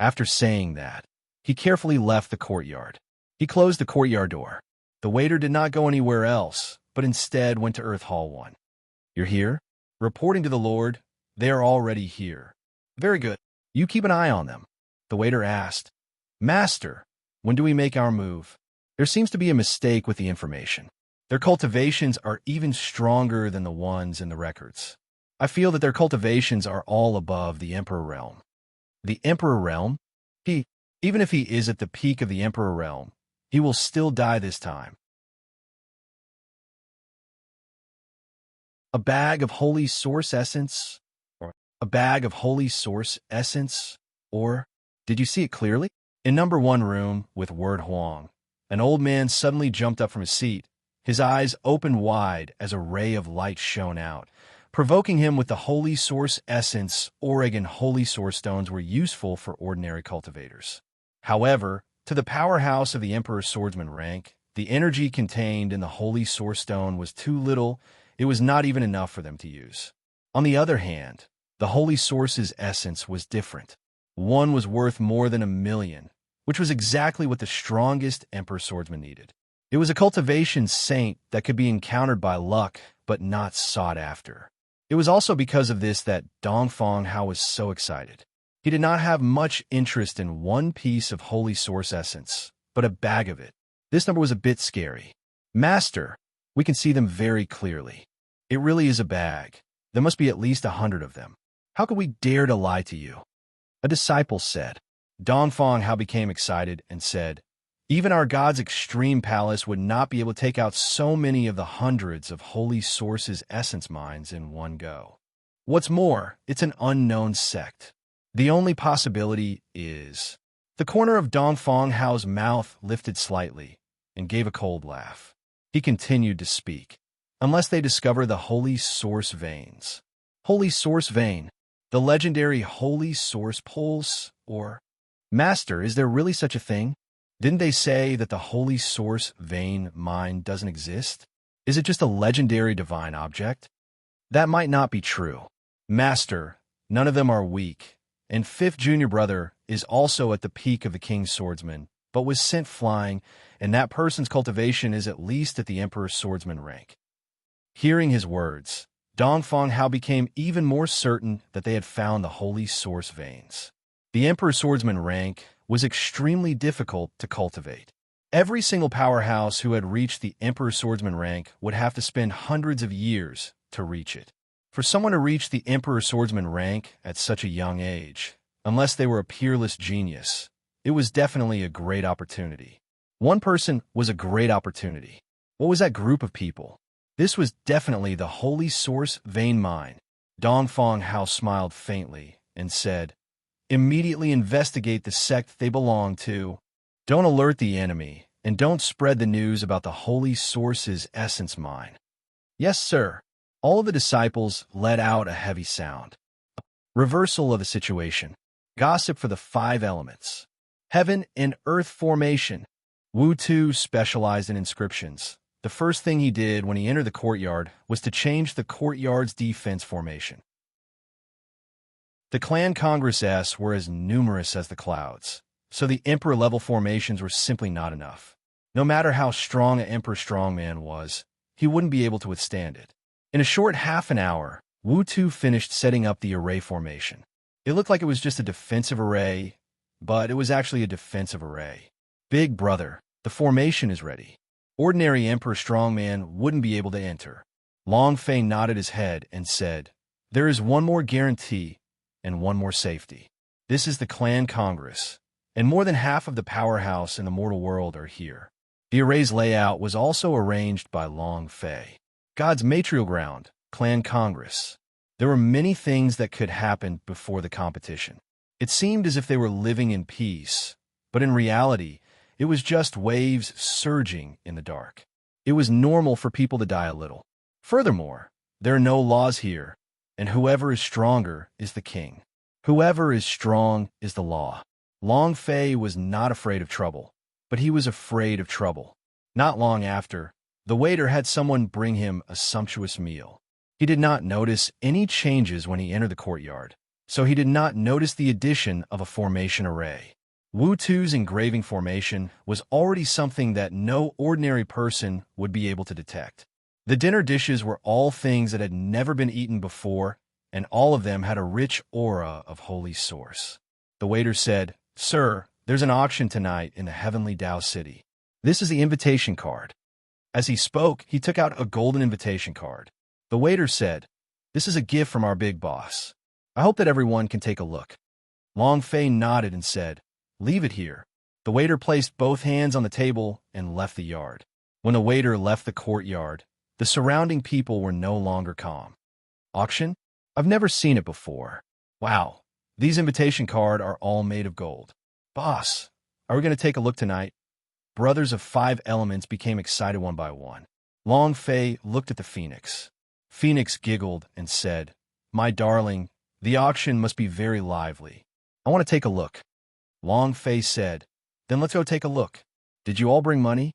[SPEAKER 1] After saying that, he carefully left the courtyard. He closed the courtyard door. The waiter did not go anywhere else, but instead went to Earth Hall 1. You're here? Reporting to the Lord, they are already here. Very good. You keep an eye on them. The waiter asked, Master, when do we make our move? There seems to be a mistake with the information. Their cultivations are even stronger than the ones in the records. I feel that their cultivations are all above the Emperor Realm. The Emperor Realm? Even if he is at the peak of the Emperor Realm, he will still die this time. A bag of holy source essence? Or a bag of holy source essence? Or, did you see it clearly? In number 1 room with Word Huang, an old man suddenly jumped up from his seat. His eyes opened wide as a ray of light shone out, provoking him with the holy source essence. Oregon holy source stones were useful for ordinary cultivators. However, to the powerhouse of the Emperor Swordsman rank, the energy contained in the holy source stone was too little. It was not even enough for them to use. On the other hand, the holy source's essence was different. One was worth more than 1,000,000, which was exactly what the strongest Emperor Swordsman needed. It was a cultivation saint that could be encountered by luck, but not sought after. It was also because of this that Dongfang Hao was so excited. He did not have much interest in one piece of holy source essence, but a bag of it. This number was a bit scary. Master, we can see them very clearly. It really is a bag. There must be at least 100 of them. How could we dare to lie to you? A disciple said. Dongfang Hao became excited and said, Even our God's Extreme Palace would not be able to take out so many of the hundreds of holy sources essence mines in one go. What's more, it's an unknown sect. The only possibility is... The corner of Dongfang Hao's mouth lifted slightly and gave a cold laugh. He continued to speak. Unless they discover the holy source veins. Holy source vein. The legendary holy source pulse, or... Master, is there really such a thing? Didn't they say that the holy source vein mind doesn't exist? Is it just a legendary divine object? That might not be true. Master, none of them are weak, and fifth junior brother is also at the peak of the king's swordsman, but was sent flying, and that person's cultivation is at least at the emperor's swordsman rank. Hearing his words, Dongfang Hao became even more certain that they had found the holy source veins. The emperor's swordsman rank was extremely difficult to cultivate. Every single powerhouse who had reached the emperor's swordsman rank would have to spend hundreds of years to reach it. For someone to reach the emperor's swordsman rank at such a young age, unless they were a peerless genius, it was definitely a great opportunity. One person was a great opportunity. What was that group of people? This was definitely the holy source vein mine. Dongfang Hao smiled faintly and said, "Immediately investigate the sect they belong to. Don't alert the enemy, and don't spread the news about the holy source's essence mine." "Yes, sir." All of the disciples let out a heavy sound. Reversal of the situation. Gossip for the 5 elements. Heaven and earth formation. Wu Tu specialized in inscriptions. The first thing he did when he entered the courtyard was to change the courtyard's defense formation. The clan Congress were as numerous as the clouds, so the emperor-level formations were simply not enough. No matter how strong an emperor strongman was, he wouldn't be able to withstand it. In a short half an hour, Wu Tu finished setting up the array formation. It looked like it was just a defensive array, but it was actually a defensive array. "Big brother, the formation is ready." Ordinary emperor strongman wouldn't be able to enter. Long Fei nodded his head and said, "There is one more guarantee and one more safety. This is the clan Congress, and more than half of the powerhouse in the mortal world are here." The array's layout was also arranged by Long Fei. God's material ground, clan Congress. There were many things that could happen before the competition. It seemed as if they were living in peace, but in reality, it was just waves surging in the dark. It was normal for people to die a little. Furthermore, there are no laws here, and whoever is stronger is the king. Whoever is strong is the law. Long Fei was not afraid of trouble, but he was afraid of trouble. Not long after, the waiter had someone bring him a sumptuous meal. He did not notice any changes when he entered the courtyard, so he did not notice the addition of a formation array. Wu Tu's engraving formation was already something that no ordinary person would be able to detect. The dinner dishes were all things that had never been eaten before, and all of them had a rich aura of holy source. The waiter said, "Sir, there's an auction tonight in the heavenly Tao City. This is the invitation card." As he spoke, he took out a golden invitation card. The waiter said, "This is a gift from our big boss. I hope that everyone can take a look." Long Fei nodded and said, "Leave it here." The waiter placed both hands on the table and left the yard. When the waiter left the courtyard, the surrounding people were no longer calm. "Auction? I've never seen it before. Wow, these invitation cards are all made of gold. Boss, are we going to take a look tonight?" Brothers of 5 elements became excited one by one. Long Fei looked at the Phoenix. Phoenix giggled and said, "My darling, the auction must be very lively. I want to take a look." Long Fei said, "Then let's go take a look. Did you all bring money?"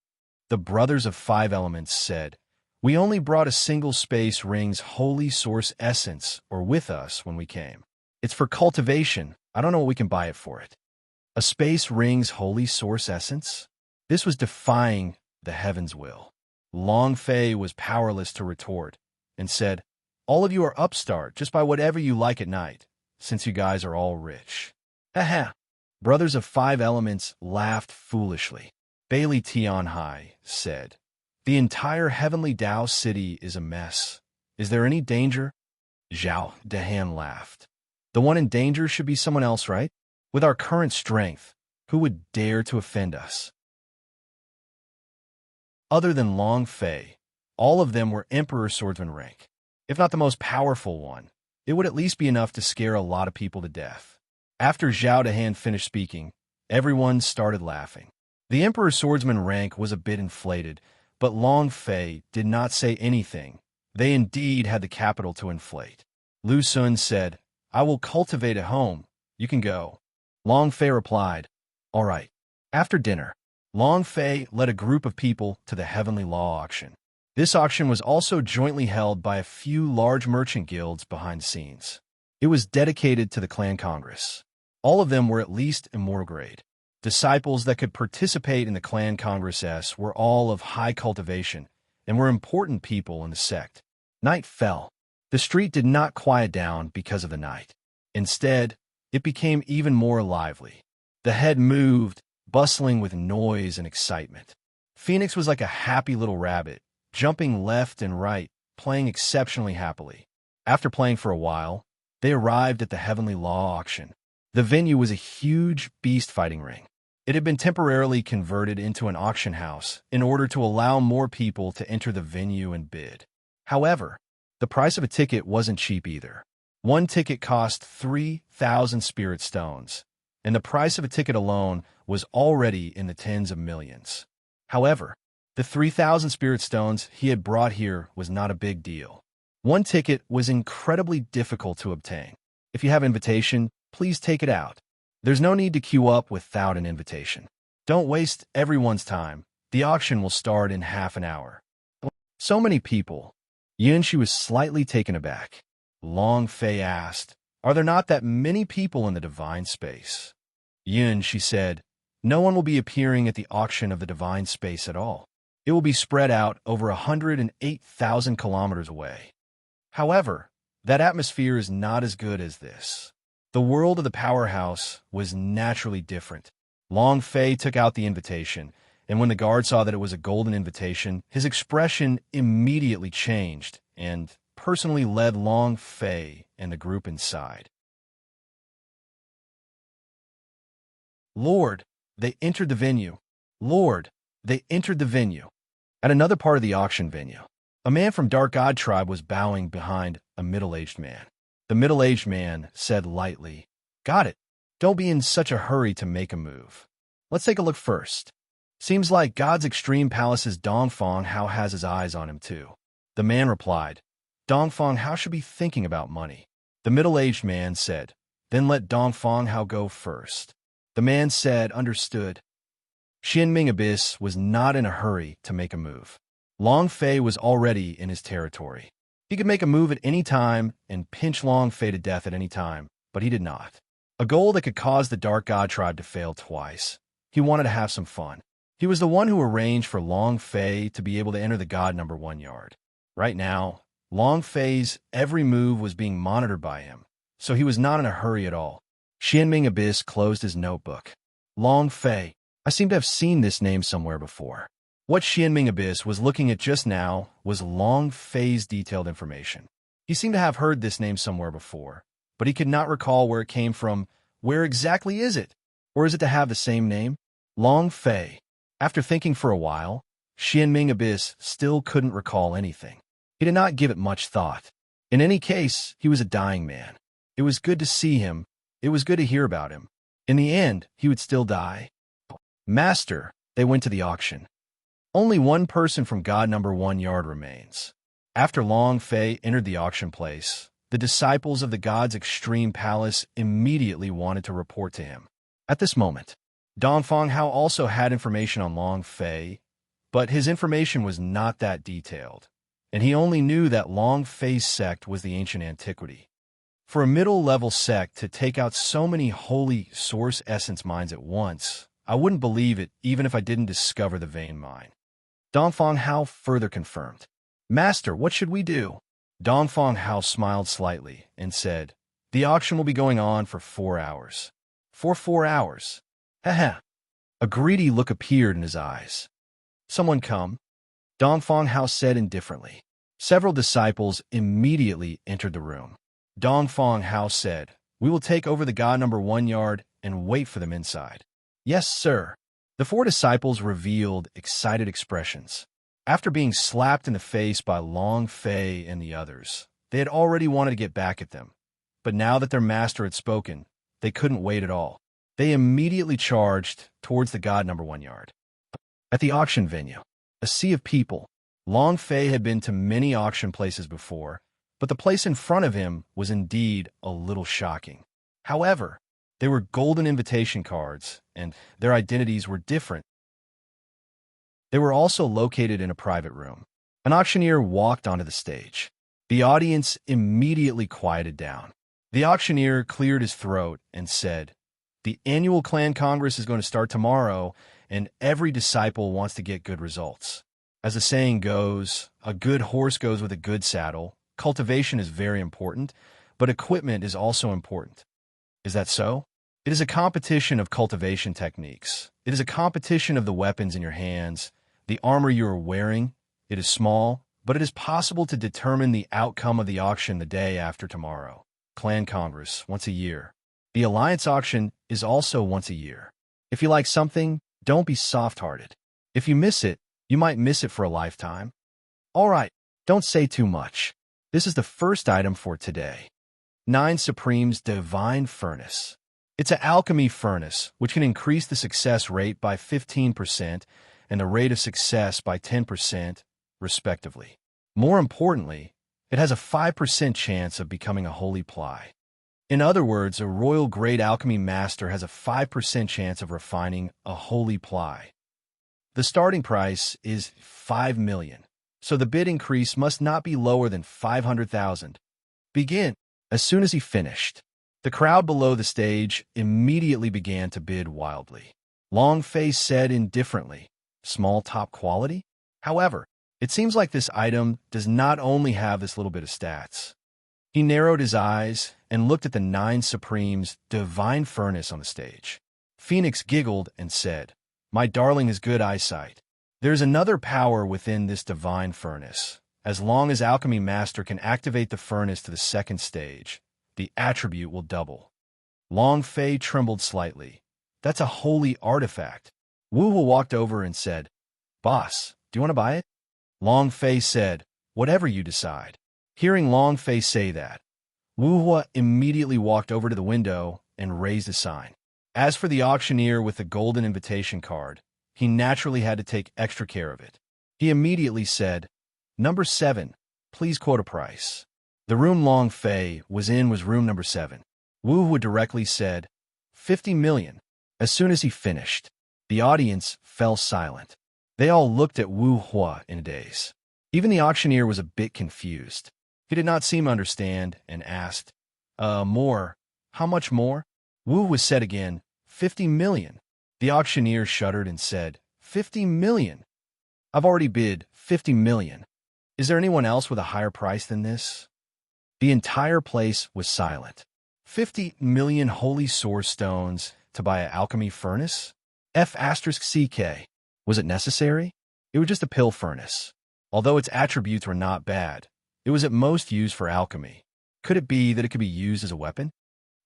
[SPEAKER 1] The brothers of 5 elements said, "We only brought a single space ring's holy source essence or with us when we came. It's for cultivation. I don't know what we can buy it for it." A space ring's holy source essence? This was defying the heaven's will. Long Fei was powerless to retort and said, "All of you are upstart. Just buy whatever you like at night, since you guys are all rich." Ha. Brothers of 5 elements laughed foolishly. Bailey Tianhai said, "The entire heavenly Tao City is a mess. Is there any danger?" Zhao Dehan laughed. "The one in danger should be someone else, right? With our current strength, who would dare to offend us?" Other than Long Fei, all of them were Emperor Swordsman rank. If not the most powerful one, it would at least be enough to scare a lot of people to death. After Zhao Dehan finished speaking, everyone started laughing. The Emperor Swordsman rank was a bit inflated, but Long Fei did not say anything. They indeed had the capital to inflate. Lu Sun said, "I will cultivate at home. You can go." Long Fei replied, "All right." After dinner, Long Fei led a group of people to the Heavenly Law auction. This auction was also jointly held by a few large merchant guilds behind the scenes. It was dedicated to the clan congress. All of them were at least immortal grade. Disciples that could participate in the clan congress were all of high cultivation and were important people in the sect. Night fell. The street did not quiet down because of the night. Instead, it became even more lively. The head moved, bustling with noise and excitement. Phoenix was like a happy little rabbit, jumping left and right, playing exceptionally happily. After playing for a while, they arrived at the Heavenly Law auction. The venue was a huge beast fighting ring. It had been temporarily converted into an auction house in order to allow more people to enter the venue and bid. However, the price of a ticket wasn't cheap either. One ticket cost 3,000 spirit stones, and the price of a ticket alone was already in the tens of millions. However, the 3,000 spirit stones he had brought here was not a big deal. One ticket was incredibly difficult to obtain. If you have an invitation, please take it out. There's no need to queue up without an invitation. Don't waste everyone's time. The auction will start in half an hour. So many people. Yunshi was slightly taken aback. Long Fei asked, "Are there not that many people in the divine space?" Yunshi said, "No one will be appearing at the auction of the divine space at all. It will be spread out over 108,000 kilometers away. However, that atmosphere is not as good as this." The world of the powerhouse was naturally different. Long Fei took out the invitation, and when the guard saw that it was a golden invitation, his expression immediately changed and personally led Long Fei and the group inside. "Lord, they entered the venue. Lord, they entered the venue." At another part of the auction venue, a man from Dark God tribe was bowing behind a middle-aged man. The middle-aged man said lightly, "Got it. Don't be in such a hurry to make a move. Let's take a look first. Seems like God's extreme palace's Dongfang Hao has his eyes on him too." The man replied, "Dongfang Hao should be thinking about money." The middle-aged man said, "Then let Dongfang Hao go first." The man said, "Understood." Xianming Abyss was not in a hurry to make a move. Long Fei was already in his territory. He could make a move at any time and pinch Long Fei to death at any time, but he did not. A goal that could cause the Dark God tribe to fail twice. He wanted to have some fun. He was the one who arranged for Long Fei to be able to enter the God number 1 yard. Right now, Long Fei's every move was being monitored by him, so he was not in a hurry at all. Xianming Abyss closed his notebook. Long Fei. I seem to have seen this name somewhere before. What Xianming Abyss was looking at just now was Long Fei's detailed information. He seemed to have heard this name somewhere before, but he could not recall where it came from. Where exactly is it? Or is it to have the same name? Long Fei. After thinking for a while, Xianming Abyss still couldn't recall anything. He did not give it much thought. In any case, he was a dying man. It was good to see him. It was good to hear about him. In the end, he would still die. Master, they went to the auction. Only one person from God number 1 yard remains. After Long Fei entered the auction place, the disciples of the God's extreme palace immediately wanted to report to him. At this moment, Dongfang Hao also had information on Long Fei, but his information was not that detailed, and he only knew that Long Fei's sect was the ancient antiquity. For a middle-level sect to take out so many holy source essence mines at once, I wouldn't believe it even if I didn't discover the vein mine. Dongfang Hao further confirmed, "Master, what should we do?" Dongfang Hao smiled slightly and said, "The auction will be going on for 4 hours. For 4 hours. Haha." A greedy look appeared in his eyes. "Someone come?" Dongfang Hao said indifferently. Several disciples immediately entered the room. Dongfang Hao said, "We will take over the God number 1 yard and wait for them inside." "Yes, sir." The 4 disciples revealed excited expressions. After being slapped in the face by Long Fei and the others, they had already wanted to get back at them. But now that their master had spoken, they couldn't wait at all. They immediately charged towards the God number 1 yard. At the auction venue, a sea of people. Long Fei had been to many auction places before, but the place in front of him was indeed a little shocking. However, They were golden invitation cards, and their identities were different. They were also located in a private room. An auctioneer walked onto the stage. The audience immediately quieted down. The auctioneer cleared his throat and said, "The annual clan congress is going to start tomorrow, and every disciple wants to get good results. As the saying goes, a good horse goes with a good saddle. Cultivation is very important, but equipment is also important. Is that so? It is a competition of cultivation techniques. It is a competition of the weapons in your hands, the armor you are wearing. It is small, but it is possible to determine the outcome of the auction the day after tomorrow. Clan Congress, once a year. The Alliance auction is also once a year. If you like something, don't be soft-hearted. If you miss it, you might miss it for a lifetime. All right, don't say too much. This is the first item for today. 9 Supreme's Divine Furnace. It's an alchemy furnace, which can increase the success rate by 15% and the rate of success by 10%, respectively. More importantly, it has a 5% chance of becoming a holy ply. In other words, a royal-grade alchemy master has a 5% chance of refining a holy ply. The starting price is 5 million, so the bid increase must not be lower than 500,000. Begin. As soon as he finished, the crowd below the stage immediately began to bid wildly. Long Face said indifferently, "Small top quality? However, it seems like this item does not only have this little bit of stats." He narrowed his eyes and looked at the 9 Supreme's Divine Furnace on the stage. Phoenix giggled and said, "My darling has good eyesight. There's another power within this Divine Furnace. As long as Alchemy Master can activate the furnace to the second stage, the attribute will double." Long Fei trembled slightly. "That's a holy artifact." Wu Hu walked over and said, "Boss, do you want to buy it?" Long Fei said, "Whatever you decide." Hearing Long Fei say that, Wu Hua immediately walked over to the window and raised a sign. As for the auctioneer with the golden invitation card, he naturally had to take extra care of it. He immediately said, "Number 7, please quote a price." The room Long Fei was in was room number 7. Wu Hua directly said, 50 million. As soon as he finished, the audience fell silent. They all looked at Wu Hua in a daze. Even the auctioneer was a bit confused. He did not seem to understand and asked, More? How much more?" Wu was said again, 50 million. The auctioneer shuddered and said, 50 million? I've already bid 50 million. Is there anyone else with a higher price than this? The entire place was silent. 50 million holy source stones to buy an alchemy furnace? F*CK. Was it necessary? It was just a pill furnace. Although its attributes were not bad, it was at most used for alchemy. Could it be that it could be used as a weapon?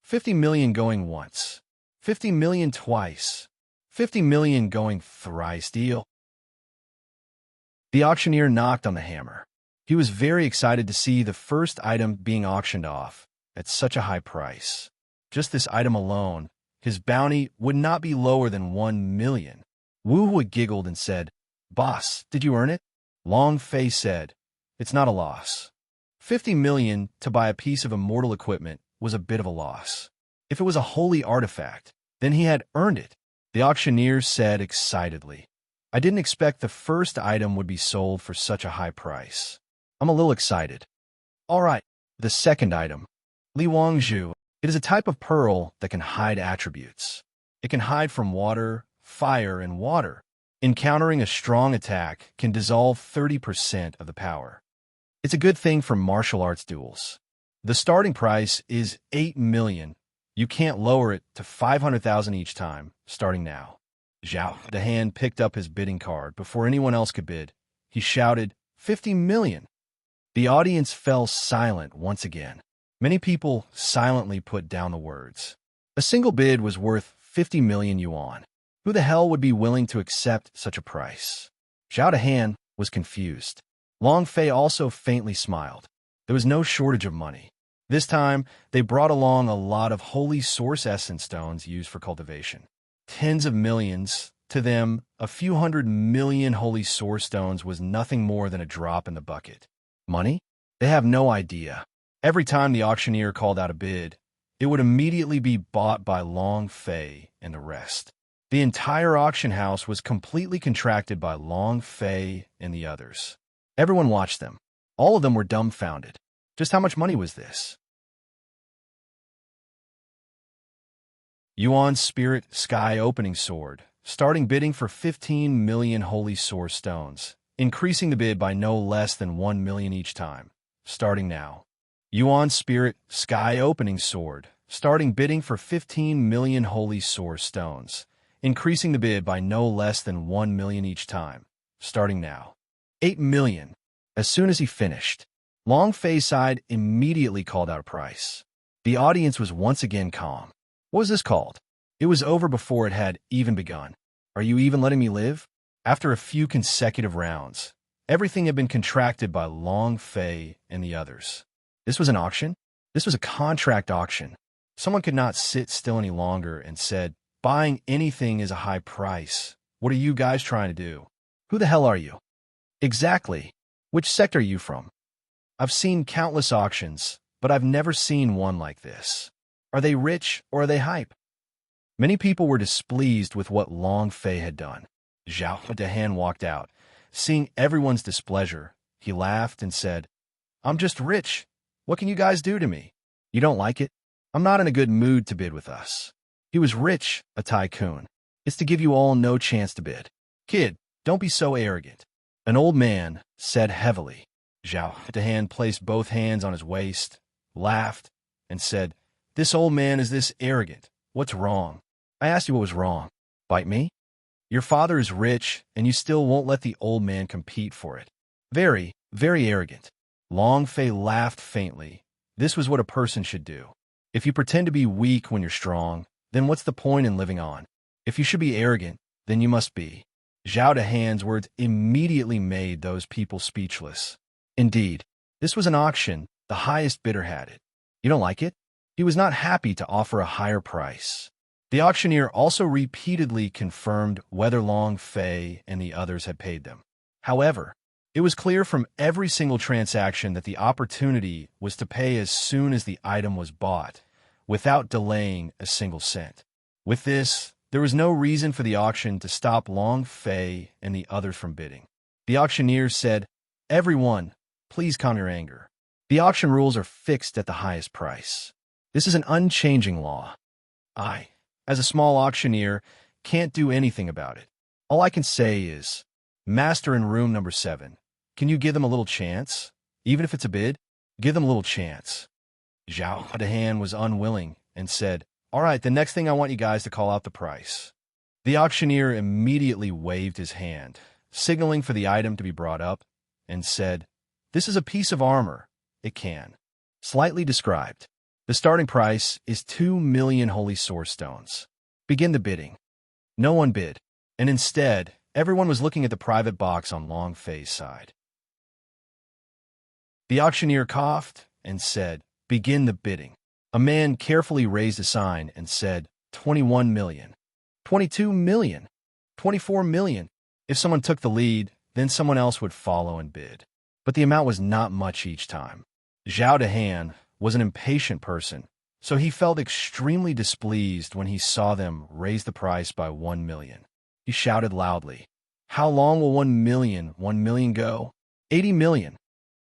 [SPEAKER 1] 50 million going once. 50 million twice. 50 million going thrice. Deal. The auctioneer knocked on the hammer. He was very excited to see the first item being auctioned off at such a high price. Just this item alone, his bounty would not be lower than 1 million. Wu Hua giggled and said, "Boss, did you earn it?" Long Fei said, "It's not a loss." 50 million to buy a piece of immortal equipment was a bit of a loss. If it was a holy artifact, then he had earned it. The auctioneer said excitedly, "I didn't expect the first item would be sold for such a high price. I'm a little excited." All right, the second item. Li Wangzhu. It is a type of pearl that can hide attributes. It can hide from water, fire, and water. Encountering a strong attack can dissolve 30% of the power. It's a good thing for martial arts duels. The starting price is 8 million. You can't lower it to 500,000 each time, starting now. Zhao Dahan picked up his bidding card before anyone else could bid. He shouted, 50 million. The audience fell silent once again. Many people silently put down the words. A single bid was worth 50 million yuan. Who the hell would be willing to accept such a price? Zhao Dahan was confused. Long Fei also faintly smiled. There was no shortage of money. This time, they brought along a lot of holy source essence stones used for cultivation. Tens of millions. To them, a few 100 million holy source stones was nothing more than a drop in the bucket. Money? They have no idea. Every time the auctioneer called out a bid, it would immediately be bought by Long Fei and the rest. The entire auction house was completely contracted by Long Fei and the others. Everyone watched them. All of them were dumbfounded. Just how much money was this? Yuan's Spirit Sky Opening Sword, starting bidding for 15 million Holy Source Stones, increasing the bid by no less than 1 million each time. Starting now. Yuan's Spirit Sky Opening Sword, starting bidding for 15 million Holy Source Stones, increasing the bid by no less than 1 million each time. Starting now. 8 million. As soon as he finished, Long Fei's side immediately called out a price. The audience was once again calm. What was this called? It was over before it had even begun. Are you even letting me live? After a few consecutive rounds, everything had been contracted by Long Fei and the others. This was an auction? This was a contract auction. Someone could not sit still any longer and said, buying anything is a high price. What are you guys trying to do? Who the hell are you? Exactly. Which sect are you from? I've seen countless auctions, but I've never seen one like this. Are they rich or are they hype? Many people were displeased with what Long Fei had done. Zhao Dehan walked out. Seeing everyone's displeasure, he laughed and said, I'm just rich. What can you guys do to me? You don't like it? I'm not in a good mood to bid with us. He was rich, a tycoon. It's to give you all no chance to bid. Kid, don't be so arrogant. An old man said heavily. Zhao Dehan placed both hands on his waist, laughed, and said, This old man is this arrogant. What's wrong? I asked you what was wrong. Bite me? Your father is rich, and you still won't let the old man compete for it. Very, very arrogant. Long Fei laughed faintly. This was what a person should do. If you pretend to be weak when you're strong, then what's the point in living on? If you should be arrogant, then you must be. Zhao Dehan's words immediately made those people speechless. Indeed, this was an auction. The highest bidder had it. You don't like it? He was not happy to offer a higher price. The auctioneer also repeatedly confirmed whether Long Fei and the others had paid them. However, it was clear from every single transaction that the opportunity was to pay as soon as the item was bought, without delaying a single cent. With this, there was no reason for the auction to stop Long Fei and the others from bidding. The auctioneer said, Everyone, please calm your anger. The auction rules are fixed at the highest price. This is an unchanging law. I, as a small auctioneer, can't do anything about it. All I can say is, Master in room number 7, can you give them a little chance? Even if it's a bid, give them a little chance. Zhao Dehan was unwilling and said, All right, the next thing I want you guys to call out the price. The auctioneer immediately waved his hand, signaling for the item to be brought up, and said, This is a piece of armor. It can. Slightly described. The starting price is 2 million Holy Source Stones. Begin the bidding. No one bid, and instead, everyone was looking at the private box on Long Fei's side. The auctioneer coughed and said, Begin the bidding. A man carefully raised a sign and said, 21 million, 22 million, 24 million. If someone took the lead, then someone else would follow and bid. But the amount was not much each time. Zhao Dehan was an impatient person, so he felt extremely displeased when he saw them raise the price by 1 million. He shouted loudly, How long will 1 million go? 80 million.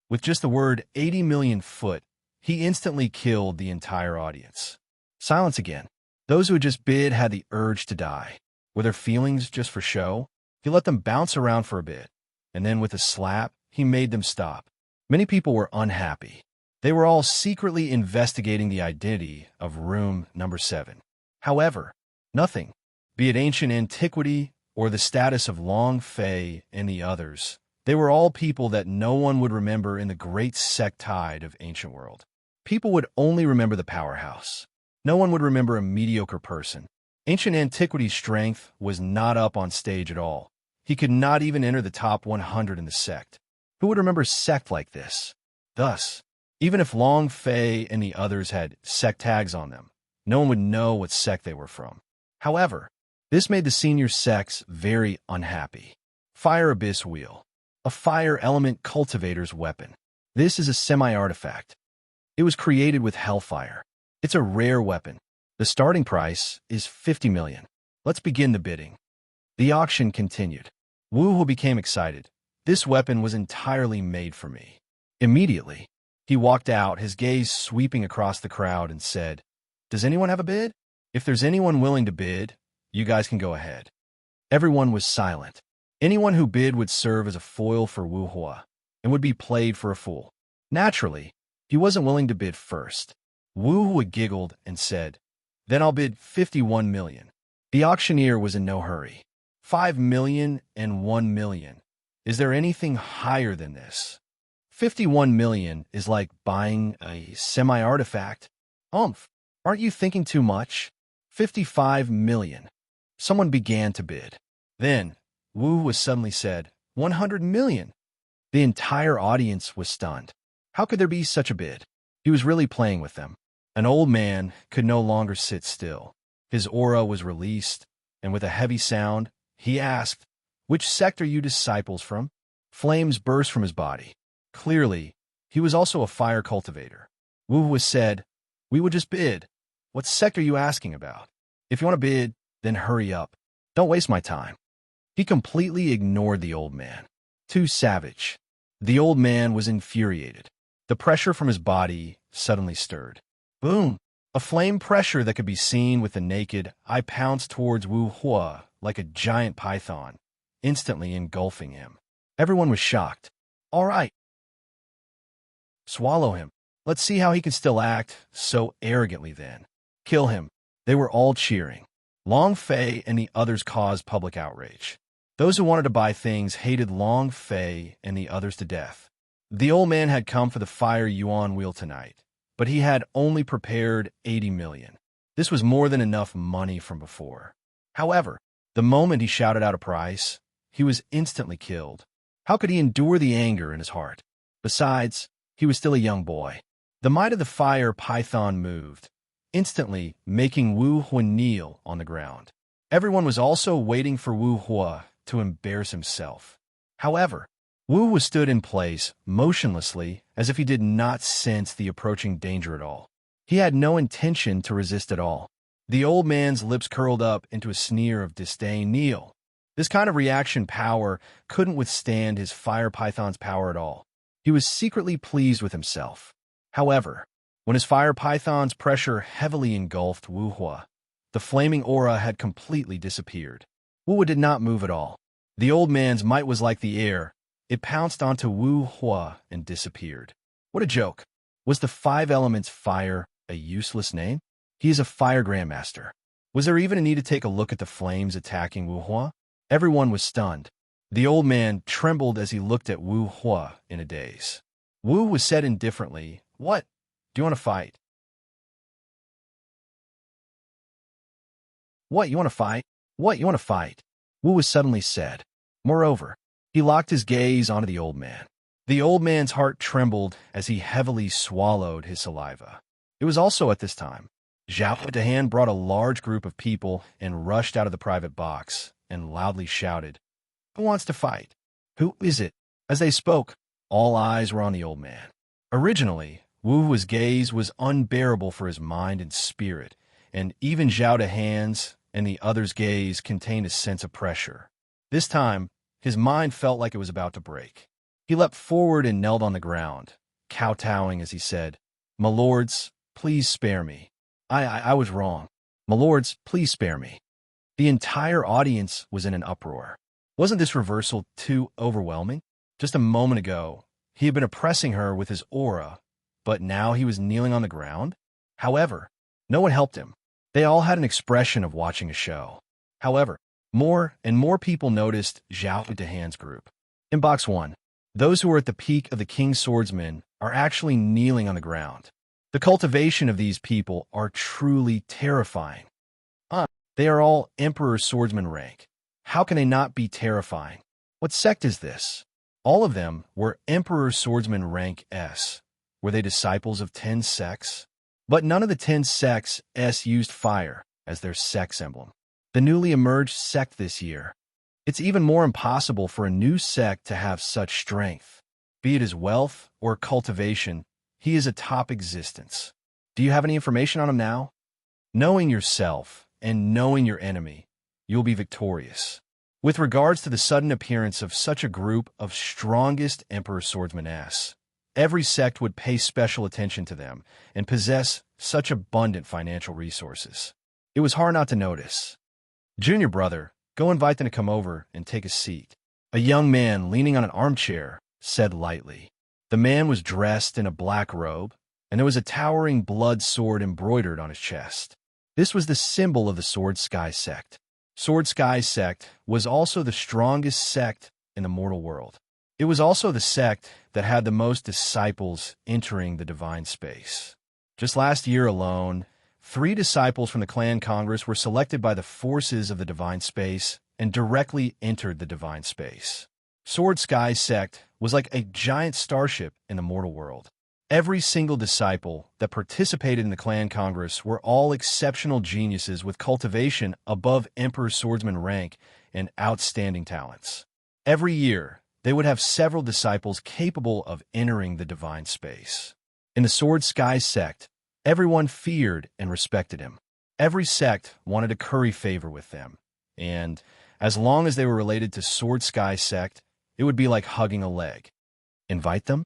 [SPEAKER 1] With just the word 80 million foot, he instantly killed the entire audience. Silence again. Those who had just bid had the urge to die. Were their feelings just for show? He let them bounce around for a bit, and then with a slap, he made them stop. Many people were unhappy. They were all secretly investigating the identity of room number 7. However, nothing, be it ancient antiquity or the status of Long Fei and the others, they were all people that no one would remember in the great sect tide of ancient world. People would only remember the powerhouse. No one would remember a mediocre person. Ancient antiquity's strength was not up on stage at all. He could not even enter the top 100 in the sect. Who would remember a sect like this? Thus, even if Long Fei and the others had sect tags on them, no one would know what sect they were from. However, this made the senior sects very unhappy. Fire Abyss Wheel. A fire element cultivator's weapon. This is a semi-artifact. It was created with hellfire. It's a rare weapon. The starting price is 50 million. Let's begin the bidding. The auction continued. Wu became excited. This weapon was entirely made for me. Immediately, he walked out, his gaze sweeping across the crowd, and said, "Does anyone have a bid? If there's anyone willing to bid, you guys can go ahead." Everyone was silent. Anyone who bid would serve as a foil for Wu Hua and would be played for a fool. Naturally, he wasn't willing to bid first. Wu Hua giggled and said, "Then I'll bid 51 million. The auctioneer was in no hurry. 5 million and 1 million. Is there anything higher than this? 51 million is like buying a semi-artifact. Aren't you thinking too much? 55 million. Someone began to bid. Then, Wu was suddenly said, 100 million. The entire audience was stunned. How could there be such a bid? He was really playing with them. An old man could no longer sit still. His aura was released, and with a heavy sound, he asked, "Which sect are you disciples from?" Flames burst from his body. Clearly, he was also a fire cultivator. Wu was said, "We would just bid. What sect are you asking about? If you want to bid, then hurry up. Don't waste my time." He completely ignored the old man. Too savage. The old man was infuriated. The pressure from his body suddenly stirred. Boom! A flame pressure that could be seen with the naked eye pounced towards Wu Hua like a giant python, instantly engulfing him. Everyone was shocked. "All right. Swallow him. Let's see how he can still act so arrogantly then. Kill him." They were all cheering. Long Fei and the others caused public outrage. Those who wanted to buy things hated Long Fei and the others to death. The old man had come for the fire yuan wheel tonight, but he had only prepared 80 million. This was more than enough money from before. However, the moment he shouted out a price, he was instantly killed. How could he endure the anger in his heart? Besides, he was still a young boy. The might of the fire python moved, instantly making Wu Hua kneel on the ground. Everyone was also waiting for Wu Hua to embarrass himself. However, Wu Hua stood in place, motionlessly, as if he did not sense the approaching danger at all. He had no intention to resist at all. The old man's lips curled up into a sneer of disdain. Kneel. This kind of reaction power couldn't withstand his fire python's power at all. He was secretly pleased with himself. However, when his fire python's pressure heavily engulfed Wu Hua, the flaming aura had completely disappeared. Wu Hua did not move at all. The old man's might was like the air. It pounced onto Wu Hua and disappeared. What a joke. Was the 5 elements fire a useless name? He is a fire grandmaster. Was there even a need to take a look at the flames attacking Wu Hua? Everyone was stunned. The old man trembled as he looked at Wu Hua in a daze. Wu was said indifferently, "What? Do you want to fight? What, you want to fight? What, you want to fight?" Wu was suddenly said. Moreover, he locked his gaze onto the old man. The old man's heart trembled as he heavily swallowed his saliva. It was also at this time. Zhao Dahan brought a large group of people and rushed out of the private box and loudly shouted, "Who wants to fight? Who is it?" As they spoke, all eyes were on the old man. Originally, Wu Hua's gaze was unbearable for his mind and spirit, and even Zhao Dahan's and the others' gaze contained a sense of pressure. This time, his mind felt like it was about to break. He leapt forward and knelt on the ground, kowtowing as he said, "My lords, please spare me. I was wrong. My lords, please spare me." The entire audience was in an uproar. Wasn't this reversal too overwhelming? Just a moment ago, he had been oppressing her with his aura, but now he was kneeling on the ground? However, no one helped him. They all had an expression of watching a show. However, more and more people noticed Zhao Dahan's group. In Box 1, those who are at the peak of the King's Swordsmen are actually kneeling on the ground. The cultivation of these people are truly terrifying. They are all Emperor Swordsman rank. How can they not be terrifying? What sect is this? All of them were Emperor Swordsman rank S. Were they disciples of 10 sects? But none of the 10 sects S used fire as their sex emblem. The newly emerged sect this year. It's even more impossible for a new sect to have such strength. Be it his wealth or cultivation, he is a top existence. Do you have any information on him now? Knowing yourself and knowing your enemy, you'll be victorious. With regards to the sudden appearance of such a group of strongest Emperor Swordsmen S, every sect would pay special attention to them and possess such abundant financial resources. It was hard not to notice. Junior brother, go invite them to come over and take a seat. A young man leaning on an armchair said lightly. The man was dressed in a black robe, and there was a towering blood sword embroidered on his chest. This was the symbol of the Sword Sky sect. Sword Sky sect was also the strongest sect in the mortal world. It was also the sect that had the most disciples entering the divine space. Just last year alone, 3 disciples from the Clan Congress were selected by the forces of the divine space and directly entered the divine space. Sword Sky sect was like a giant starship in the mortal world. Every single disciple that participated in the Clan Congress were all exceptional geniuses with cultivation above Emperor Swordsman rank and outstanding talents. Every year, they would have several disciples capable of entering the divine space. In the Sword Sky sect, everyone feared and respected him. Every sect wanted to curry favor with them, and as long as they were related to Sword Sky sect, it would be like hugging a leg. Invite them?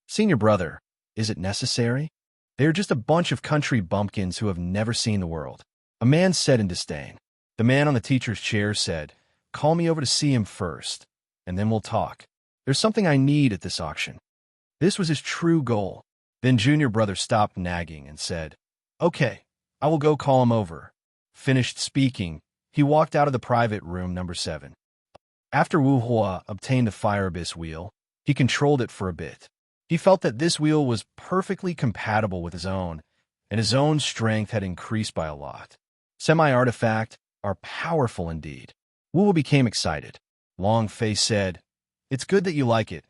[SPEAKER 1] Senior brother, is it necessary? They are just a bunch of country bumpkins who have never seen the world. A man said in disdain. The man on the teacher's chair said, call me over to see him first, and then we'll talk. There's something I need at this auction. This was his true goal. Then junior brother stopped nagging and said, okay, I will go call him over. Finished speaking, he walked out of the private room number 7. After Wu Hua obtained the Fire Abyss wheel, he controlled it for a bit. He felt that this wheel was perfectly compatible with his own, and his own strength had increased by a lot. Semi-artifact are powerful indeed. Wu became excited. Long Fei said, it's good that you like it.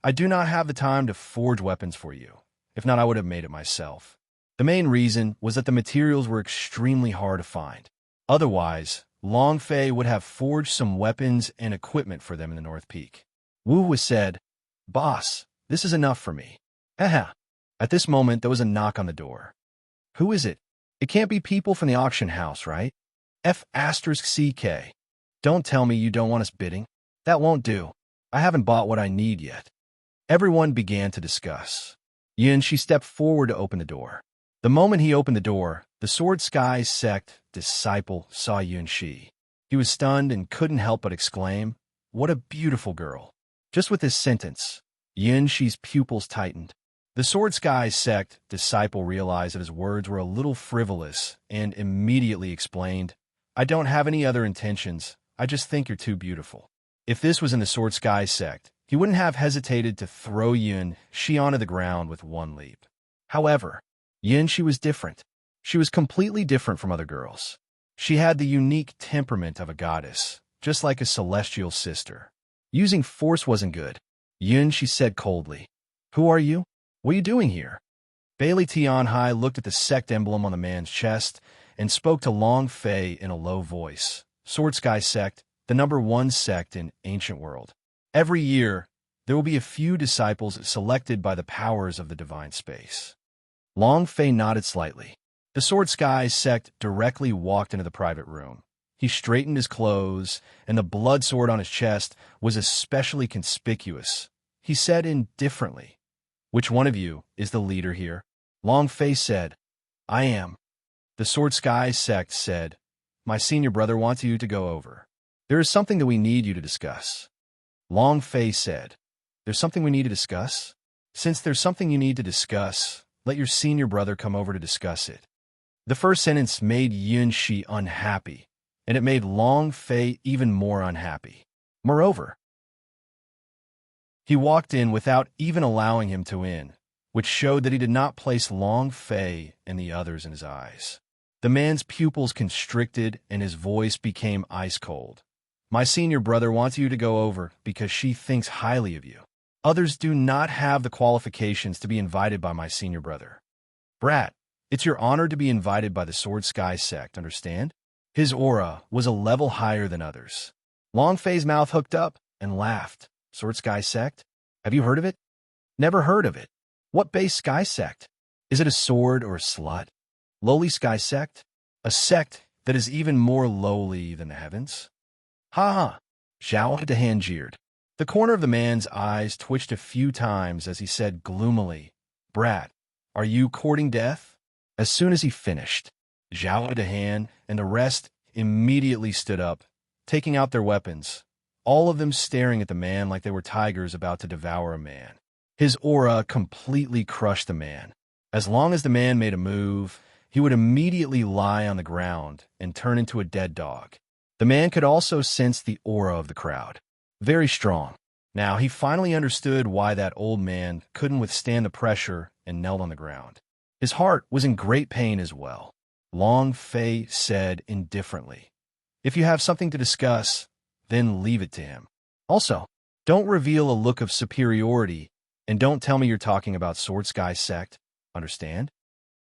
[SPEAKER 1] I do not have the time to forge weapons for you. If not, I would have made it myself. The main reason was that the materials were extremely hard to find. Otherwise, Long Fei would have forged some weapons and equipment for them in the North Peak. Wu said, boss, this is enough for me. Haha. At this moment, there was a knock on the door. Who is it? It can't be people from the auction house, right? F***CK. Don't tell me you don't want us bidding. That won't do. I haven't bought what I need yet. Everyone began to discuss. She stepped forward to open the door. The moment he opened the door, the Sword Sky sect disciple saw Shi. He was stunned and couldn't help but exclaim, what a beautiful girl. Just with this sentence, Shi's pupils tightened. The Sword Sky sect disciple realized that his words were a little frivolous and immediately explained, I don't have any other intentions. I just think you're too beautiful. If this was in the Sword Sky sect, he wouldn't have hesitated to throw Shi onto the ground with one leap. However, Shi was different. She was completely different from other girls. She had the unique temperament of a goddess, just like a celestial sister. Using force wasn't good. She said coldly, who are you? What are you doing here? Bailey Tianhai looked at the sect emblem on the man's chest and spoke to Long Fei in a low voice. Sword Sky sect, the #1 sect in ancient world. Every year, there will be a few disciples selected by the powers of the divine space. Long Fei nodded slightly. The Sword Sky sect directly walked into the private room. He straightened his clothes, and the blood sword on his chest was especially conspicuous. He said indifferently, which one of you is the leader here? Long Fei said, I am. The Sword Sky sect said, my senior brother wants you to go over. There is something that we need you to discuss. Long Fei said, there's something we need to discuss? Since there's something you need to discuss, let your senior brother come over to discuss it. The first sentence made Shi unhappy, and it made Long Fei even more unhappy. Moreover, he walked in without even allowing him to in, which showed that he did not place Long Fei and the others in his eyes. The man's pupils constricted and his voice became ice cold. My senior brother wants you to go over because she thinks highly of you. Others do not have the qualifications to be invited by my senior brother. Brat, it's your honor to be invited by the Sword Sky sect, understand? His aura was a level higher than others. Long Fei's mouth hooked up and laughed. Sword Sky sect? Have you heard of it? Never heard of it. What base Sky sect? Is it a sword or a slut? Lowly sky sect? A sect that is even more lowly than the heavens? Ha ha! Zhao Dahan jeered. The corner of the man's eyes twitched a few times as he said gloomily, "Brat, are you courting death?" As soon as he finished, Zhao Dahan and the rest immediately stood up, taking out their weapons, all of them staring at the man like they were tigers about to devour a man. His aura completely crushed the man. As long as the man made a move, he would immediately lie on the ground and turn into a dead dog. The man could also sense the aura of the crowd. Very strong. Now he finally understood why that old man couldn't withstand the pressure and knelt on the ground. His heart was in great pain as well. Long Fei said indifferently, "If you have something to discuss, then leave it to him. Also, don't reveal a look of superiority, and don't tell me you're talking about Sword Sky Sect. Understand?"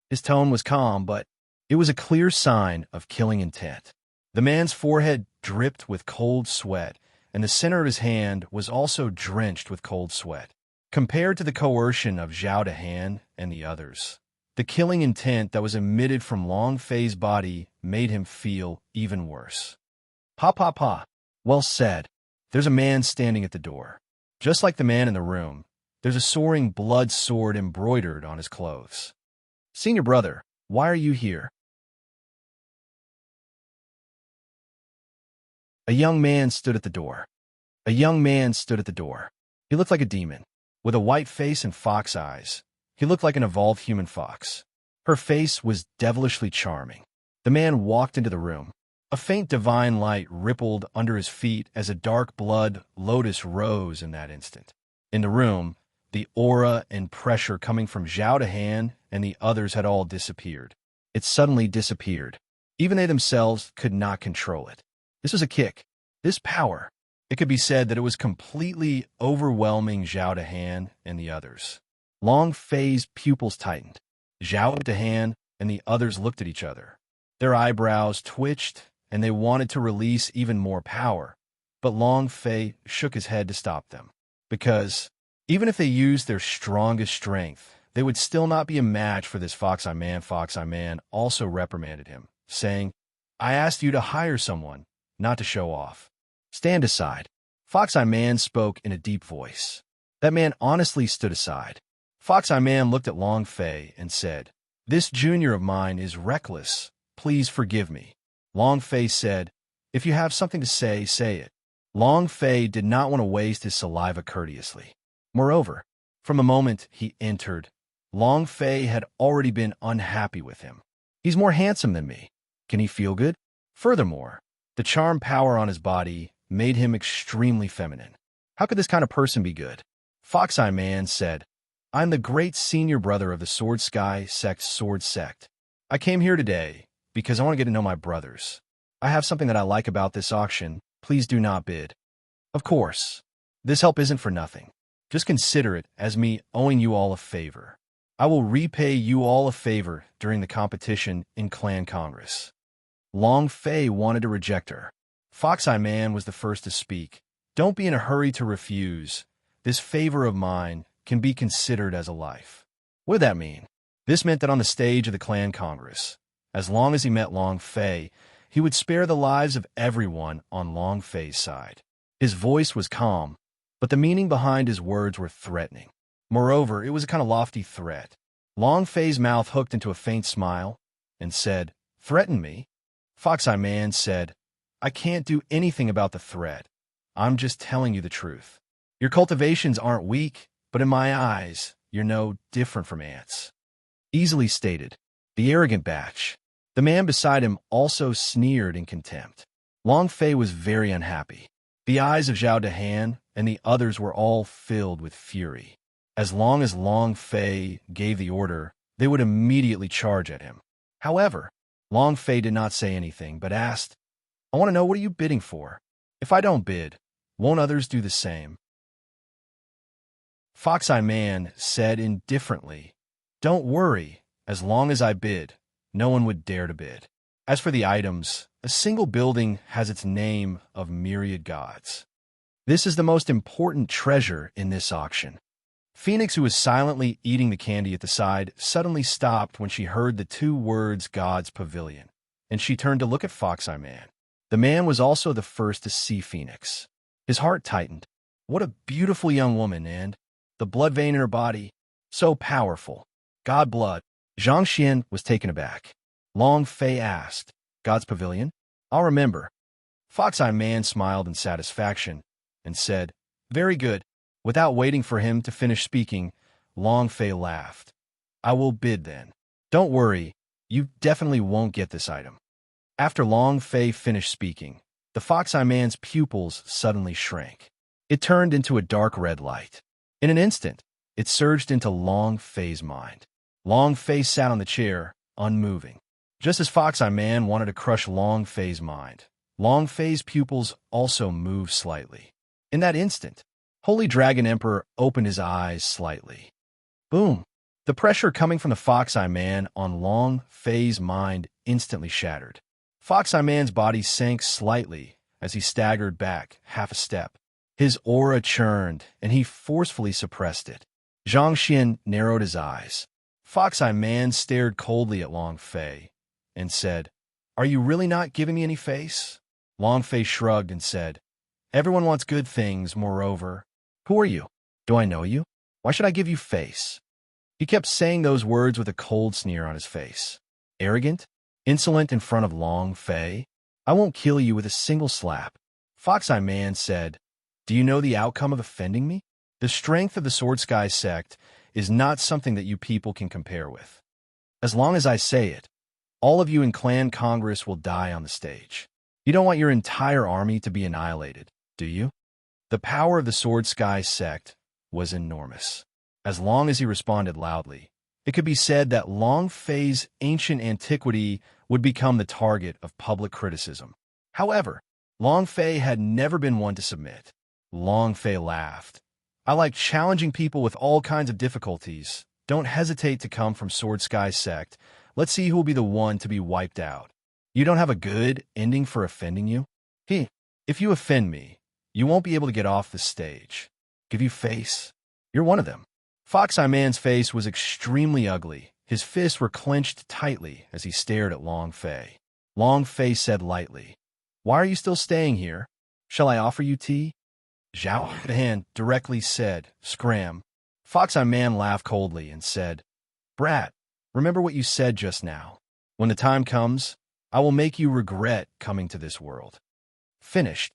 [SPEAKER 1] His tone was calm, but it was a clear sign of killing intent. The man's forehead dripped with cold sweat, and the center of his hand was also drenched with cold sweat. Compared to the coercion of Zhao Dahan and the others, the killing intent that was emitted from Long Fei's body made him feel even worse. "Pa pa pa. Well said. There's a man standing at the door. Just like the man in the room, there's a soaring blood sword embroidered on his clothes. Senior brother, why are you here?" A young man stood at the door. A young man stood at the door. He looked like a demon, with a white face and fox eyes. He looked like an evolved human fox. Her face was devilishly charming. The man walked into the room. A faint divine light rippled under his feet as a dark blood lotus rose in that instant. In the room, the aura and pressure coming from Zhao Dahan and the others had all disappeared. It suddenly disappeared. Even they themselves could not control it. This was a kick. This power. It could be said that it was completely overwhelming Zhao Dahan and the others. Long Fei's pupils tightened. Zhao Dahan and the others looked at each other. Their eyebrows twitched, and they wanted to release even more power, but Long Fei shook his head to stop them. Because even if they used their strongest strength, they would still not be a match for this Fox-Eye Man. Fox-Eye Man also reprimanded him, saying, "I asked you to hire someone, not to show off. Stand aside." Fox-Eye Man spoke in a deep voice. That man honestly stood aside. Fox-Eye Man looked at Long Fei and said, "This junior of mine is reckless. Please forgive me." Long Fei said, "If you have something to say, say it." Long Fei did not want to waste his saliva courteously. Moreover, from the moment he entered, Long Fei had already been unhappy with him. He's more handsome than me. Can he feel good? Furthermore, the charm power on his body made him extremely feminine. How could this kind of person be good? Fox-Eye Man said, "I'm the great senior brother of the Sword Sky Sect Sword Sect. I came here today because I want to get to know my brothers. I have something that I like about this auction. Please do not bid. Of course, this help isn't for nothing. Just consider it as me owing you all a favor. I will repay you all a favor during the competition in Clan Congress." Long Fei wanted to reject her. Fox-Eye Man was the first to speak. "Don't be in a hurry to refuse. This favor of mine can be considered as a life." What did that mean? This meant that on the stage of the Clan Congress, as long as he met Long Fei, he would spare the lives of everyone on Long Fei's side. His voice was calm, but the meaning behind his words were threatening. Moreover, it was a kind of lofty threat. Long Fei's mouth hooked into a faint smile and said, "Threaten me?" Fox-Eye Man said, "I can't do anything about the threat. I'm just telling you the truth. Your cultivations aren't weak, but in my eyes, you're no different from ants." Easily stated. The arrogant batch. The man beside him also sneered in contempt. Long Fei was very unhappy. The eyes of Zhao Dahan and the others were all filled with fury. As long as Long Fei gave the order, they would immediately charge at him. However, Long Fei did not say anything, but asked, "I want to know, what are you bidding for? If I don't bid, won't others do the same?" Fox-Eye Man said indifferently, "Don't worry, as long as I bid, no one would dare to bid. As for the items, a single building has its name of myriad gods. This is the most important treasure in this auction. Phoenix, who was silently eating the candy at the side, suddenly stopped when she heard the two words God's Pavilion, and she turned to look at Fox-Eye Man. The man was also the first to see Phoenix. His heart tightened. What a beautiful young woman, and the blood vein in her body, so powerful. God blood. Zhang Xian was taken aback. Long Fei asked, God's Pavilion? I'll remember. Fox-Eye Man smiled in satisfaction and said, Very good. Without waiting for him to finish speaking, Long Fei laughed. I will bid then. Don't worry, you definitely won't get this item. After Long Fei finished speaking, the Fox-Eye Man's pupils suddenly shrank. It turned into a dark red light. In an instant, it surged into Long Fei's mind. Long Fei sat on the chair, unmoving. Just as Fox-Eye Man wanted to crush Long Fei's mind, Long Fei's pupils also moved slightly. In that instant, Holy Dragon Emperor opened his eyes slightly. Boom! The pressure coming from the Fox-Eye Man on Long Fei's mind instantly shattered. Fox-Eye Man's body sank slightly as he staggered back half a step. His aura churned, and he forcefully suppressed it. Zhang Xian narrowed his eyes. Fox-Eye Man stared coldly at Long Fei and said, Are you really not giving me any face? Long Fei shrugged and said, Everyone wants good things, moreover. Who are you? Do I know you? Why should I give you face? He kept saying those words with a cold sneer on his face. Arrogant? Insolent in front of Long Fei? I won't kill you with a single slap. Fox-Eye Man said, Do you know the outcome of offending me? The strength of the Sword Sky sect is not something that you people can compare with. As long as I say it, all of you in Clan Congress will die on the stage. You don't want your entire army to be annihilated, do you? The power of the Sword Sky sect was enormous. As long as he responded loudly, it could be said that Long Fei's ancient antiquity would become the target of public criticism. However, Long Fei had never been one to submit. Long Fei laughed. I like challenging people with all kinds of difficulties. Don't hesitate to come from Sword Sky sect. Let's see who will be the one to be wiped out. You don't have a good ending for offending you? If you offend me, you won't be able to get off the stage. Give you face? You're one of them. Fox-Eye Man's face was extremely ugly. His fists were clenched tightly as he stared at Long Fei. Long Fei said lightly, Why are you still staying here? Shall I offer you tea? Zhao Han directly said, Scram. Fox-Eye Man laughed coldly and said, Brat, remember what you said just now. When the time comes, I will make you regret coming to this world. Finished.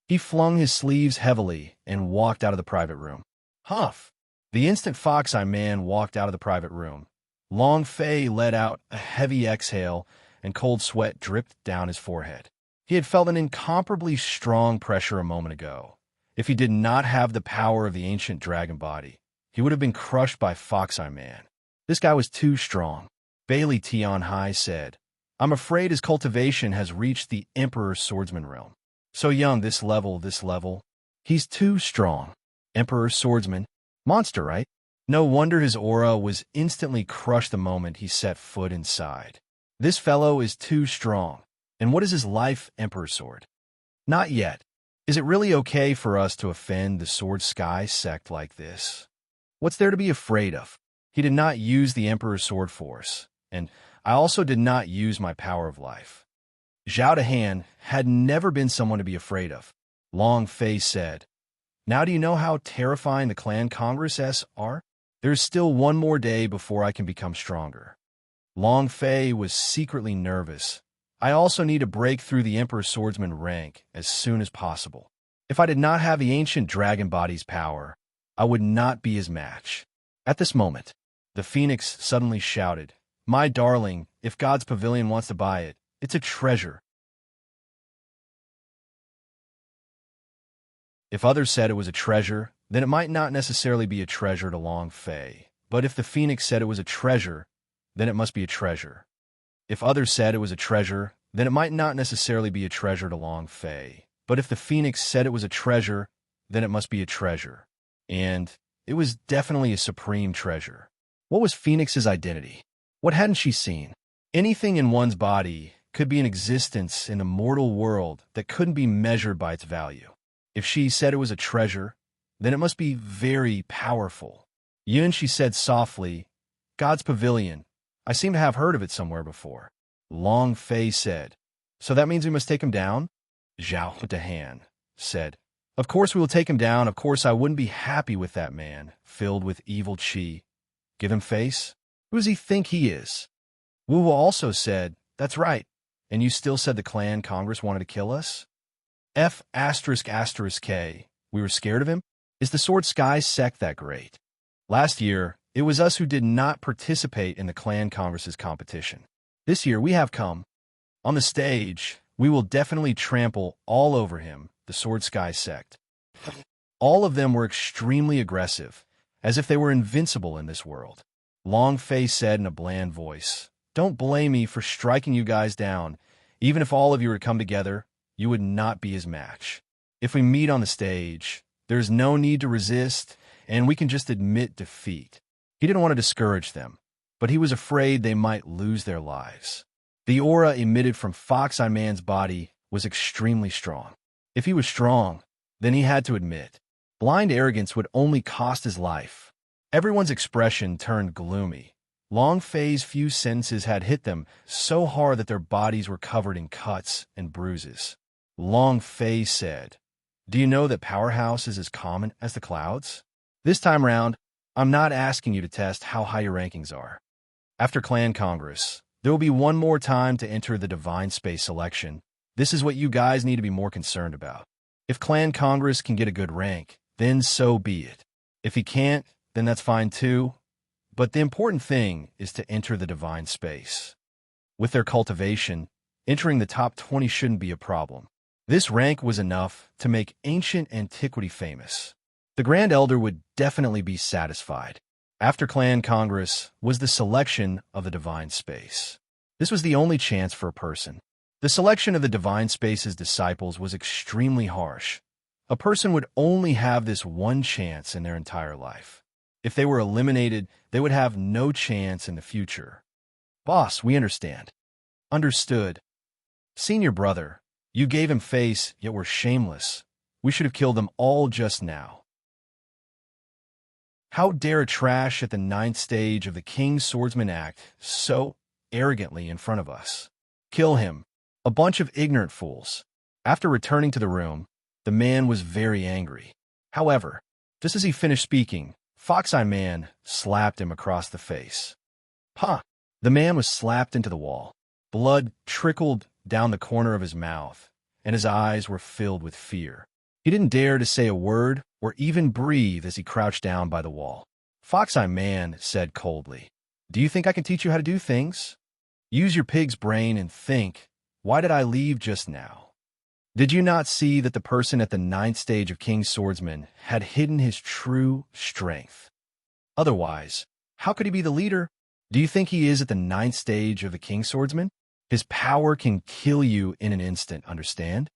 [SPEAKER 1] He flung his sleeves heavily and walked out of the private room. Huff! The instant Fox-Eye Man walked out of the private room, Long Fei let out a heavy exhale and cold sweat dripped down his forehead. He had felt an incomparably strong pressure a moment ago. If he did not have the power of the ancient dragon body, he would have been crushed by Fox-Eye Man. This guy was too strong. Bailey Tianhai said, I'm afraid his cultivation has reached the Emperor's swordsman realm. So young, this level. He's too strong. Emperor's swordsman. Monster, right? No wonder his aura was instantly crushed the moment he set foot inside. This fellow is too strong. And what is his life, Emperor's sword? Not yet. Is it really okay for us to offend the Sword Sky sect like this? What's there to be afraid of? He did not use the Emperor's sword force, and I also did not use my power of life. Zhao Han had never been someone to be afraid of. Long Fei said, Now do you know how terrifying the Clan Congress are? There's still one more day before I can become stronger. Long Fei was secretly nervous. I also need to break through the Emperor's swordsman rank as soon as possible. If I did not have the ancient dragon body's power, I would not be his match. At this moment, the Phoenix suddenly shouted, My darling, if God's Pavilion wants to buy it, it's a treasure. If others said it was a treasure, then it might not necessarily be a treasure to Long Fei. But if the Phoenix said it was a treasure, then it must be a treasure. If others said it was a treasure, then it might not necessarily be a treasure to Long Fei. But if the Phoenix said it was a treasure, then it must be a treasure. And it was definitely a supreme treasure. What was Phoenix's identity? What hadn't she seen? Anything in one's body could be an existence in a mortal world that couldn't be measured by its value. If she said it was a treasure, then it must be very powerful. Yun, she said softly, God's Pavilion. I seem to have heard of it somewhere before. Long Fei said, so that means we must take him down? Zhao Dahan said, of course we will take him down. Of course I wouldn't be happy with that man, filled with evil qi. Give him face? Who does he think he is? Wu Wu also said, that's right. And you still said the clan Congress wanted to kill us? F***K. We were scared of him? Is the Sword Sky sect that great? Last year, it was us who did not participate in the clan Congress's competition. This year we have come. On the stage, we will definitely trample all over him, the Sword Sky sect. All of them were extremely aggressive, as if they were invincible in this world. Long Fei said in a bland voice, don't blame me for striking you guys down. Even if all of you were to come together, you would not be his match. If we meet on the stage, there's no need to resist, and we can just admit defeat. He didn't want to discourage them, but he was afraid they might lose their lives. The aura emitted from Fox Eye Man's body was extremely strong. If he was strong, then he had to admit, blind arrogance would only cost his life. Everyone's expression turned gloomy. Long Fei's few sentences had hit them so hard that their bodies were covered in cuts and bruises. Long Fei said, do you know that Powerhouse is as common as the clouds? This time round, I'm not asking you to test how high your rankings are. After Clan Congress, there will be one more time to enter the Divine Space selection. This is what you guys need to be more concerned about. If Clan Congress can get a good rank, then so be it. If he can't, then that's fine too. But the important thing is to enter the Divine Space. With their cultivation, entering the top 20 shouldn't be a problem. This rank was enough to make ancient antiquity famous. The Grand Elder would definitely be satisfied. After Clan Congress was the selection of the Divine Space. This was the only chance for a person. The selection of the Divine Space's disciples was extremely harsh. A person would only have this one chance in their entire life. If they were eliminated, they would have no chance in the future. Boss, we understand. Understood. Senior brother, you gave him face, yet were shameless. We should have killed them all just now. How dare a trash at the 9th stage of the King's Swordsman act so arrogantly in front of us? Kill him. A bunch of ignorant fools. After returning to the room, the man was very angry. However, just as he finished speaking, Fox Eye Man slapped him across the face. Ha! The man was slapped into the wall. Blood trickled down the corner of his mouth, and his eyes were filled with fear. He didn't dare to say a word or even breathe as he crouched down by the wall. Fox Eye Man said coldly, do you think I can teach you how to do things? Use your pig's brain and think, why did I leave just now? Did you not see that the person at the 9th stage of King's Swordsman had hidden his true strength? Otherwise, how could he be the leader? Do you think he is at the 9th stage of the King's Swordsman? His power can kill you in an instant, understand?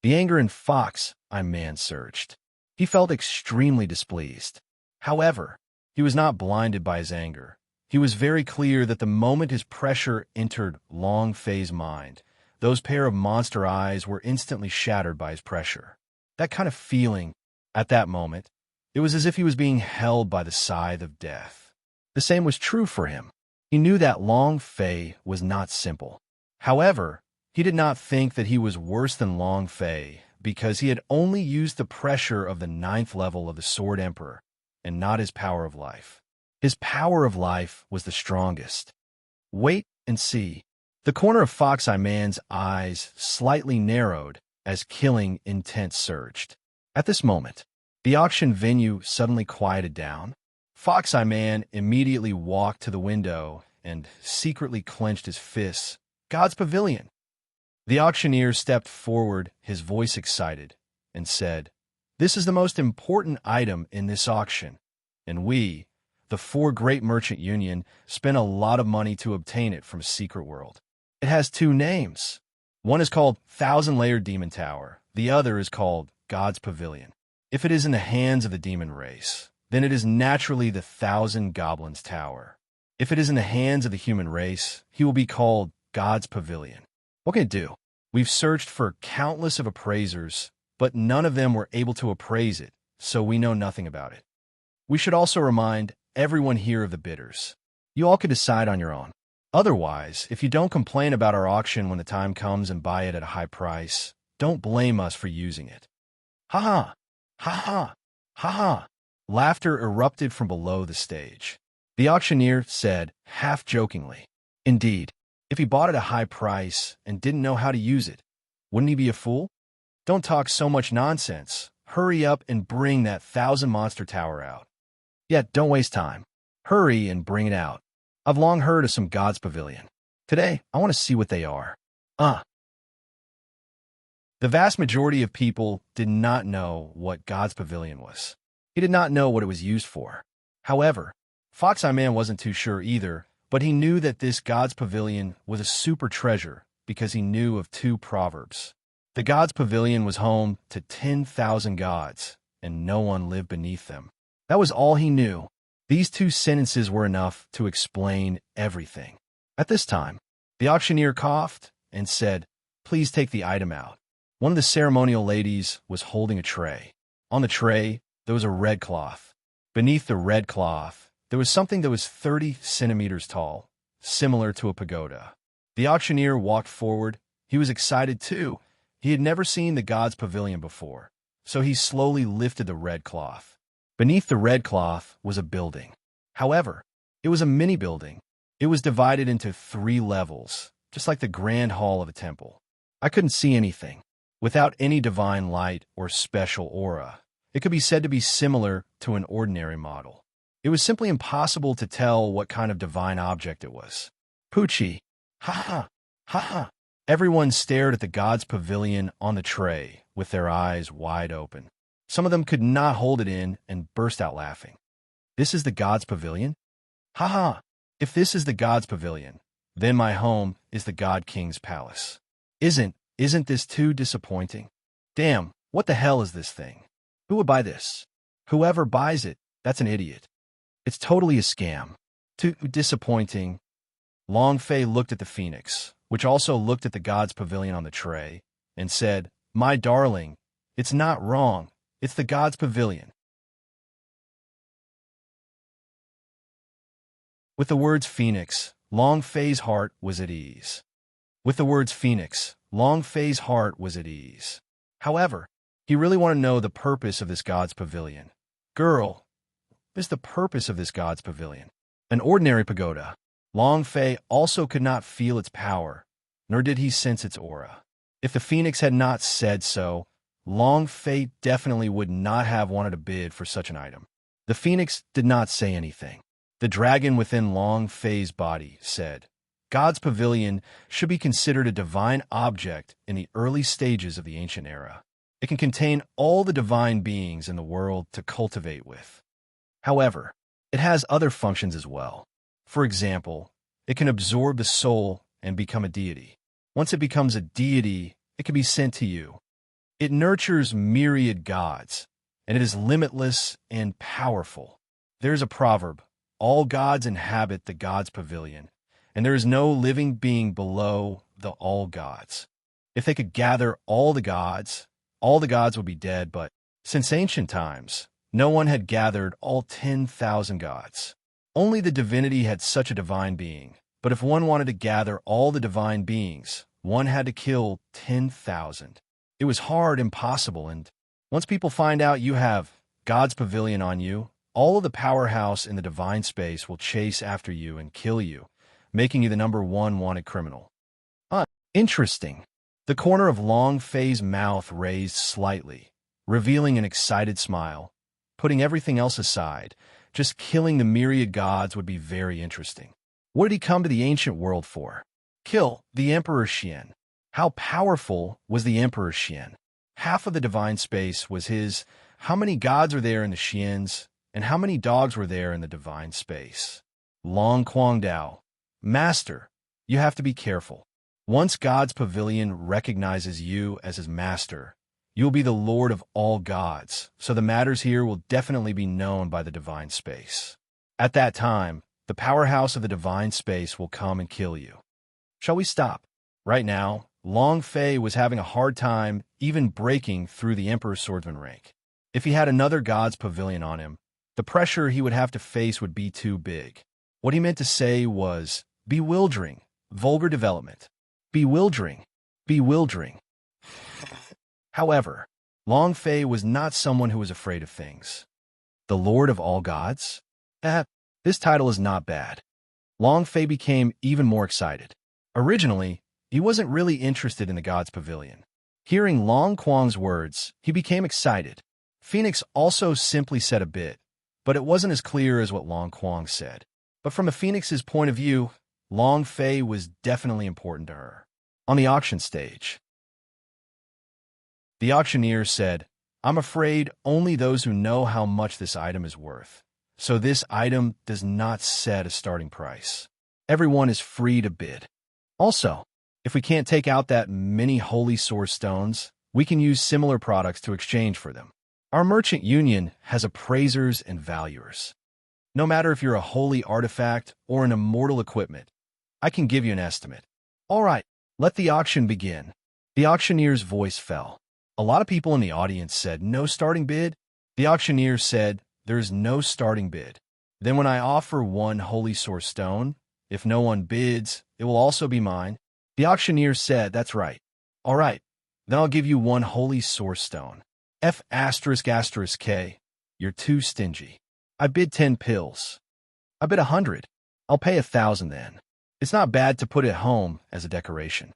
[SPEAKER 1] The anger in Fox Eye Man surged. He felt extremely displeased. However, he was not blinded by his anger. He was very clear that the moment his pressure entered Long Fei's mind, those pair of monster eyes were instantly shattered by his pressure. That kind of feeling, at that moment, it was as if he was being held by the scythe of death. The same was true for him. He knew that Long Fei was not simple. However, he did not think that he was worse than Long Fei because he had only used the pressure of the 9th level of the Sword Emperor and not his power of life. His power of life was the strongest. Wait and see. The corner of Fox Eye Man's eyes slightly narrowed as killing intent surged. At this moment, the auction venue suddenly quieted down. Fox Eye Man immediately walked to the window and secretly clenched his fists. God's Pavilion! The auctioneer stepped forward, his voice excited, and said, this is the most important item in this auction, and we, the 4 Great Merchant Union, spent a lot of money to obtain it from Secret World. It has 2 names. One is called Thousand-Layered Demon Tower. The other is called God's Pavilion. If it is in the hands of the demon race, then it is naturally the 1,000 Goblins Tower. If it is in the hands of the human race, he will be called God's Pavilion. What can it do? We've searched for countless of appraisers, but none of them were able to appraise it so we know nothing about it. We should also remind everyone here of the bidders. You all could decide on your own. Otherwise, if you don't complain about our auction when the time comes and buy it at a high price, don't blame us for using it. Ha ha! Ha ha! Ha ha! Laughter erupted from below the stage. The auctioneer said, half-jokingly, "Indeed, if he bought at a high price and didn't know how to use it, wouldn't he be a fool? Don't talk so much nonsense. Hurry up and bring that 1,000-monster tower out. Yeah, don't waste time. Hurry and bring it out. I've long heard of some God's Pavilion. Today, I want to see what they are." The vast majority of people did not know what God's Pavilion was. He did not know what it was used for. However, Fox-Eye Man wasn't too sure either, but he knew that this God's Pavilion was a super treasure because he knew of two proverbs. The God's Pavilion was home to 10,000 gods, and no one lived beneath them. That was all he knew. These two sentences were enough to explain everything. At this time, the auctioneer coughed and said, "Please take the item out." One of the ceremonial ladies was holding a tray. On the tray, there was a red cloth. Beneath the red cloth, there was something that was 30 centimeters tall, similar to a pagoda. The auctioneer walked forward. He was excited too. He had never seen the God's Pavilion before, so he slowly lifted the red cloth. Beneath the red cloth was a building. However, it was a mini building. It was divided into 3 levels, just like the grand hall of a temple. I couldn't see anything. Without any divine light or special aura, it could be said to be similar to an ordinary model. It was simply impossible to tell what kind of divine object it was. Poochie! Ha ha! Ha ha! Everyone stared at the God's Pavilion on the tray with their eyes wide open. Some of them could not hold it in and burst out laughing. This is the God's Pavilion? Ha ha! If this is the God's Pavilion, then my home is the God King's palace. Isn't this too disappointing? Damn, what the hell is this thing? Who would buy this? Whoever buys it, that's an idiot. It's totally a scam. Too disappointing. Long Fei looked at the phoenix, which also looked at the God's Pavilion on the tray, and said, "My darling, it's not wrong. It's the God's Pavilion." With the words phoenix, Long Fei's heart was at ease. With the words phoenix, Long Fei's heart was at ease. However, he really wanted to know the purpose of this God's Pavilion. Girl, what is the purpose of this God's Pavilion? An ordinary pagoda. Long Fei also could not feel its power, nor did he sense its aura. If the phoenix had not said so, Long Fei definitely would not have wanted to bid for such an item. The phoenix did not say anything. The dragon within Long Fei's body said, "God's Pavilion should be considered a divine object in the early stages of the ancient era. It can contain all the divine beings in the world to cultivate with. However, it has other functions as well. For example, it can absorb the soul and become a deity. Once it becomes a deity, it can be sent to you. It nurtures myriad gods, and it is limitless and powerful. There is a proverb, 'All gods inhabit the God's Pavilion,' and there is no living being below the all gods. If they could gather all the gods would be dead, but since ancient times, no one had gathered all 10,000 gods. Only the divinity had such a divine being, but if one wanted to gather all the divine beings, one had to kill 10,000. It was hard, impossible, and once people find out you have God's Pavilion on you, all of the powerhouse in the divine space will chase after you and kill you, making you the #1 wanted criminal." Interesting. The corner of Long Fei's mouth raised slightly, revealing an excited smile. Putting everything else aside, just killing the myriad gods would be very interesting. What did he come to the ancient world for? Kill the Emperor Xian. How powerful was the Emperor Xian? Half of the divine space was his. How many gods are there in the Xians, and how many dogs were there in the divine space? Long Guangdao. Master, you have to be careful. Once God's Pavilion recognizes you as his master, you will be the lord of all gods, so the matters here will definitely be known by the divine space. At that time, the powerhouse of the divine space will come and kill you. Shall we stop? Right now, Long Fei was having a hard time even breaking through the Emperor's swordsman rank. If he had another god's pavilion on him, the pressure he would have to face would be too big. What he meant to say was bewildering, vulgar development. Bewildering, bewildering. However, Long Fei was not someone who was afraid of things. The Lord of all gods? This title is not bad. Long Fei became even more excited. Originally, he wasn't really interested in the god's pavilion. Hearing Long Quang's words, he became excited. Phoenix also simply said a bit, but it wasn't as clear as what Long Quang said. But from a Phoenix's point of view, Long Fei was definitely important to her. On the auction stage, the auctioneer said, "I'm afraid only those who know how much this item is worth. So this item does not set a starting price. Everyone is free to bid. Also, if we can't take out that many holy source stones, we can use similar products to exchange for them. Our merchant union has appraisers and valuers. No matter if you're a holy artifact or an immortal equipment, I can give you an estimate." "All right, let the auction begin." The auctioneer's voice fell. A lot of people in the audience said, "No starting bid?" The auctioneer said, "There's no starting bid. Then when I offer one holy source stone, if no one bids, it will also be mine." The auctioneer said, "That's right. All right, then I'll give you one holy source stone. F***K, you're too stingy. I bid 10 pills. I bid 100. I'll pay 1,000 then. It's not bad to put it home as a decoration."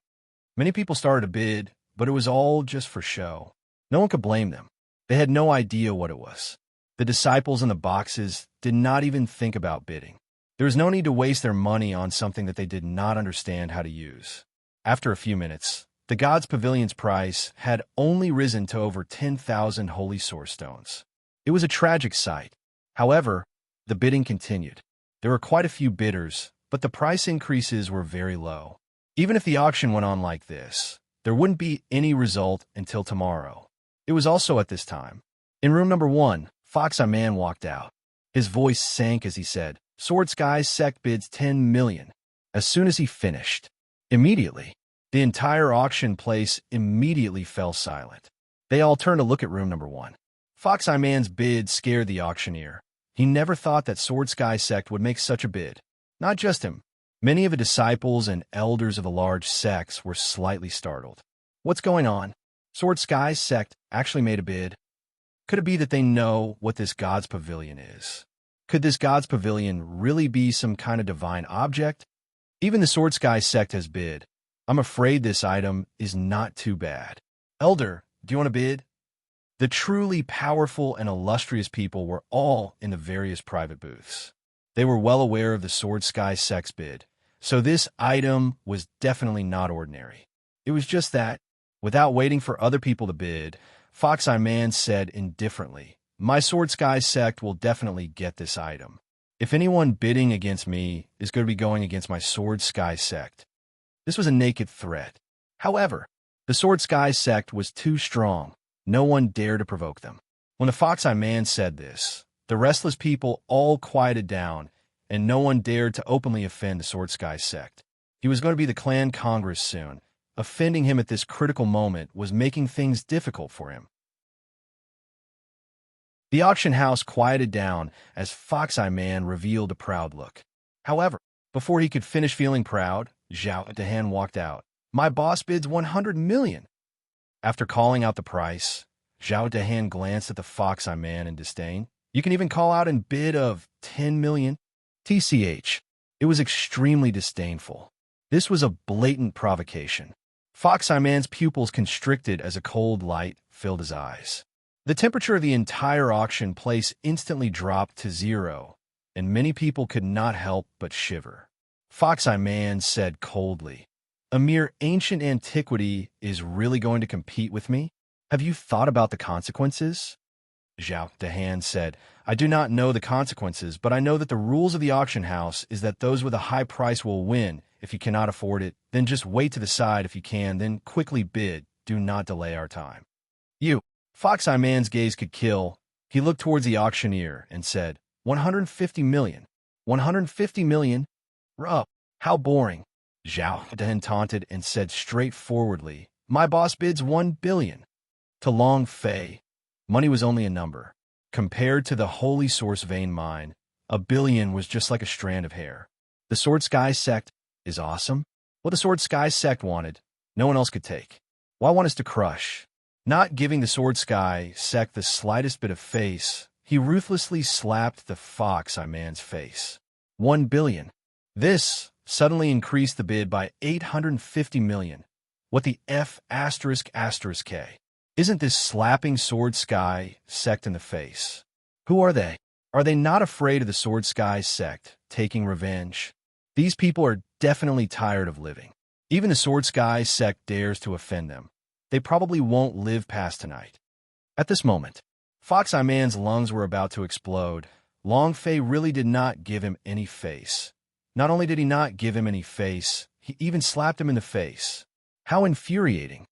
[SPEAKER 1] Many people started to bid, but it was all just for show. No one could blame them. They had no idea what it was. The disciples in the boxes did not even think about bidding. There was no need to waste their money on something that they did not understand how to use. After a few minutes, the God's Pavilion's price had only risen to over 10,000 holy source stones. It was a tragic sight. However, the bidding continued. There were quite a few bidders, but the price increases were very low. Even if the auction went on like this, there wouldn't be any result until tomorrow. It was also at this time. In room number 1, Fox-Eye Man walked out. His voice sank as he said, "Sword Sky Sect bids 10 million. As soon as he finished, immediately, the entire auction place immediately fell silent. They all turned to look at room number 1. Fox-Eye Man's bid scared the auctioneer. He never thought that Sword Sky Sect would make such a bid. Not just him. Many of the disciples and elders of the large sects were slightly startled. What's going on? Sword Sky Sect actually made a bid? Could it be that they know what this God's Pavilion is? Could this God's Pavilion really be some kind of divine object? Even the Sword Sky Sect has bid. I'm afraid this item is not too bad. Elder, do you want to bid? The truly powerful and illustrious people were all in the various private booths. They were well aware of the Sword Sky Sect's bid, so this item was definitely not ordinary. It was just that, without waiting for other people to bid, Fox-Eye Man said indifferently, "My Sword Sky Sect will definitely get this item. If anyone bidding against me is going to be going against my Sword Sky Sect." This was a naked threat. However, the Sword Sky Sect was too strong. No one dared to provoke them. When the Fox-Eye Man said this, the restless people all quieted down, and no one dared to openly offend the Sword Sky Sect. He was going to be the Clan Congress soon. Offending him at this critical moment was making things difficult for him. The auction house quieted down as Fox-Eye Man revealed a proud look. However, before he could finish feeling proud, Zhao Dahan walked out. "My boss bids 100 million. After calling out the price, Zhao Dahan glanced at the Fox-Eye Man in disdain. "You can even call out and bid of 10 million? TCH. It was extremely disdainful. This was a blatant provocation. Fox-Eye Man's pupils constricted as a cold light filled his eyes. The temperature of the entire auction place instantly dropped to 0, and many people could not help but shiver. Fox-Eye Man said coldly, "A mere ancient antiquity is really going to compete with me? Have you thought about the consequences?" Zhao Dahan said, "I do not know the consequences, but I know that the rules of the auction house is that those with a high price will win. If you cannot afford it, then just wait to the side if you can, then quickly bid. Do not delay our time." "You." Fox-Eye Man's gaze could kill. He looked towards the auctioneer and said, 150 million. 150 million? Ruh, how boring. Zhao Dahan taunted and said straightforwardly, "My boss bids 1 billion. To Long Fei. Money was only a number. Compared to the holy source vein mine, a billion was just like a strand of hair. The Sword Sky sect is awesome. What the Sword Sky sect wanted, no one else could take. Why want us to crush? Not giving the Sword Sky sect the slightest bit of face, he ruthlessly slapped the fox eye man's face. 1 billion. This suddenly increased the bid by 850 million. What the F asterisk asterisk K? Isn't this slapping Sword Sky sect in the face? Who are they? Are they not afraid of the Sword Sky sect taking revenge? These people are definitely tired of living. Even the Sword Sky sect dares to offend them. They probably won't live past tonight. At this moment, Fox Eye Man's lungs were about to explode. Long Fei really did not give him any face. Not only did he not give him any face, he even slapped him in the face. How infuriating.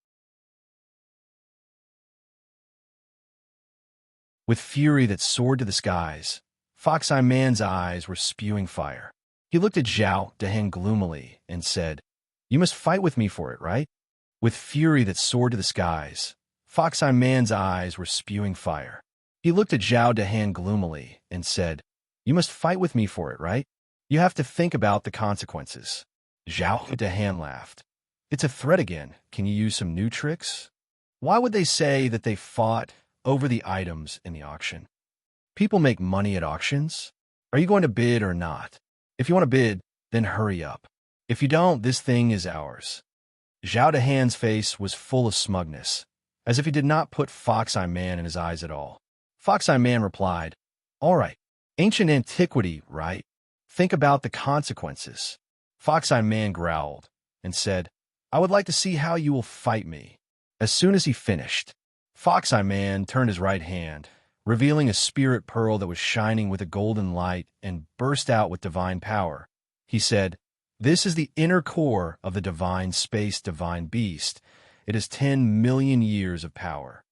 [SPEAKER 1] With fury that soared to the skies, Fox Eye Man's eyes were spewing fire. He looked at Zhao Deheng gloomily and said, "You must fight with me for it, right?" With fury that soared to the skies, Fox Eye Man's eyes were spewing fire. He looked at Zhao Deheng gloomily and said, "You must fight with me for it, right? You have to think about the consequences." Zhao Deheng laughed. "It's a threat again. Can you use some new tricks?" Why would they say that they fought over the items in the auction? People make money at auctions. Are you going to bid or not? If you want to bid, then hurry up. If you don't, this thing is ours. Zhao Deheng's face was full of smugness, as if he did not put Fox Eye Man in his eyes at all. Fox Eye Man replied, "All right, ancient antiquity, right? Think about the consequences." Fox Eye Man growled and said, "I would like to see how you will fight me." As soon as he finished, Fox Eye Man turned his right hand, revealing a spirit pearl that was shining with a golden light and burst out with divine power. He said, "This is the inner core of the divine space divine beast. It has 10 million years of power."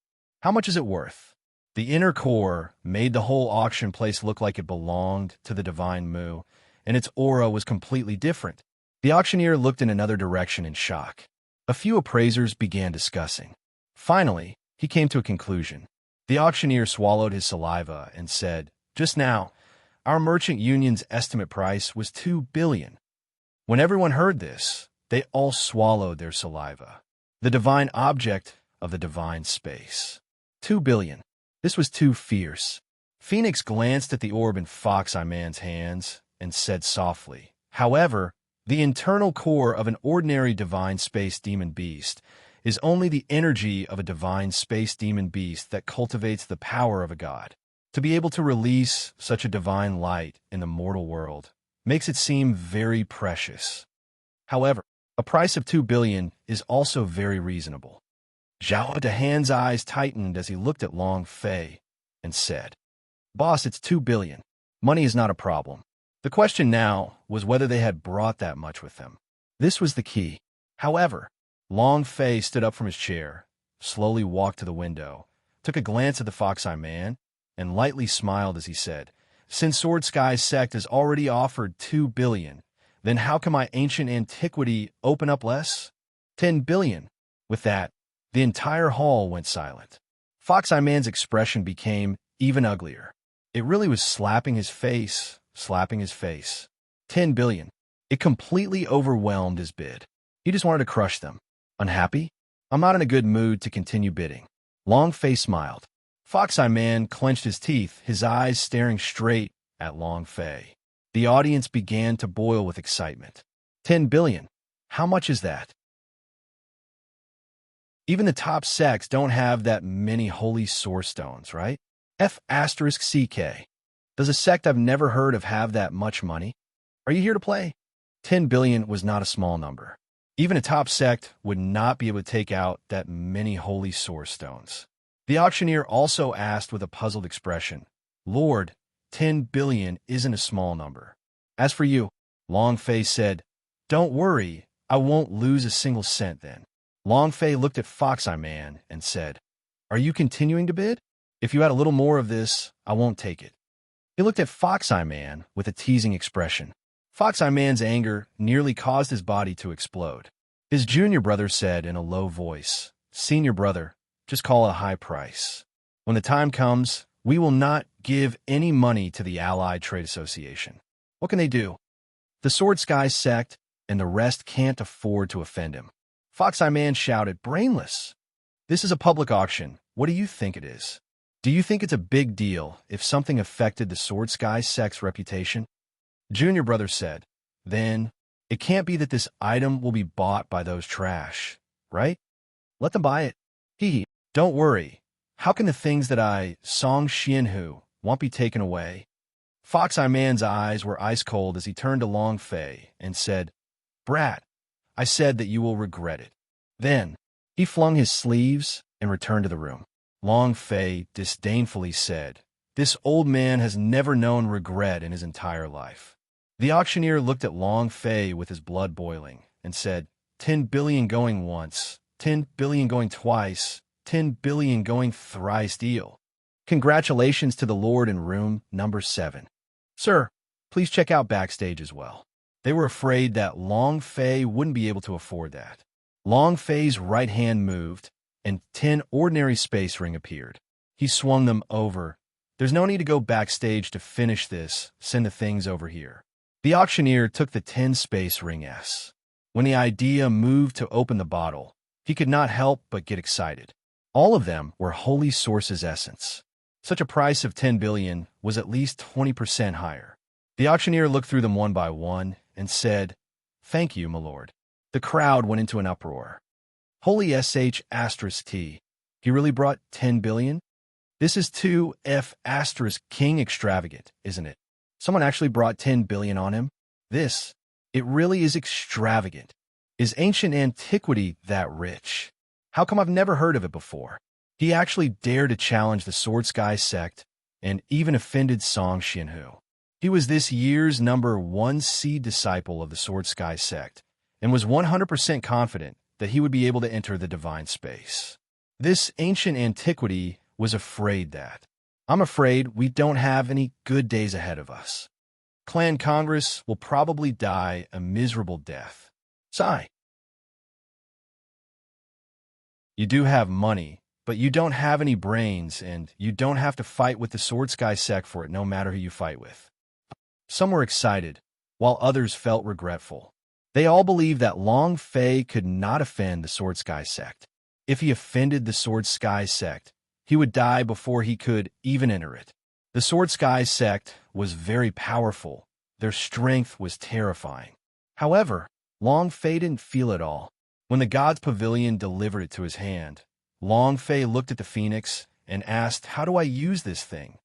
[SPEAKER 1] How much is it worth? The inner core made the whole auction place look like it belonged to the divine Mu, and its aura was completely different. The auctioneer looked in another direction in shock. A few appraisers began discussing. Finally, he came to a conclusion. The auctioneer swallowed his saliva and said, "Just now, our merchant union's estimate price was 2 billion. When everyone heard this, they all swallowed their saliva. The divine object of the divine space. 2 billion. This was too fierce. Phoenix glanced at the orb in Fox Eye Man's hands and said softly, "However, the internal core of an ordinary divine space demon beast is only the energy of a divine space demon beast that cultivates the power of a god. To be able to release such a divine light in the mortal world makes it seem very precious. However, a price of 2 billion is also very reasonable." Zhao Deheng's eyes tightened as he looked at Long Fei and said, "Boss, it's 2 billion. Money is not a problem." The question now was whether they had brought that much with them. This was the key. However, Long Fei stood up from his chair, slowly walked to the window, took a glance at the Fox Eye Man, and lightly smiled as he said, "Since Sword Sky's sect has already offered 2 billion, then how can my ancient antiquity open up less? 10 billion. With that, the entire hall went silent. Fox Eye Man's expression became even uglier. It really was slapping his face. 10 billion. It completely overwhelmed his bid. He just wanted to crush them. Unhappy? I'm not in a good mood to continue bidding. Long Fei smiled. Fox Eye Man clenched his teeth, his eyes staring straight at Long Fei. The audience began to boil with excitement. 10 billion. How much is that? Even the top sects don't have that many holy source stones, right? F asterisk CK. Does a sect I've never heard of have that much money? Are you here to play? 10 billion was not a small number. Even a top sect would not be able to take out that many holy source stones. The auctioneer also asked with a puzzled expression, "Lord, 10 billion isn't a small number." As for you, Long Fei said, "Don't worry, I won't lose a single cent then." Long Fei looked at Fox Eye Man and said, "Are you continuing to bid? If you add a little more of this, I won't take it." He looked at Fox Eye Man with a teasing expression. Fox Eye Man's anger nearly caused his body to explode. His junior brother said in a low voice, "Senior brother, just call it a high price." When the time comes, we will not give any money to the Allied Trade Association. What can they do? The Sword Sky sect and the rest can't afford to offend him. Fox-Eye Man shouted, brainless. This is a public auction. What do you think it is? Do you think it's a big deal if something affected the Sword Sky sect's reputation? Junior Brother said, then it can't be that this item will be bought by those trash, right? Let them buy it. Hee. Don't worry. How can the things that I, Song Xianhu, won't be taken away? Fox-Eye Man's eyes were ice cold as he turned to Long Fei and said, Brat, I said that you will regret it. Then he flung his sleeves and returned to the room. Long Fei disdainfully said, this old man has never known regret in his entire life. The auctioneer looked at Long Fei with his blood boiling and said, 10 billion going once, 10 billion going twice, 10 billion going thrice deal. Congratulations to the Lord in room number 7. Sir, please check out backstage as well. They were afraid that Long Fei wouldn't be able to afford that. Long Fei's right hand moved, and 10 ordinary space ring appeared. He swung them over. There's no need to go backstage to finish this. Send the things over here. The auctioneer took the 10 space ring S. When the idea moved to open the bottle, he could not help but get excited. All of them were Holy Source's essence. Such a price of 10 billion was at least 20% higher. The auctioneer looked through them one by one and said, thank you, my lord. The crowd went into an uproar. Holy SH*T. He really brought 10 billion? This is 2F** King extravagant, isn't it? Someone actually brought 10 billion on him? It really is extravagant. Is ancient antiquity that rich? How come I've never heard of it before? He actually dared to challenge the Sword Sky sect and even offended Song Xianhu. He was this year's number 1 seed disciple of the Sword Sky sect and was 100% confident that he would be able to enter the divine space. This ancient antiquity was afraid that, I'm afraid we don't have any good days ahead of us. Clan Congress will probably die a miserable death. Sigh. You do have money, but you don't have any brains, and you don't have to fight with the Sword Sky sect for it no matter who you fight with. Some were excited, while others felt regretful. They all believed that Long Fei could not offend the Sword Sky sect. If he offended the Sword Sky sect, he would die before he could even enter it. The Sword Sky sect was very powerful. Their strength was terrifying. However, Long Fei didn't feel it all. When the God's Pavilion delivered it to his hand, Long Fei looked at the Phoenix and asked, how do I use this thing?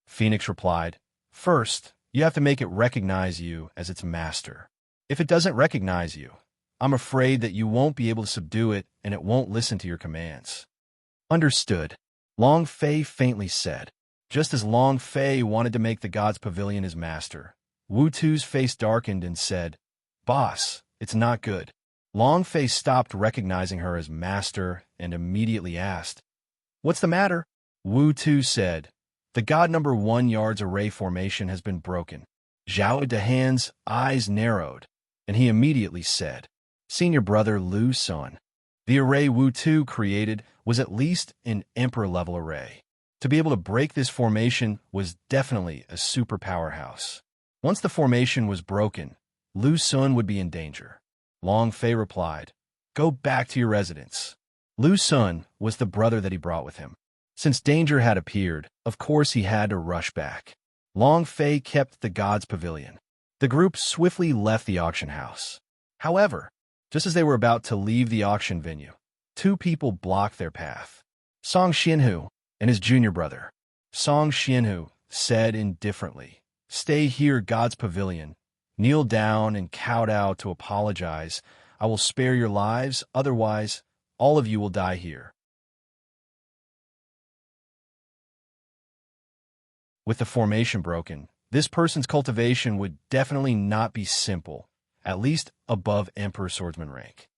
[SPEAKER 1] Phoenix replied, first, you have to make it recognize you as its master. If it doesn't recognize you, I'm afraid that you won't be able to subdue it and it won't listen to your commands. Understood, Long Fei faintly said. Just as Long Fei wanted to make the God's Pavilion his master, Wu Tu's face darkened and said, Boss, it's not good. Long Fei stopped recognizing her as master and immediately asked, What's the matter? Wu Tu said, The God number 1 yard's array formation has been broken. Zhao Dahan's eyes narrowed, and he immediately said, Senior brother Lu Sun. The array Wu Tu created was at least an emperor-level array. To be able to break this formation was definitely a super powerhouse. Once the formation was broken, Lu Sun would be in danger. Long Fei replied, Go back to your residence. Lu Sun was the brother that he brought with him. Since danger had appeared, of course he had to rush back. Long Fei kept the God's Pavilion. The group swiftly left the auction house. However, just as they were about to leave the auction venue, 2 people blocked their path. Song Xianhu and his junior brother. Song Xianhu said indifferently, Stay here, God's Pavilion. Kneel down and kowtow to apologize. I will spare your lives, otherwise, all of you will die here. With the formation broken, this person's cultivation would definitely not be simple, at least above Emperor Swordsman rank.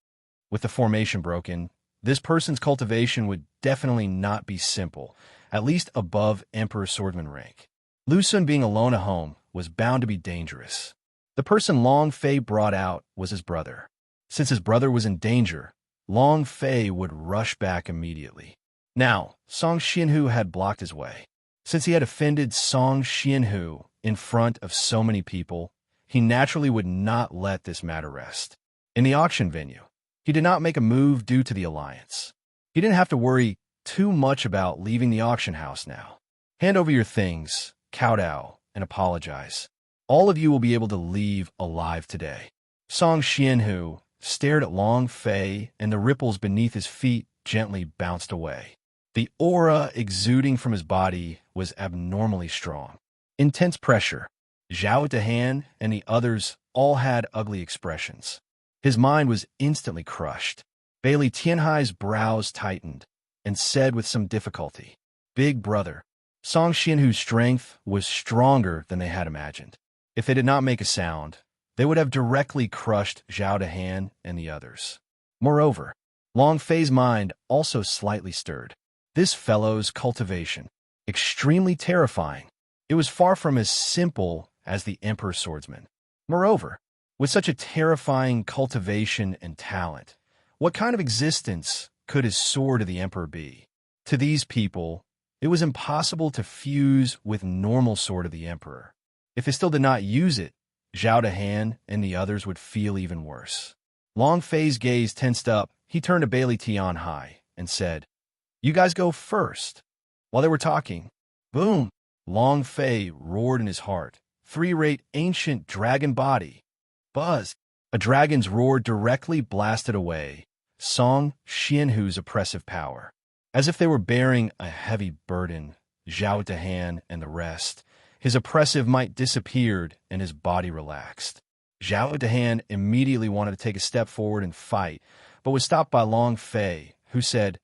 [SPEAKER 1] With the formation broken, this person's cultivation would definitely not be simple, at least above Emperor Swordsman rank. Lu Sun being alone at home was bound to be dangerous. The person Long Fei brought out was his brother. Since his brother was in danger, Long Fei would rush back immediately. Now, Song Xianhu had blocked his way. Since he had offended Song Xianhu in front of so many people, he naturally would not let this matter rest. In the auction venue, he did not make a move due to the alliance. He didn't have to worry too much about leaving the auction house now. Hand over your things, kowtow, and apologize. All of you will be able to leave alive today. Song Xianhu stared at Long Fei, and the ripples beneath his feet gently bounced away. The aura exuding from his body was abnormally strong. Intense pressure. Zhao Dahan and the others all had ugly expressions. His mind was instantly crushed. Bailey Tianhai's brows tightened and said with some difficulty, "Big brother." Song Xianhu's strength was stronger than they had imagined. If they did not make a sound, they would have directly crushed Zhao Dahan and the others. Moreover, Long Fei's mind also slightly stirred. This fellow's cultivation, extremely terrifying. It was far from as simple as the Emperor's swordsman. Moreover, with such a terrifying cultivation and talent, what kind of existence could his sword of the Emperor be? To these people, it was impossible to fuse with normal sword of the Emperor. If they still did not use it, Zhao Dahan and the others would feel even worse. Long Fei's gaze tensed up. He turned to Bailey Tianhai and said, "You guys go first." While they were talking, boom, Long Fei roared in his heart. Three-rate ancient dragon body. Buzz. A dragon's roar directly blasted away Song Xianhu's oppressive power. As if they were bearing a heavy burden, Zhao Dahan and the rest, his oppressive might disappeared and his body relaxed. Zhao Dahan immediately wanted to take a step forward and fight, but was stopped by Long Fei, who said,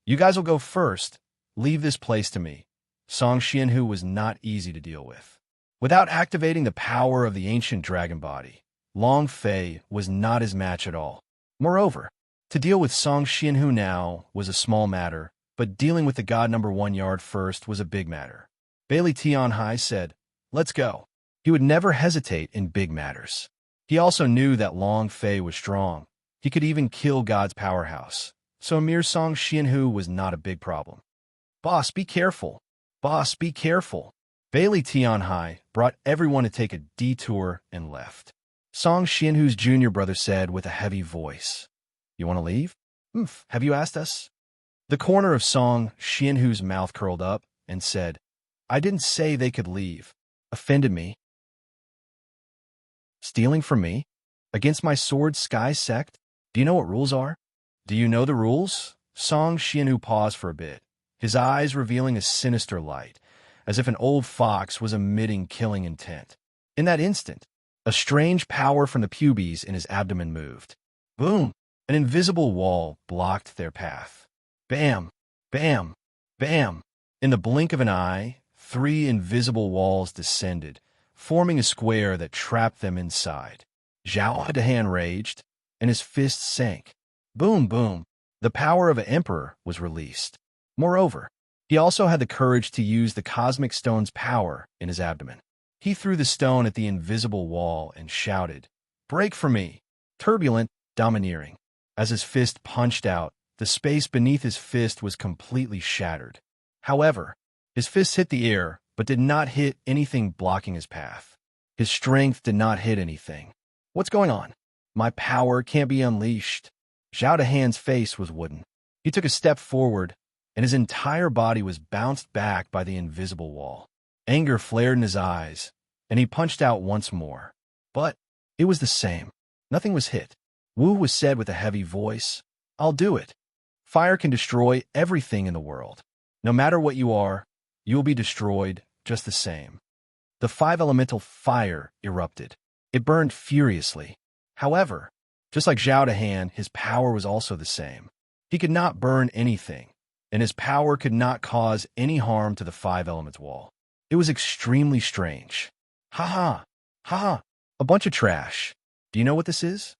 [SPEAKER 1] "You guys will go first. Leave this place to me." Song Xianhu was not easy to deal with. Without activating the power of the ancient dragon body, Long Fei was not his match at all. Moreover, to deal with Song Xianhu now was a small matter, but dealing with the god number 1 yard first was a big matter. Bailey Tianhai said, "Let's go." He would never hesitate in big matters. He also knew that Long Fei was strong. He could even kill God's powerhouse. So a mere Song Xianhu was not a big problem. "Boss, be careful. Boss, be careful." Bailey Tianhai brought everyone to take a detour and left. Song Xianhu's junior brother said with a heavy voice, "You want to leave? Have you asked us?" The corner of Song Xianhu's mouth curled up and said, "I didn't say they could leave. Offended me. Stealing from me? Against my sword sky sect? Do you know what rules are?" "Do you know the rules?" Song Xianhu paused for a bit, his eyes revealing a sinister light, as if an old fox was emitting killing intent. In that instant, a strange power from the pubes in his abdomen moved. Boom! An invisible wall blocked their path. Bam! Bam! Bam! In the blink of an eye, 3 invisible walls descended, forming a square that trapped them inside. Zhao Dahan raged, and his fists sank. Boom, boom. The power of an emperor was released. Moreover, he also had the courage to use the cosmic stone's power in his abdomen. He threw the stone at the invisible wall and shouted, "Break for me!" Turbulent, domineering. As his fist punched out, the space beneath his fist was completely shattered. However, his fist hit the air, but did not hit anything blocking his path. His strength did not hit anything. "What's going on? My power can't be unleashed." Zhao Dahan's face was wooden. He took a step forward, and his entire body was bounced back by the invisible wall. Anger flared in his eyes, and he punched out once more. But it was the same. Nothing was hit. Wu was said with a heavy voice, "I'll do it. Fire can destroy everything in the world. No matter what you are, you will be destroyed just the same." The 5-elemental fire erupted. It burned furiously. However, just like Zhao Dahan, his power was also the same. He could not burn anything, and his power could not cause any harm to the 5 elements wall. It was extremely strange. Ha ha, ha ha, a bunch of trash. Do you know what this is?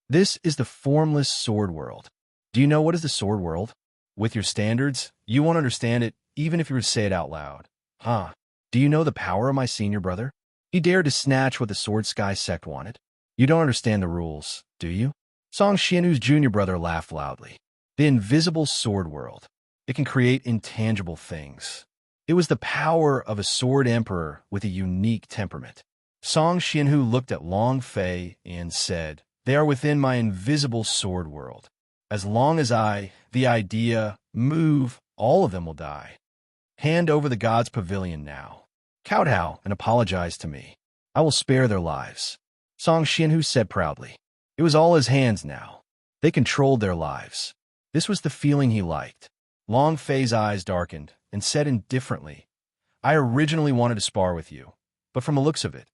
[SPEAKER 1] This is the formless sword world. Do you know what is the sword world? With your standards, you won't understand it even if you were to say it out loud. Huh. Do you know the power of my senior brother? He dared to snatch what the Sword Sky sect wanted. You don't understand the rules, do you? Song Xianhu's junior brother laughed loudly. The invisible sword world. It can create intangible things. It was the power of a sword emperor with a unique temperament. Song Xianhu looked at Long Fei and said, "They are within my invisible sword world. As long as the idea, move, all of them will die. Hand over the god's pavilion now. Kowtow and apologize to me. I will spare their lives." Song Xianhu said proudly. It was all his hands now. They controlled their lives. This was the feeling he liked. Long Fei's eyes darkened and said indifferently, "I originally wanted to spar with you, but from the looks of it."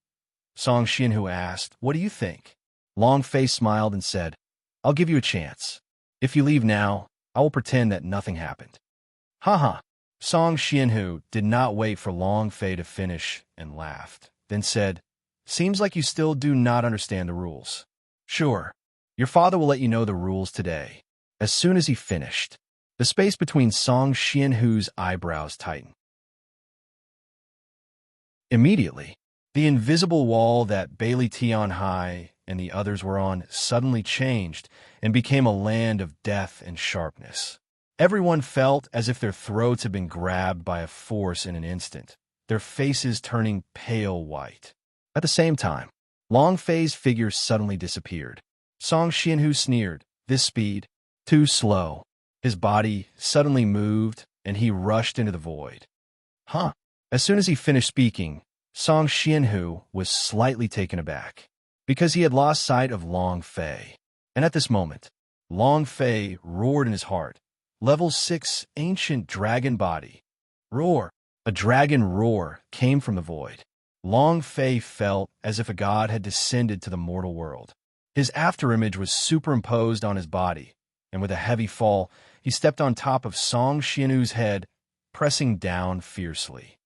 [SPEAKER 1] Song Xianhu asked, "What do you think?" Long Fei smiled and said, "I'll give you a chance. If you leave now, I will pretend that nothing happened." "Haha." Song Xianhu did not wait for Long Fei to finish and laughed, then said, "Seems like you still do not understand the rules." "Sure. Your father will let you know the rules today." As soon as he finished, the space between Song Xianhu's eyebrows tightened. Immediately, the invisible wall that Bailey Tian Hai and the others were on suddenly changed and became a land of death and sharpness. Everyone felt as if their throats had been grabbed by a force in an instant, their faces turning pale white. At the same time, Long Fei's figure suddenly disappeared. Song Xianhu sneered, "This speed? Too slow." His body suddenly moved, and he rushed into the void. Huh? As soon as he finished speaking, Song Xianhu was slightly taken aback, because he had lost sight of Long Fei. And at this moment, Long Fei roared in his heart. Level 6 Ancient Dragon Body. Roar. A dragon roar came from the void. Long Fei felt as if a god had descended to the mortal world. His afterimage was superimposed on his body, and with a heavy fall, he stepped on top of Song Xianhu's head, pressing down fiercely.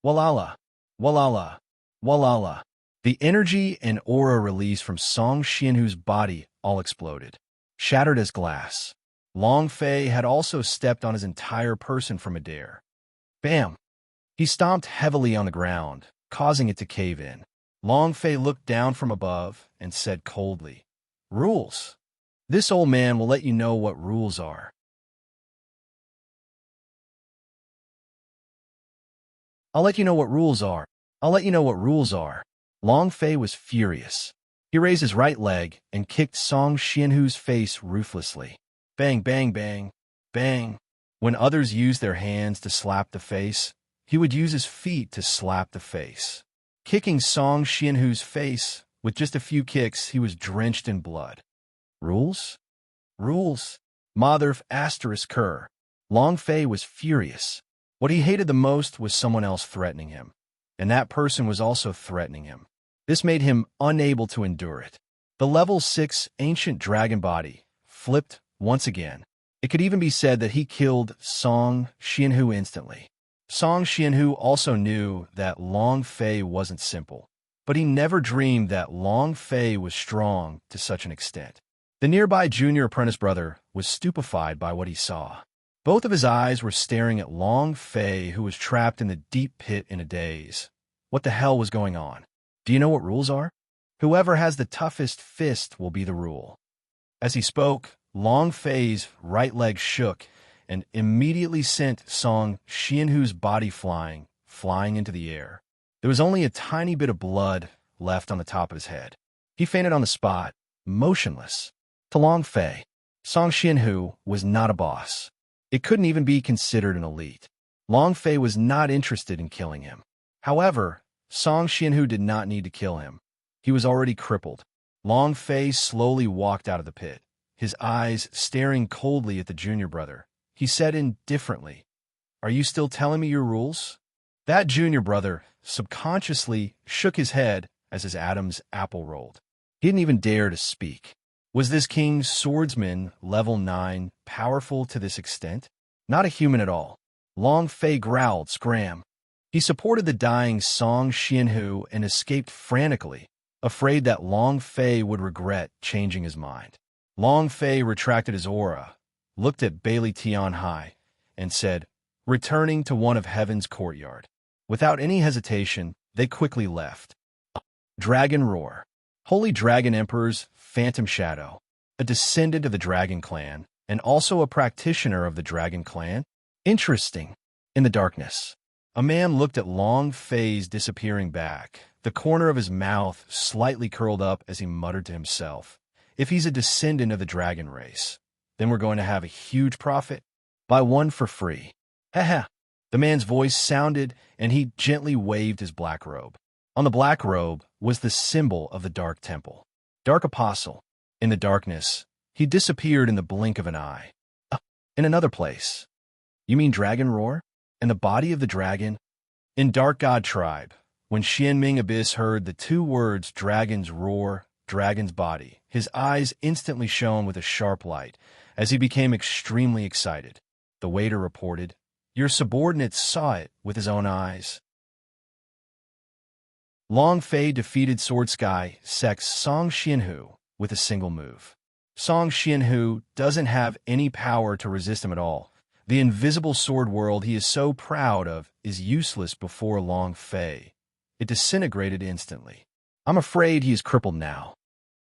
[SPEAKER 1] Walala, walala, walala. The energy and aura released from Song Xianhu's body all exploded, shattered as glass. Long Fei had also stepped on his entire person from midair. Bam! He stomped heavily on the ground, causing it to cave in. Long Fei looked down from above and said coldly, "Rules. This old man will let you know what rules are." "I'll let you know what rules are. I'll let you know what rules are." Long Fei was furious. He raised his right leg and kicked Song Xianhu's face ruthlessly. Bang, bang, bang, bang. When others used their hands to slap the face, he would use his feet to slap the face. Kicking Song Xianhu's face, with just a few kicks, he was drenched in blood. Rules? Rules. Mother asterisk cur. Long Fei was furious. What he hated the most was someone else threatening him, and that person was also threatening him. This made him unable to endure it. The level 6 ancient dragon body flipped once again. It could even be said that he killed Song Xianhu instantly. Song Xianhu also knew that Long Fei wasn't simple, but he never dreamed that Long Fei was strong to such an extent. The nearby junior apprentice brother was stupefied by what he saw. Both of his eyes were staring at Long Fei, who was trapped in the deep pit in a daze. What the hell was going on? Do you know what rules are? Whoever has the toughest fist will be the rule. As he spoke, Long Fei's right leg shook and immediately sent Song Xianhu's body flying into the air. There was only a tiny bit of blood left on the top of his head. He fainted on the spot, motionless. To Long Fei, Song Xianhu was not a boss. It couldn't even be considered an elite. Long Fei was not interested in killing him. However, Song Xianhu did not need to kill him. He was already crippled. Long Fei slowly walked out of the pit, his eyes staring coldly at the junior brother. He said indifferently, "Are you still telling me your rules?" That junior brother subconsciously shook his head as his Adam's apple rolled. He didn't even dare to speak. Was this king's swordsman, level 9, powerful to this extent? Not a human at all. Long Fei growled, "Scram." He supported the dying Song Xianhu and escaped frantically, afraid that Long Fei would regret changing his mind. Long Fei retracted his aura, looked at Bailey Tian Hai, and said, "Returning to one of heaven's courtyard." Without any hesitation, they quickly left. Dragon Roar. Holy Dragon Emperor's Phantom Shadow, a descendant of the Dragon Clan, and also a practitioner of the Dragon Clan, Interesting. In the darkness, a man looked at Long Fei's disappearing back, the corner of his mouth slightly curled up as he muttered to himself, "If he's a descendant of the dragon race, then we're going to have a huge profit. Buy one for free." Haha. The man's voice sounded, and he gently waved his black robe. On the black robe was the symbol of the Dark Temple. Dark Apostle. In the darkness, he disappeared in the blink of an eye. In another place. You mean Dragon Roar? And the body of the dragon? In Dark God Tribe, when Xianming Abyss heard the two words Dragon's Roar, Dragon's Body, his eyes instantly shone with a sharp light as he became extremely excited. The waiter reported, "Your subordinate saw it with his own eyes." Long Fei defeated Sword Sky Sex Song Xianhu with a single move. Song Xianhu doesn't have any power to resist him at all. The invisible sword world he is so proud of is useless before Long Fei. It disintegrated instantly. I'm afraid he is crippled now.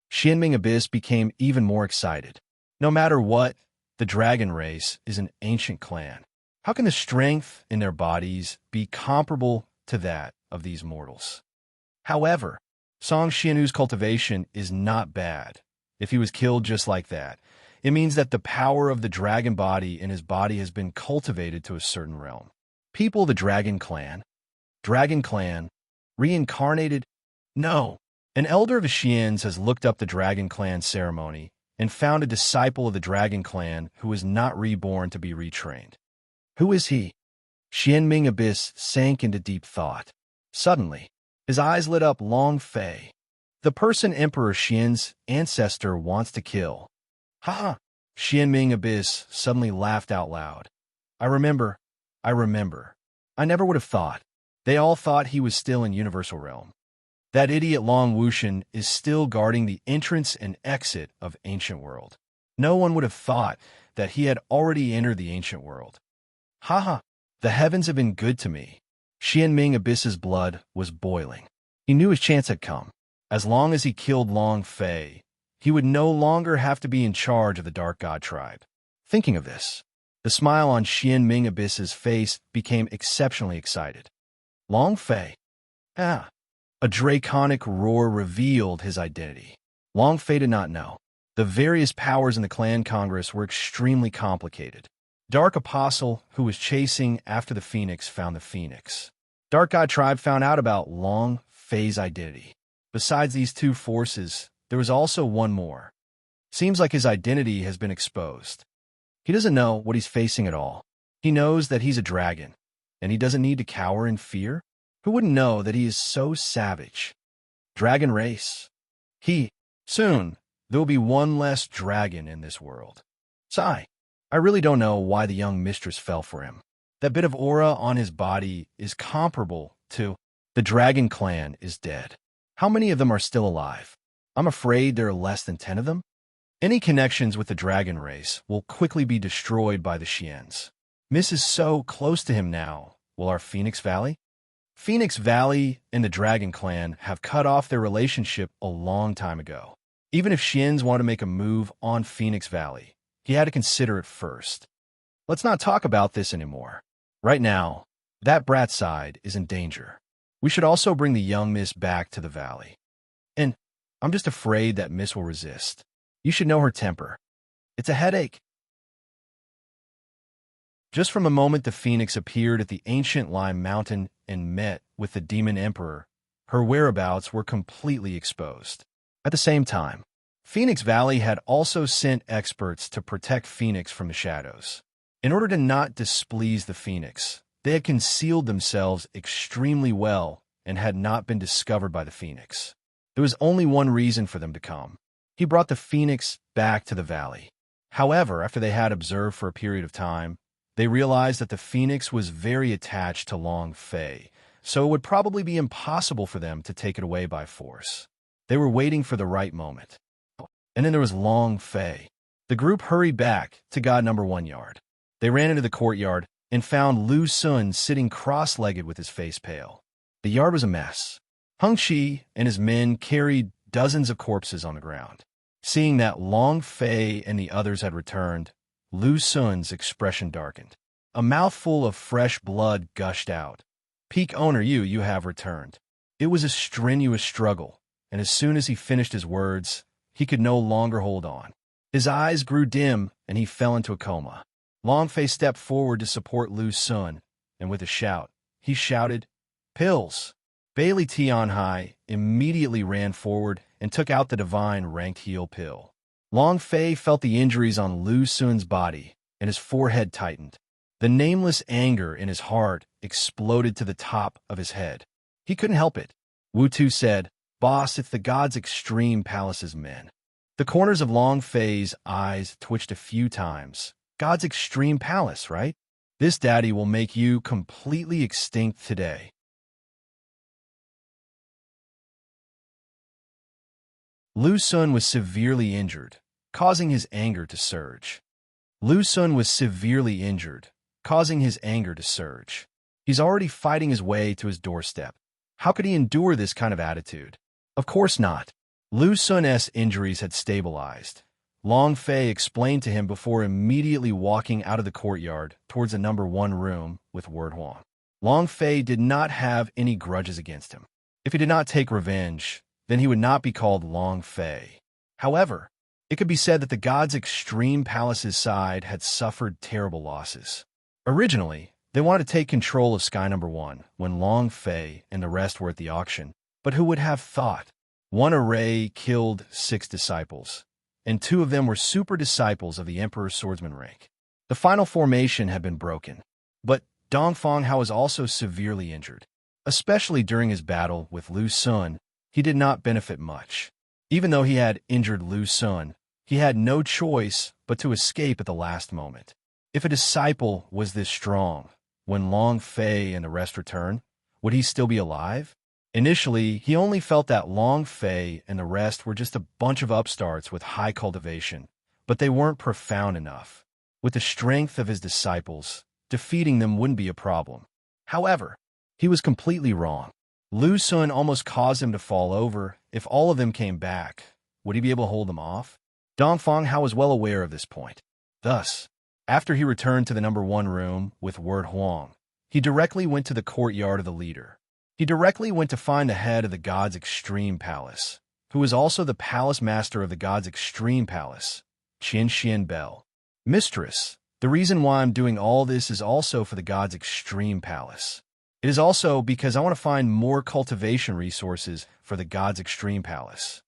[SPEAKER 1] Xianming Abyss became even more excited. No matter what, the dragon race is an ancient clan. How can the strength in their bodies be comparable to that of these mortals? However, Song Xianhu's cultivation is not bad. If he was killed just like that, it means that the power of the dragon body in his body has been cultivated to a certain realm. People of the Dragon Clan, reincarnated? No. An elder of the Xians has looked up the Dragon Clan ceremony and found a disciple of the Dragon Clan who is not reborn to be retrained. Who is he? Xianming Abyss sank into deep thought. Suddenly, his eyes lit up. Long Fei. The person Emperor Xian's ancestor wants to kill. Ha! Xianming Abyss suddenly laughed out loud. I remember. I never would have thought. They all thought he was still in Universal Realm. That idiot Long Wushan is still guarding the entrance and exit of Ancient World. No one would have thought that he had already entered the Ancient World. Haha! The heavens have been good to me. Xianming Abyss's blood was boiling. He knew his chance had come. As long as he killed Long Fei, he would no longer have to be in charge of the Dark God Tribe. Thinking of this, the smile on Xianming Abyss's face became exceptionally excited. Long Fei. A draconic roar revealed his identity. Long Fei did not know. The various powers in the Clan Congress were extremely complicated. Dark Apostle, who was chasing after the Phoenix, found the Phoenix. Dark God Tribe found out about Long Fei's identity. Besides these two forces, there was also one more. Seems like his identity has been exposed. He doesn't know what he's facing at all. He knows that he's a dragon, and he doesn't need to cower in fear. Who wouldn't know that he is so savage? Dragon race. Soon, there will be one less dragon in this world. Sigh. I really don't know why the young mistress fell for him. That bit of aura on his body is comparable to the Dragon Clan is dead. How many of them are still alive? I'm afraid there are less than 10 of them. Any connections with the dragon race will quickly be destroyed by the Xians. Miss is so close to him now. Will our Phoenix Valley? Phoenix Valley and the Dragon Clan have cut off their relationship a long time ago. Even if Xians want to make a move on Phoenix Valley, he had to consider it first. Let's not talk about this anymore. Right now, that brat side is in danger. We should also bring the young Miss back to the valley. And I'm just afraid that Miss will resist. You should know her temper. It's a headache. Just from the moment the Phoenix appeared at the ancient Lime Mountain and met with the Demon Emperor, her whereabouts were completely exposed. At the same time, Phoenix Valley had also sent experts to protect Phoenix from the shadows. In order to not displease the Phoenix, they had concealed themselves extremely well and had not been discovered by the Phoenix. There was only one reason for them to come. He brought the Phoenix back to the valley. However, after they had observed for a period of time, they realized that the Phoenix was very attached to Long Fei, so it would probably be impossible for them to take it away by force. They were waiting for the right moment. And then there was Long Fei. The group hurried back to God number 1 yard. They ran into the courtyard and found Lu Sun sitting cross-legged with his face pale. The yard was a mess. Hung Chi and his men carried dozens of corpses on the ground. Seeing that Long Fei and the others had returned, Lu Sun's expression darkened. A mouthful of fresh blood gushed out. Peak owner, you have returned. It was a strenuous struggle, and as soon as he finished his words, he could no longer hold on. His eyes grew dim, and he fell into a coma. Longfei stepped forward to support Lu Sun, and with a shout, he shouted, "Pills!" Bailey Tianhai immediately ran forward and took out the divine ranked heal pill. Longfei felt the injuries on Lu Sun's body, and his forehead tightened. The nameless anger in his heart exploded to the top of his head. He couldn't help it. Wu Tu said, "Boss, it's the God's Extreme Palace's men." The corners of Longfei's eyes twitched a few times. God's Extreme Palace, right? This daddy will make you completely extinct today. Lu Sun was severely injured, causing his anger to surge. Lu Sun was severely injured, causing his anger to surge. He's already fighting his way to his doorstep. How could he endure this kind of attitude? Of course not. Lu Sun's injuries had stabilized. Longfei explained to him before immediately walking out of the courtyard towards the number 1 room with Word Huang. Longfei did not have any grudges against him. If he did not take revenge, then he would not be called Longfei. However, it could be said that the God's Extreme Palace's side had suffered terrible losses. Originally, they wanted to take control of Sky Number 1 when Longfei and the rest were at the auction, but who would have thought? One array killed 6 disciples, and 2 of them were super disciples of the Emperor's swordsman rank. The final formation had been broken, but Dongfang Hao was also severely injured. Especially during his battle with Lu Sun, he did not benefit much. Even though he had injured Lu Sun, he had no choice but to escape at the last moment. If a disciple was this strong, when Longfei and the rest returned, would he still be alive? Initially, he only felt that Longfei and the rest were just a bunch of upstarts with high cultivation, but they weren't profound enough. With the strength of his disciples, defeating them wouldn't be a problem. However, he was completely wrong. Lu Sun almost caused him to fall over. If all of them came back, would he be able to hold them off? Dongfang Hao was well aware of this point. Thus, after he returned to the number 1 room with Word Huang, he directly went to the courtyard of the leader. He directly went to find the head of the God's Extreme Palace, who was also the palace master of the God's Extreme Palace, Qian Bell. Mistress, the reason why I'm doing all this is also for the God's Extreme Palace. It is also because I want to find more cultivation resources for the God's Extreme Palace.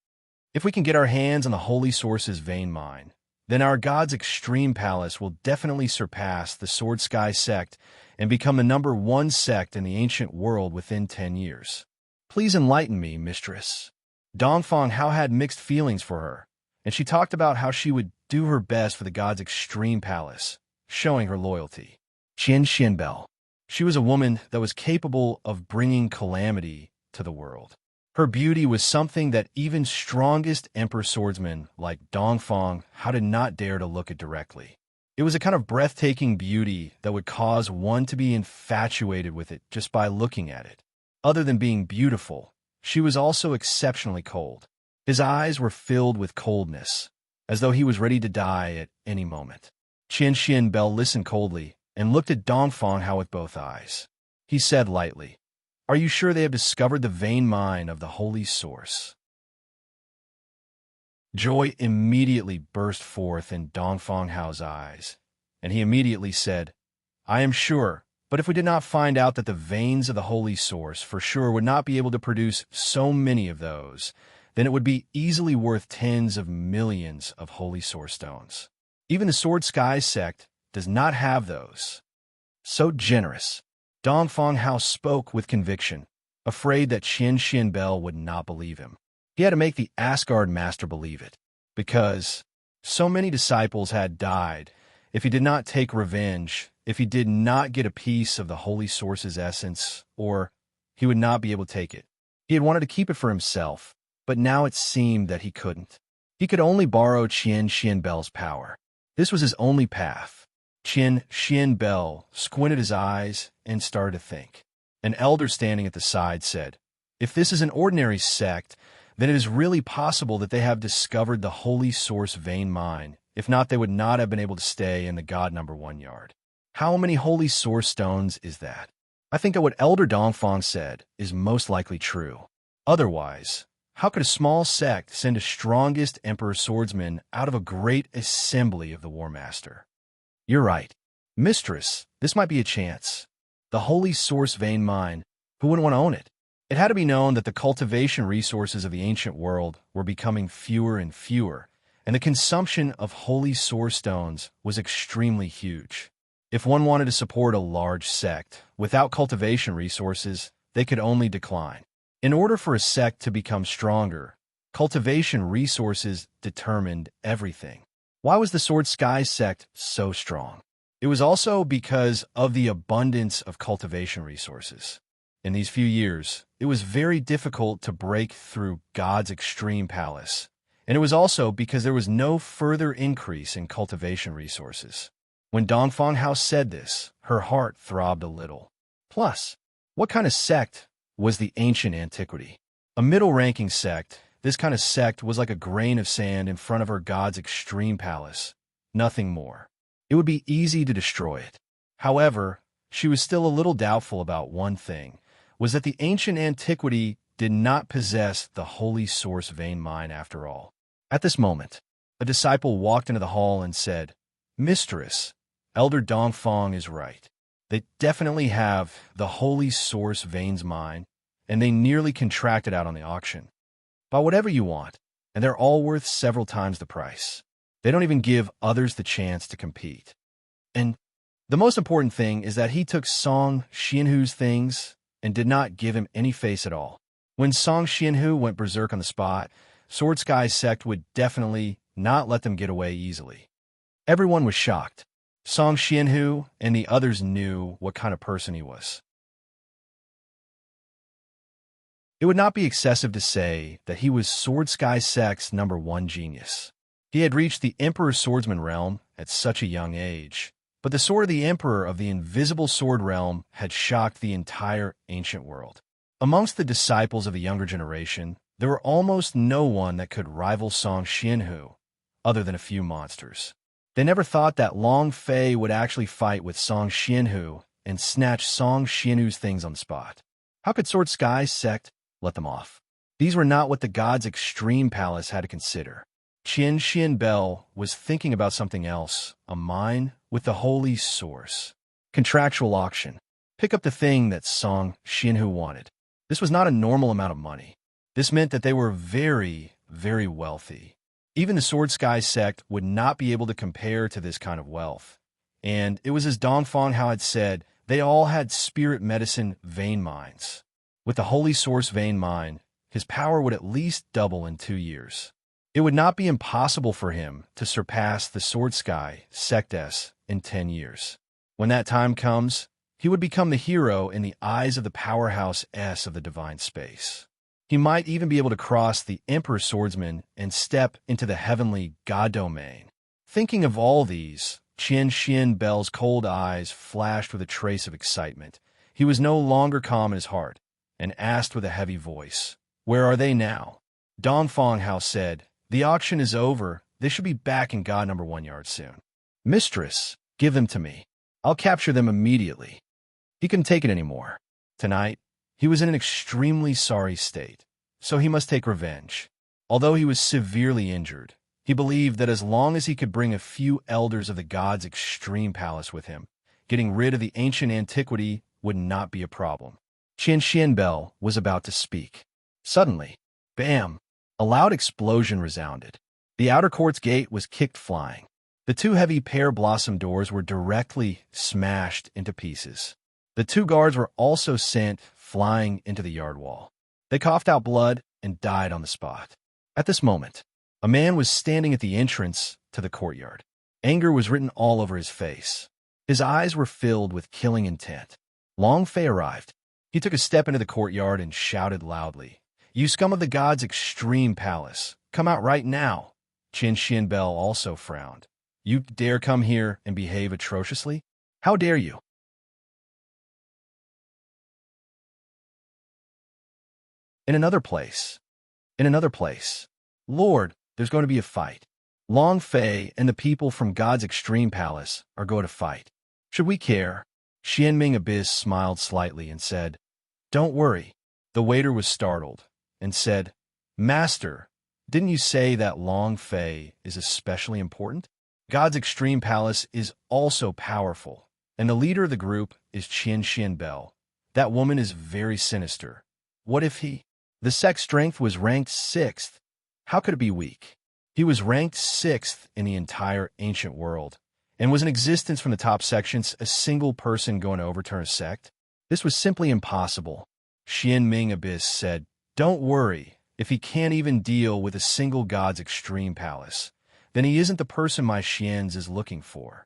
[SPEAKER 1] If we can get our hands on the Holy Source's vein mine, then our God's Extreme Palace will definitely surpass the Sword Sky sect and become the number 1 sect in the ancient world within 10 years. Please enlighten me, mistress. Dongfang Hao had mixed feelings for her, and she talked about how she would do her best for the God's Extreme Palace, showing her loyalty. Qian Bell. She was a woman that was capable of bringing calamity to the world. Her beauty was something that even strongest emperor swordsmen like Dongfang Hao did not dare to look at directly. It was a kind of breathtaking beauty that would cause one to be infatuated with it just by looking at it. Other than being beautiful, she was also exceptionally cold. His eyes were filled with coldness, as though he was ready to die at any moment. Qian Bell listened coldly and looked at Dongfang Hao with both eyes. He said lightly, "Are you sure they have discovered the vein mine of the Holy Source?" Joy immediately burst forth in Dongfang Hao's eyes, and he immediately said, "I am sure, but if we did not find out that the veins of the Holy Source for sure would not be able to produce so many of those, then it would be easily worth tens of millions of Holy Source stones. Even the Sword Sky sect does not have those. So generous." Dongfang Hao spoke with conviction, afraid that Qian Bell would not believe him. He had to make the Asgard master believe it, because so many disciples had died. If he did not take revenge, if he did not get a piece of the Holy Source's essence, or he would not be able to take it. He had wanted to keep it for himself, but now it seemed that he couldn't. He could only borrow Qian Bell's power. This was his only path. Qian Bell squinted his eyes and started to think. An elder standing at the side said, "If this is an ordinary sect, then it is really possible that they have discovered the Holy Source vein mine. If not, they would not have been able to stay in the God number 1 yard." How many holy source stones is that? I think that what Elder Dongfang said is most likely true. Otherwise, how could a small sect send a strongest emperor swordsman out of a great assembly of the War Master? You're right. Mistress, this might be a chance. The holy source vein mine, who wouldn't want to own it? It had to be known that the cultivation resources of the ancient world were becoming fewer and fewer, and the consumption of holy source stones was extremely huge. If one wanted to support a large sect, without cultivation resources, they could only decline. In order for a sect to become stronger, cultivation resources determined everything. Why was the Sword Sky sect so strong? It was also because of the abundance of cultivation resources. In these few years, it was very difficult to break through God's extreme palace, and it was also because there was no further increase in cultivation resources. When Dongfang Hao said this, her heart throbbed a little. Plus, what kind of sect was the ancient antiquity? A middle-ranking sect, this kind of sect was like a grain of sand in front of her God's extreme palace, nothing more. It would be easy to destroy it. However, she was still a little doubtful about one thing, was that the ancient antiquity did not possess the holy source vein mine after all. At this moment, a disciple walked into the hall and said, "Mistress, Elder Dongfang is right. They definitely have the holy source veins mine, and they nearly contracted out on the auction. Buy whatever you want, and they're all worth several times the price. They don't even give others the chance to compete. And the most important thing is that he took Song Xianhu's things and did not give him any face at all. When Song Xianhu went berserk on the spot, Sword Sky's sect would definitely not let them get away easily." Everyone was shocked. Song Xianhu and the others knew what kind of person he was. It would not be excessive to say that he was Sword Sky sect's #1 genius. He had reached the Emperor Swordsman realm at such a young age, but the sword of the Emperor of the Invisible Sword realm had shocked the entire ancient world. Amongst the disciples of the younger generation, there were almost no one that could rival Song Xianhu, other than a few monsters. They never thought that Long Fei would actually fight with Song Xianhu and snatch Song Xianhu's things on the spot. How could Sword Sky's sect let them off? These were not what the God's extreme palace had to consider. Qian Xian Bell was thinking about something else, a mine with the holy source. Contractual auction. Pick up the thing that Song Xianhu wanted. This was not a normal amount of money. This meant that they were very, very wealthy. Even the Sword Sky sect would not be able to compare to this kind of wealth. And it was as Dongfang Hao had said, they all had spirit medicine vein mines. With the holy source vein mine, his power would at least double in 2 years. It would not be impossible for him to surpass the Sword Sky sect S in 10 years. When that time comes, he would become the hero in the eyes of the powerhouse S of the divine space. He might even be able to cross the Emperor Swordsman and step into the heavenly God domain. Thinking of all these, Qian Xian Bell's cold eyes flashed with a trace of excitement. He was no longer calm in his heart, and asked with a heavy voice, "Where are they now?" Dongfang Hao said, "The auction is over. They should be back in God #1 yard soon." "Mistress, give them to me. I'll capture them immediately." He couldn't take it anymore. Tonight, he was in an extremely sorry state, so he must take revenge. Although he was severely injured, he believed that as long as he could bring a few elders of the God's extreme palace with him, getting rid of the ancient antiquity would not be a problem. Qian Xian Bell was about to speak. Suddenly, bam! A loud explosion resounded. The outer court's gate was kicked flying. The 2 heavy pear blossom doors were directly smashed into pieces. The 2 guards were also sent flying into the yard wall. They coughed out blood and died on the spot. At this moment, a man was standing at the entrance to the courtyard. Anger was written all over his face. His eyes were filled with killing intent. Long Fei arrived. He took a step into the courtyard and shouted loudly, "You scum of the God's extreme palace, come out right now." Qian Xian Bell also frowned. "You dare come here and behave atrociously? How dare you?" In another place, "Lord, there's going to be a fight. Long Fei and the people from God's extreme palace are going to fight. Should we care? Xianming Abyss smiled slightly and said, Don't worry. The waiter was startled and said, Master, didn't you say that Long Fei is especially important? God's extreme palace is also powerful, and the leader of the group is Qian Bell. That woman is very sinister. What if he? The sect's strength was ranked 6th. How could it be weak? He was ranked 6th in the entire ancient world, and was in existence from the top sections a single person going to overturn a sect? This was simply impossible. Xianming Abyss said, Don't worry, if he can't even deal with a single god's extreme palace, then he isn't the person my Xian's is looking for.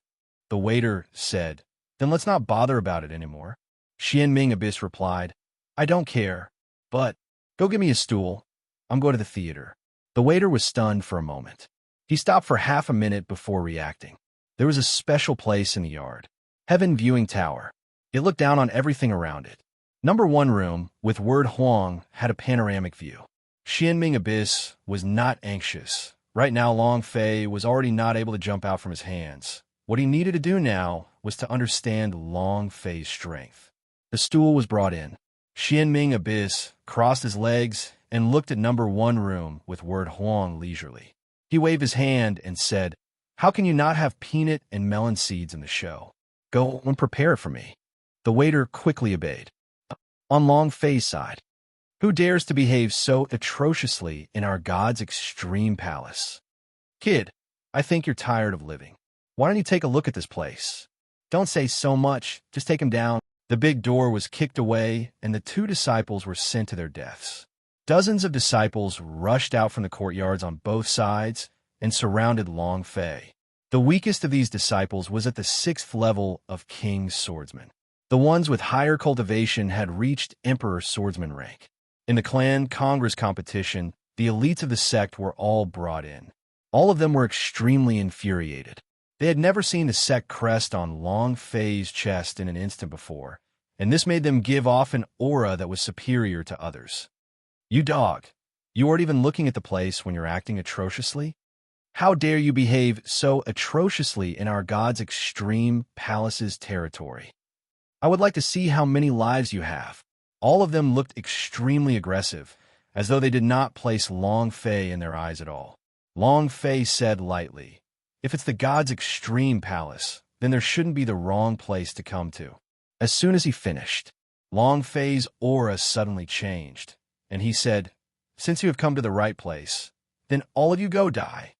[SPEAKER 1] The waiter said, Then let's not bother about it anymore. Xianming Abyss replied, I don't care, but go get me a stool. I'm going to the theater. The waiter was stunned for a moment. He stopped for half a minute before reacting. There was a special place in the yard. Heaven Viewing Tower. It looked down on everything around it. Number 1 room, with word Huang, had a panoramic view. Xianming Abyss was not anxious. Right now, Long Fei was already not able to jump out from his hands. What he needed to do now was to understand Long Fei's strength. The stool was brought in. Xianming Abyss crossed his legs and looked at number 1 room with word Huang leisurely. He waved his hand and said, How can you not have peanut and melon seeds in the show? Go and prepare it for me. The waiter quickly obeyed. On Long Fei's side, who dares to behave so atrociously in our god's extreme palace? Kid, I think you're tired of living. Why don't you take a look at this place? Don't say so much, just take him down. The big door was kicked away, and the 2 disciples were sent to their deaths. Dozens of disciples rushed out from the courtyards on both sides and surrounded Long Fei. The weakest of these disciples was at the 6th level of King's Swordsman. The ones with higher cultivation had reached Emperor Swordsman rank. In the clan Congress competition, the elites of the sect were all brought in. All of them were extremely infuriated. They had never seen the sect crest on Long Fei's chest in an instant before, and this made them give off an aura that was superior to others. You dog, you aren't even looking at the place when you're acting atrociously? How dare you behave so atrociously in our god's extreme palace's territory? I would like to see how many lives you have. All of them looked extremely aggressive, as though they did not place Long Fei in their eyes at all. Long Fei said lightly, If it's the god's extreme palace, then there shouldn't be the wrong place to come to. As soon as he finished, Long Fei's aura suddenly changed, and he said, Since you have come to the right place, then all of you go die.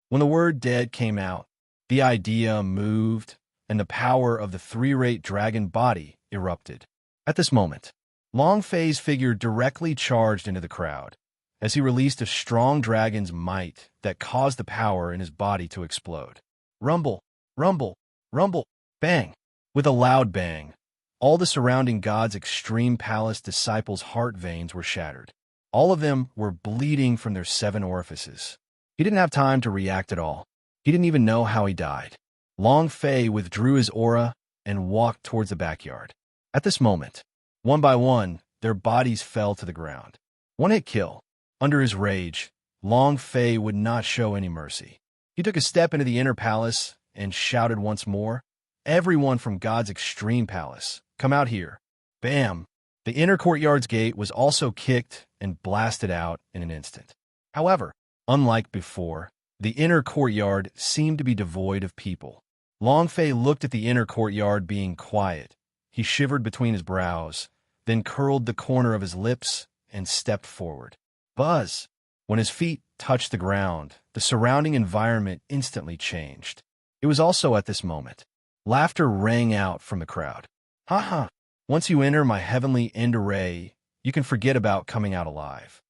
[SPEAKER 1] When the word dead came out, the idea moved, and the power of the 3-rate dragon body erupted. At this moment, Long Fei's figure directly charged into the crowd, as he released a strong dragon's might that caused the power in his body to explode. Rumble, rumble, rumble, bang. With a loud bang, all the surrounding god's extreme palace disciples' heart veins were shattered. All of them were bleeding from their 7 orifices. He didn't have time to react at all. He didn't even know how he died. Long Fei withdrew his aura and walked towards the backyard. At this moment, one by one, their bodies fell to the ground. One hit kill. Under his rage, Long Fei would not show any mercy. He took a step into the inner palace and shouted once more, Everyone from God's extreme palace, come out here. Bam! The inner courtyard's gate was also kicked and blasted out in an instant. However, unlike before, the inner courtyard seemed to be devoid of people. Long Fei looked at the inner courtyard being quiet. He shivered between his brows, then curled the corner of his lips and stepped forward. Buzz! When his feet touched the ground, the surrounding environment instantly changed. It was also at this moment. Laughter rang out from the crowd. Ha ha! Once you enter my heavenly end array, you can forget about coming out alive.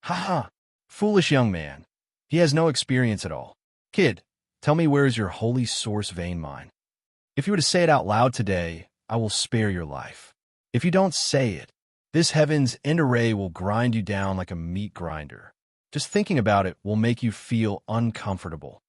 [SPEAKER 1] Ha ha! Foolish young man. He has no experience at all. Kid, tell me, where is your holy source vein mine? If you were to say it out loud today, I will spare your life. If you don't say it, this heaven's end array will grind you down like a meat grinder. Just thinking about it will make you feel uncomfortable.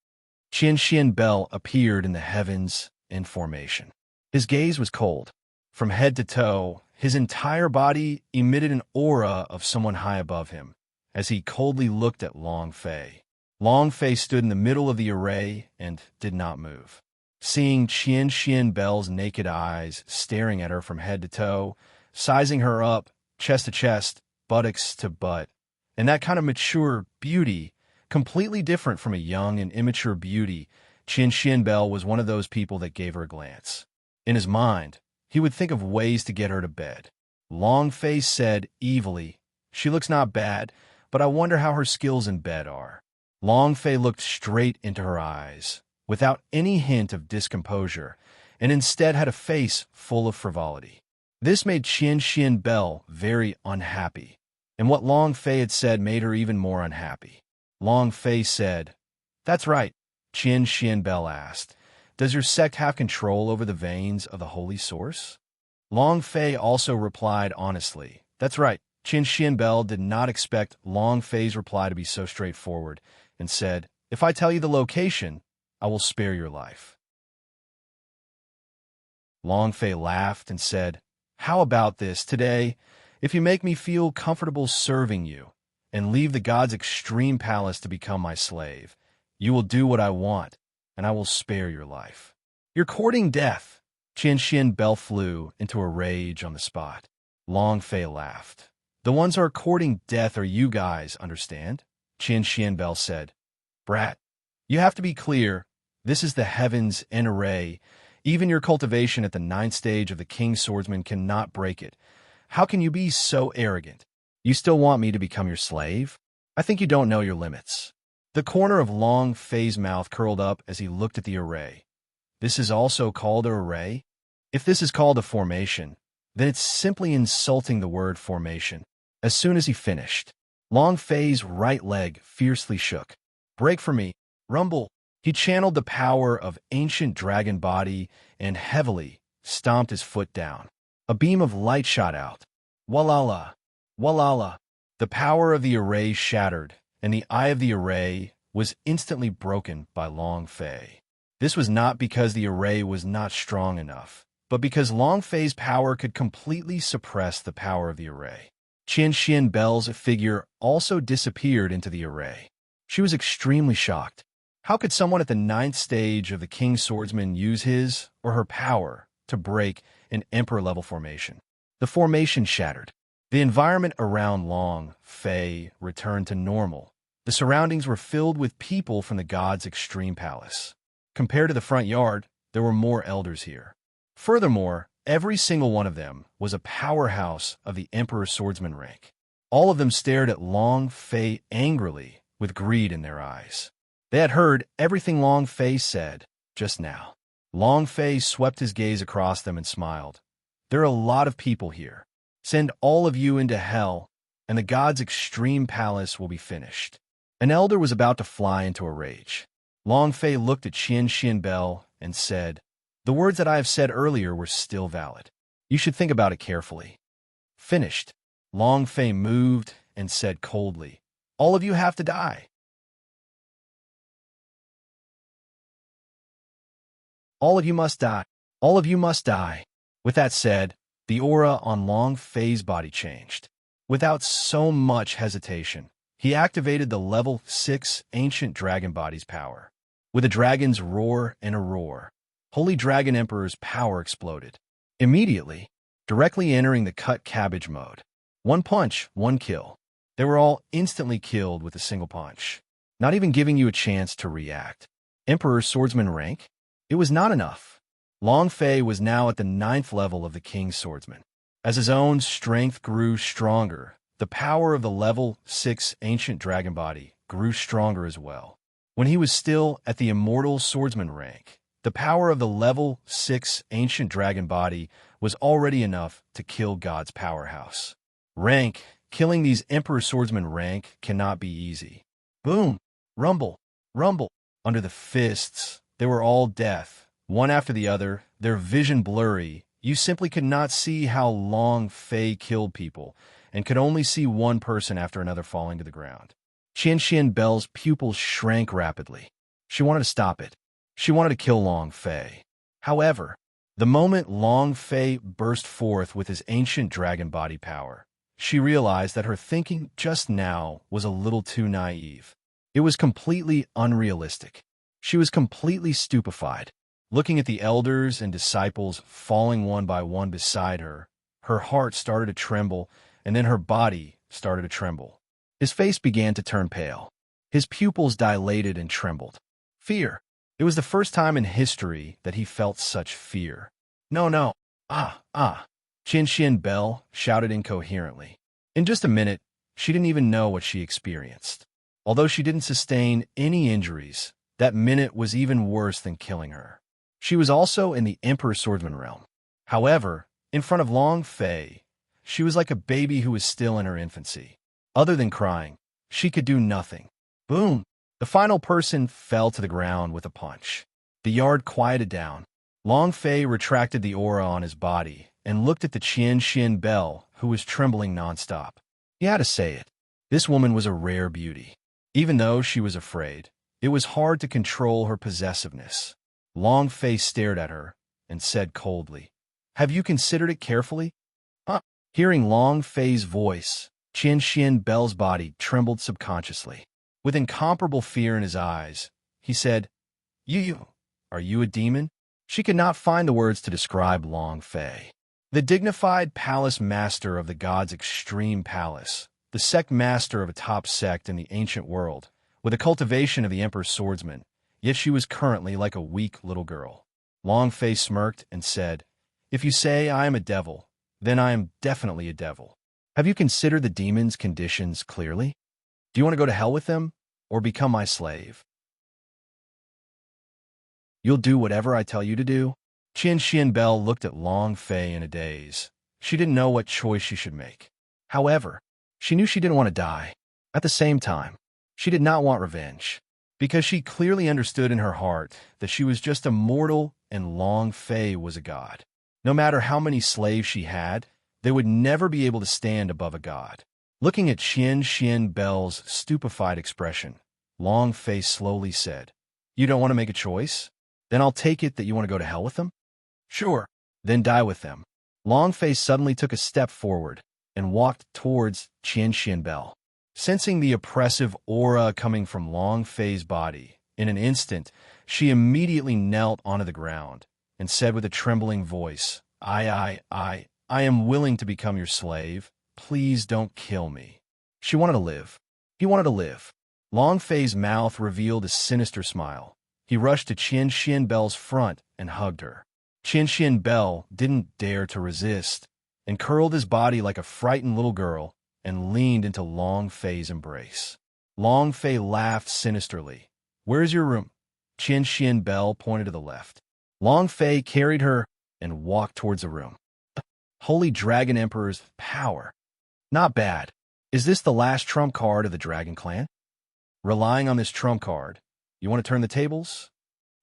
[SPEAKER 1] Qian Bell appeared in the heavens in formation. His gaze was cold. From head to toe, his entire body emitted an aura of someone high above him, as he coldly looked at Long Fei. Long Fei stood in the middle of the array and did not move. seeing Qian Bell's naked eyes staring at her from head to toe, sizing her up, chest to chest, buttocks to butt, and that kind of mature beauty, completely different from a young and immature beauty. Qian Bell was one of those people that gave her a glance. In his mind, he would think of ways to get her to bed. Long Face said evilly, "She looks not bad, but I wonder how her skills in bed are." Long Fei looked straight into her eyes, without any hint of discomposure, and instead had a face full of frivolity. This made Qian Bell very unhappy, and what Long Fei had said made her even more unhappy. Long Fei said, "That's right," Qian Bell asked. "Does your sect have control over the veins of the holy source?" Long Fei also replied honestly, "That's right." Qian Bell did not expect Long Fei's reply to be so straightforward, and said, "If I tell you the location, I will spare your life." Long Fei laughed and said, "How about this today? If you make me feel comfortable serving you, and leave the god's extreme palace to become my slave, you will do what I want, and I will spare your life." "You're courting death." Qian Bell flew into a rage on the spot. Long Fei laughed. "The ones who are courting death are you guys, understand?" Qian Bell said. "Brat, you have to be clear. This is the heavens and array. Even your cultivation at the 9th stage of the King's Swordsman cannot break it. How can you be so arrogant? You still want me to become your slave? I think you don't know your limits." The corner of Long Fei's mouth curled up as he looked at the array. This is also called an array? If this is called a formation, then it's simply insulting the word formation. As soon as he finished, Long Fei's right leg fiercely shook. "Break for me, rumble." He channeled the power of ancient dragon body and heavily stomped his foot down. A beam of light shot out. Walala! Walala! The power of the array shattered, and the eye of the array was instantly broken by Long Fei. This was not because the array was not strong enough, but because Long Fei's power could completely suppress the power of the array. Qian Bell's figure also disappeared into the array. She was extremely shocked. How could someone at the 9th stage of the King's Swordsman use his or her power to break an Emperor-level formation? The formation shattered. The environment around Long Fei returned to normal. The surroundings were filled with people from the god's extreme palace. Compared to the front yard, there were more elders here. Furthermore, every single one of them was a powerhouse of the Emperor Swordsman rank. All of them stared at Long Fei angrily, with greed in their eyes. They had heard everything Long Fei said just now. Long Fei swept his gaze across them and smiled. "There are a lot of people here. Send all of you into hell, and the god's extreme palace will be finished." An elder was about to fly into a rage. Long Fei looked at Qian Bell and said, "The words that I have said earlier were still valid. You should think about it carefully." Finished. Long Fei moved and said coldly, "All of you have to die. All of you must die. All of you must die." With that said, the aura on Long Fei's body changed. Without so much hesitation, he activated the level 6 ancient dragon body's power. With a dragon's roar and a roar, Holy Dragon Emperor's power exploded. Immediately, directly entering the cut cabbage mode. One punch, one kill. They were all instantly killed with a single punch, not even giving you a chance to react. Emperor Swordsman rank? It was not enough. Long Fei was now at the 9th level of the King's Swordsman. As his own strength grew stronger, the power of the level 6 ancient dragon body grew stronger as well. When he was still at the immortal swordsman rank, the power of the level 6 ancient dragon body was already enough to kill God's powerhouse. Rank, killing these Emperor Swordsman rank cannot be easy. Boom! Rumble! Rumble! Under the fists, they were all death, one after the other, their vision blurry. You simply could not see how Long Fei killed people, and could only see one person after another falling to the ground. Qian Bell's pupils shrank rapidly. She wanted to stop it. She wanted to kill Long Fei. However, the moment Long Fei burst forth with his ancient dragon body power, she realized that her thinking just now was a little too naive. It was completely unrealistic. She was completely stupefied. Looking at the elders and disciples falling one by one beside her, her heart started to tremble, and then her body started to tremble. His face began to turn pale. His pupils dilated and trembled. Fear. It was the first time in history that he felt such fear. No, no. Ah. Qian Bell shouted incoherently. In just a minute, she didn't even know what she experienced. Although she didn't sustain any injuries, that minute was even worse than killing her. She was also in the Emperor Swordsman realm. However, in front of Long Fei, she was like a baby who was still in her infancy. Other than crying, she could do nothing. Boom! The final person fell to the ground with a punch. The yard quieted down. Long Fei retracted the aura on his body and looked at the Qian Bell, who was trembling nonstop. He had to say it. This woman was a rare beauty. Even though she was afraid, it was hard to control her possessiveness. Long Fei stared at her and said coldly, "Have you considered it carefully?" Huh? Hearing Long Fei's voice, Qian Bell's body trembled subconsciously. With incomparable fear in his eyes, he said, Are you a demon?" She could not find the words to describe Long Fei. The dignified palace master of the gods' extreme palace, the sect master of a top sect in the ancient world, with a cultivation of the Emperor's swordsman, yet she was currently like a weak little girl. Long Fei smirked and said, "If you say I am a devil, then I am definitely a devil. Have you considered the demon's conditions clearly? Do you want to go to hell with them, or become my slave?" "You'll do whatever I tell you to do?" Qian Bell looked at Long Fei in a daze. She didn't know what choice she should make. However, she knew she didn't want to die. At the same time, she did not want revenge, because she clearly understood in her heart that she was just a mortal and Long Fei was a god. No matter how many slaves she had, they would never be able to stand above a god. Looking at Qian Bell's stupefied expression, Long Fei slowly said, "You don't want to make a choice? Then I'll take it that you want to go to hell with them?" "Sure, then die with them." Long Fei suddenly took a step forward and walked towards Qian Bell. Sensing the oppressive aura coming from Long Fei's body, in an instant, she immediately knelt onto the ground and said with a trembling voice, I am willing to become your slave. Please don't kill me." She wanted to live. He wanted to live. Long Fei's mouth revealed a sinister smile. He rushed to Qian Bell's front and hugged her. Qian Bell didn't dare to resist and curled his body like a frightened little girl and leaned into Long Fei's embrace. Long Fei laughed sinisterly. "Where's your room?" Qian Bell pointed to the left. Long Fei carried her and walked towards the room. Holy Dragon Emperor's power. Not bad. Is this the last trump card of the Dragon Clan? Relying on this trump card, you want to turn the tables?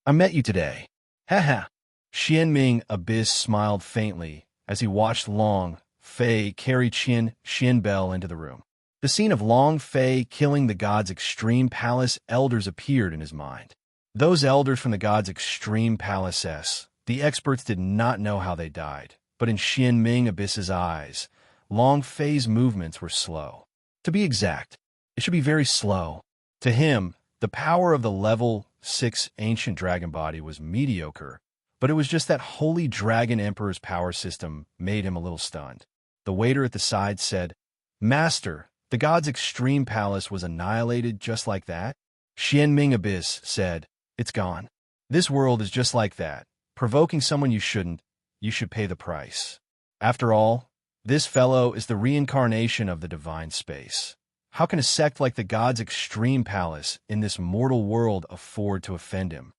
[SPEAKER 1] I met you today. Haha. Xianming Abyss smiled faintly as he watched Long Fei carry Qian Bell into the room. The scene of Long Fei killing the god's extreme palace elders appeared in his mind. Those elders from the god's extreme palace, the experts did not know how they died, but in Xianming Abyss's eyes, Long Fei's movements were slow. To be exact, it should be very slow. To him, the power of the level 6 ancient dragon body was mediocre, but it was just that Holy Dragon Emperor's power system made him a little stunned. The waiter at the side said, "Master, the god's extreme palace was annihilated just like that?" Xianming Abyss said, "It's gone. This world is just like that. Provoking someone you shouldn't, you should pay the price. After all, this fellow is the reincarnation of the divine space. How can a sect like the god's extreme palace in this mortal world afford to offend him?"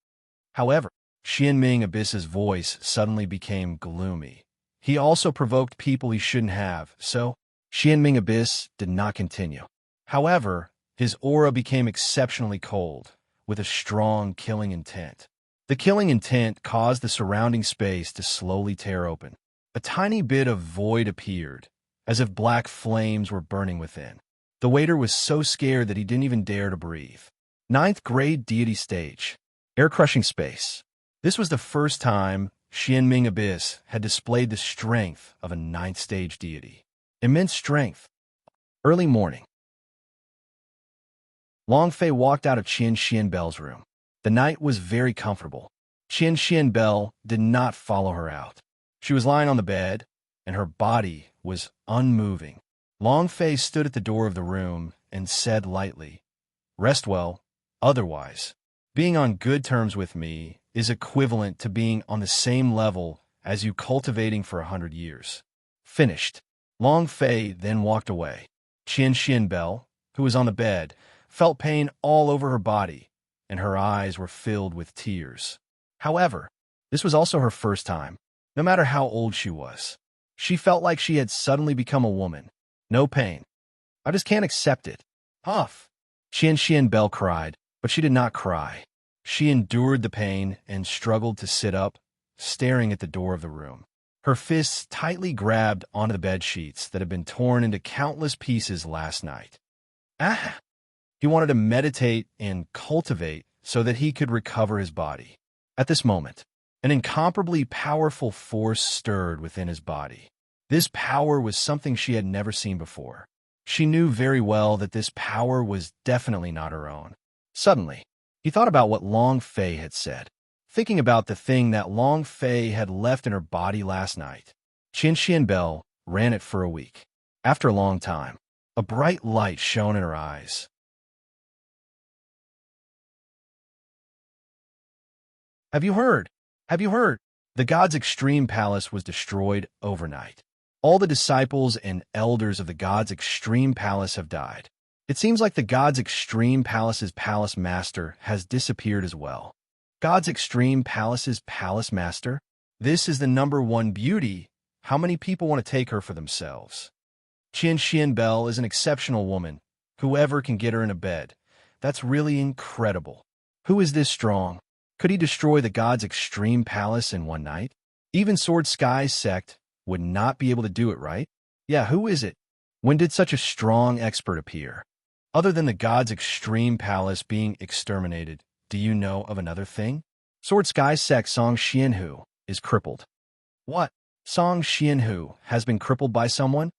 [SPEAKER 1] However, Xianming Abyss's voice suddenly became gloomy. He also provoked people he shouldn't have, so Xianming Abyss did not continue. However, his aura became exceptionally cold, with a strong killing intent. The killing intent caused the surrounding space to slowly tear open. A tiny bit of void appeared, as if black flames were burning within. The waiter was so scared that he didn't even dare to breathe. 9th grade deity stage. Air-crushing space. This was the first time Xianming Abyss had displayed the strength of a 9th stage deity. Immense strength. Early morning. Long Fei walked out of Qian Bell's room. The night was very comfortable. Bell did not follow her out. She was lying on the bed, and her body was unmoving. Long Fei stood at the door of the room and said lightly, "Rest well, otherwise. Being on good terms with me is equivalent to being on the same level as you cultivating for 100 years. Finished." Long Fei then walked away. Bell, who was on the bed, felt pain all over her body, and her eyes were filled with tears. However, this was also her first time, no matter how old she was. She felt like she had suddenly become a woman. No pain. I just can't accept it. Huff. Bell cried, but she did not cry. She endured the pain and struggled to sit up, staring at the door of the room. Her fists tightly grabbed onto the bed sheets that had been torn into countless pieces last night. Ah! He wanted to meditate and cultivate so that he could recover his body. At this moment, an incomparably powerful force stirred within his body. This power was something she had never seen before. She knew very well that this power was definitely not her own. Suddenly, he thought about what Long Fei had said, thinking about the thing that Long Fei had left in her body last night. Bell ran it for a week. After a long time, a bright light shone in her eyes. Have you heard? Have you heard? The god's extreme palace was destroyed overnight. All the disciples and elders of the god's extreme palace have died. It seems like the god's extreme palace's palace master has disappeared as well. God's extreme palace's palace master? This is the #1 beauty. How many people want to take her for themselves? Bell is an exceptional woman. Whoever can get her in a bed. That's really incredible. Who is this strong? Could he destroy the god's extreme palace in one night? Even Sword Sky's sect would not be able to do it, right? Yeah, who is it? When did such a strong expert appear? Other than the god's extreme palace being exterminated, do you know of another thing? Sword Sky's sect Song Xianhu is crippled. What? Song Xianhu has been crippled by someone?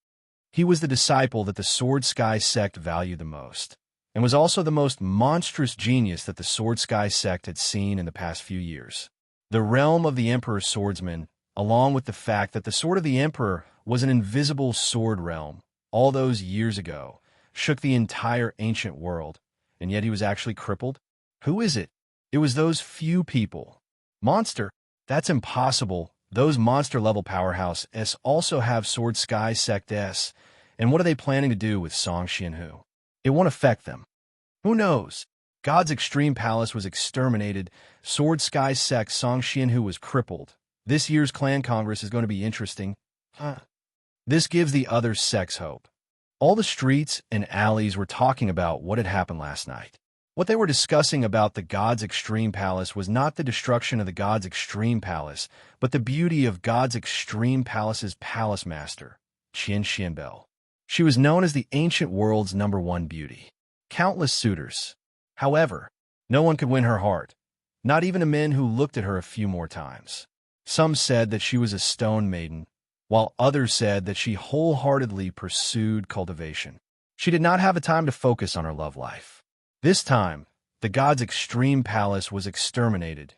[SPEAKER 1] He was the disciple that the Sword Sky sect valued the most, and was also the most monstrous genius that the Sword Sky sect had seen in the past few years. The realm of the Emperor's swordsman, along with the fact that the sword of the Emperor was an invisible sword realm all those years ago, shook the entire ancient world, and yet he was actually crippled? Who is it? It was those few people. Monster? That's impossible. Those monster-level powerhouse S also have Sword Sky Sect S, and what are they planning to do with Song Xianhu? It won't affect them. Who knows? God's extreme palace was exterminated. Sword Sky Sect Song Xianhu was crippled. This year's clan congress is going to be interesting. This gives the other sects hope. All the streets and alleys were talking about what had happened last night. What they were discussing about the God's Extreme Palace was not the destruction of the God's Extreme Palace, but the beauty of God's Extreme Palace's palace master, Bell. She was known as the ancient world's #1 beauty. Countless suitors. However, no one could win her heart, not even the men who looked at her a few more times. Some said that she was a stone maiden, while others said that she wholeheartedly pursued cultivation. She did not have a time to focus on her love life. This time, the god's extreme palace was exterminated.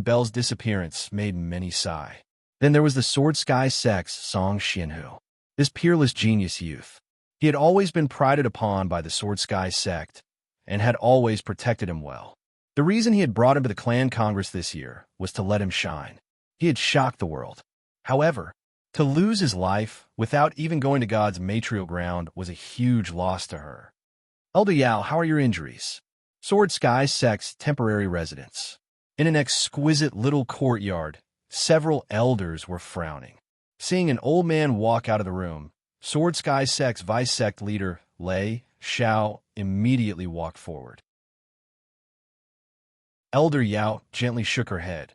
[SPEAKER 1] Bell's disappearance made many sigh. Then there was the Sword Sky Sect's Song Xianhu. This peerless genius youth. He had always been prided upon by the Sword Sky Sect, and had always protected him well. The reason he had brought him to the clan congress this year was to let him shine. He had shocked the world. However, to lose his life without even going to God's matrial ground was a huge loss to her. Elder Yao, how are your injuries? Sword Sky Sect's temporary residence. In an exquisite little courtyard, several elders were frowning. Seeing an old man walk out of the room, Sword Sky Sect's vice-sect leader, Lei Xiao, immediately walked forward. Elder Yao gently shook her head.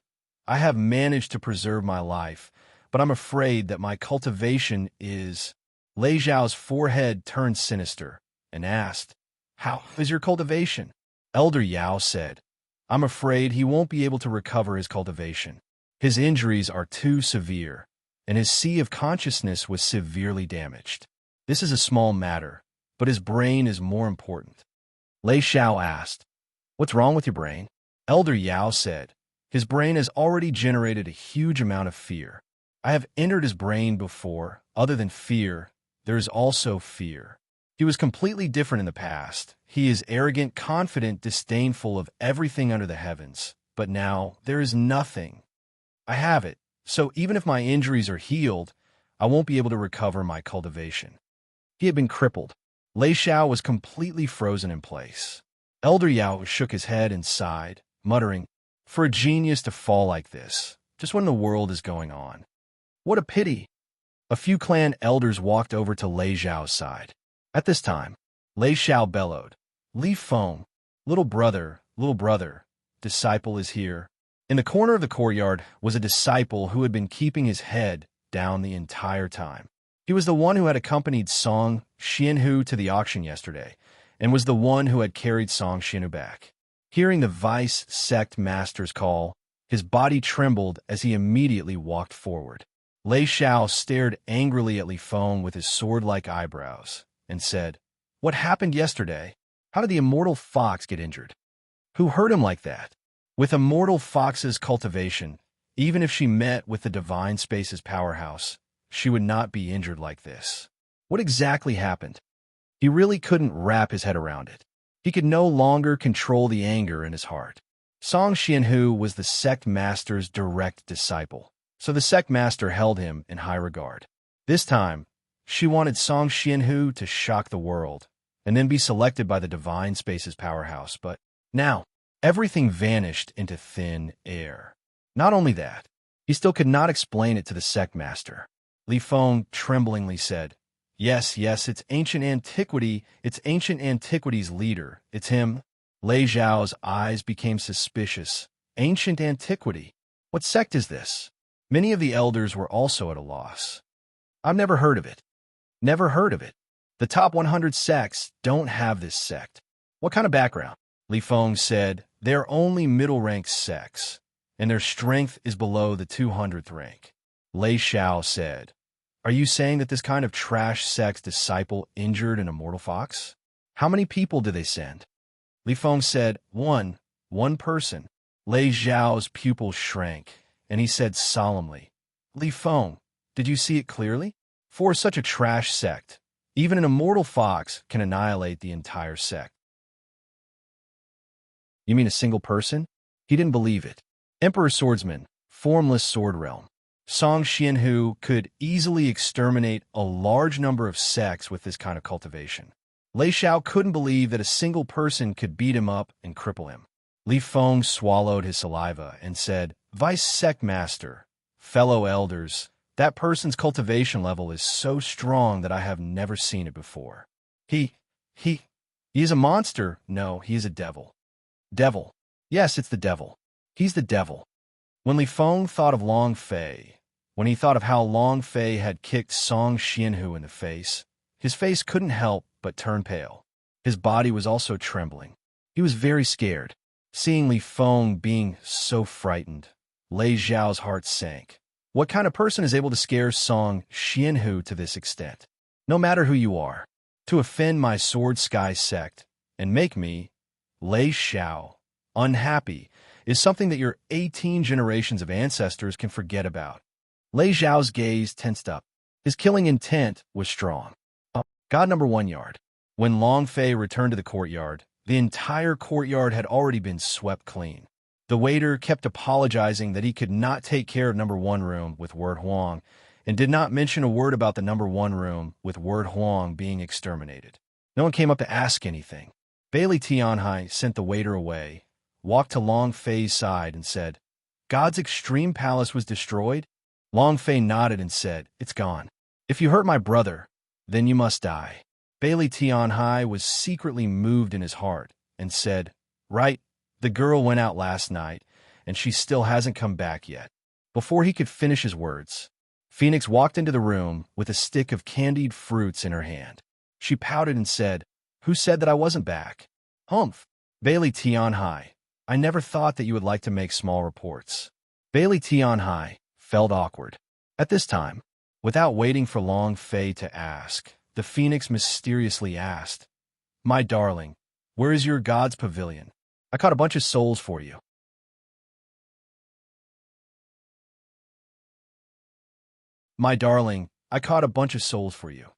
[SPEAKER 1] I have managed to preserve my life, but I'm afraid that my cultivation is... Lei Xiao's forehead turned sinister and asked, How is your cultivation? Elder Yao said, I'm afraid he won't be able to recover his cultivation. His injuries are too severe, and his sea of consciousness was severely damaged. This is a small matter, but his brain is more important. Lei Xiao asked, What's wrong with your brain? Elder Yao said, His brain has already generated a huge amount of fear. I have entered his brain before. Other than fear, there is also fear. He was completely different in the past. He is arrogant, confident, disdainful of everything under the heavens. But now, there is nothing. I have it. So even if my injuries are healed, I won't be able to recover my cultivation. He had been crippled. Lei Xiao was completely frozen in place. Elder Yao shook his head and sighed, muttering, "For a genius to fall like this, just when the world is going on. What a pity." A few clan elders walked over to Lei Xiao's side. At this time, Lei Xiao bellowed, "Li Feng, little brother, disciple is here." In the corner of the courtyard was a disciple who had been keeping his head down the entire time. He was the one who had accompanied Song Xianhu to the auction yesterday, and was the one who had carried Song Xianhu back. Hearing the vice sect master's call, his body trembled as he immediately walked forward. Lei Xiao stared angrily at Li Feng with his sword-like eyebrows, and said, "What happened yesterday? How did the immortal fox get injured? Who hurt him like that?" With immortal fox's cultivation, even if she met with the divine space's powerhouse, she would not be injured like this. What exactly happened? He really couldn't wrap his head around it. He could no longer control the anger in his heart. Song Xianhu was the sect master's direct disciple, so the sect master held him in high regard. This time, she wanted Song Xianhu to shock the world, and then be selected by the divine space's powerhouse, but now, everything vanished into thin air. Not only that, he still could not explain it to the sect master. Li Feng tremblingly said, Yes, it's ancient antiquity. It's ancient antiquity's leader. It's him." Lei Xiao's eyes became suspicious. Ancient antiquity? What sect is this? Many of the elders were also at a loss. "I've never heard of it." "Never heard of it? The top 100 sects don't have this sect." "What kind of background?" Li Feng said, "They're only middle-ranked sects, and their strength is below the 200th rank." Lei Xiao said, "Are you saying that this kind of trash sect's disciple injured an immortal fox? How many people did they send?" Li Feng said, One person." Lei Xiao's pupil shrank, and he said solemnly, "Li Feng, did you see it clearly? For such a trash sect, even an immortal fox can annihilate the entire sect." "You mean a single person?" He didn't believe it. Emperor Swordsman, formless sword realm. Song Xianhu could easily exterminate a large number of sects with this kind of cultivation. Lei Xiao couldn't believe that a single person could beat him up and cripple him. Li Feng swallowed his saliva and said, "Vice Sect Master, fellow elders, that person's cultivation level is so strong that I have never seen it before. He is a monster. No, he is a devil." "Devil? Yes, it's the devil. He's the devil." When Li Feng thought of Long Fei, when he thought of how Long Fei had kicked Song Xianhu in the face, his face couldn't help but turn pale. His body was also trembling. He was very scared. Seeing Li Feng being so frightened, Lei Xiao's heart sank. What kind of person is able to scare Song Xianhu to this extent? No matter who you are, to offend my Sword Sky sect and make me, Lei Xiao, unhappy is something that your 18 generations of ancestors can forget about. Lei Xiao's gaze tensed up. His killing intent was strong. God number 1 yard. When Long Fei returned to the courtyard, the entire courtyard had already been swept clean. The waiter kept apologizing that he could not take care of number 1 room with Word Huang, and did not mention a word about the number 1 room with Word Huang being exterminated. No one came up to ask anything. Bailey Tianhai sent the waiter away, walked to Long Fei's side and said, "God's extreme palace was destroyed?" Long Fei nodded and said, "It's gone. If you hurt my brother, then you must die." Bailey Tianhai was secretly moved in his heart and said, "Right, the girl went out last night, and she still hasn't come back yet." Before he could finish his words, Phoenix walked into the room with a stick of candied fruits in her hand. She pouted and said, "Who said that I wasn't back?" "Humph." Bailey Tianhai, "I never thought that you would like to make small reports." Bailey Tianhai felt awkward. At this time, without waiting for Long Fei to ask, the Phoenix mysteriously asked, "My darling, where is your God's pavilion? I caught a bunch of souls for you." My darling, I caught a bunch of souls for you.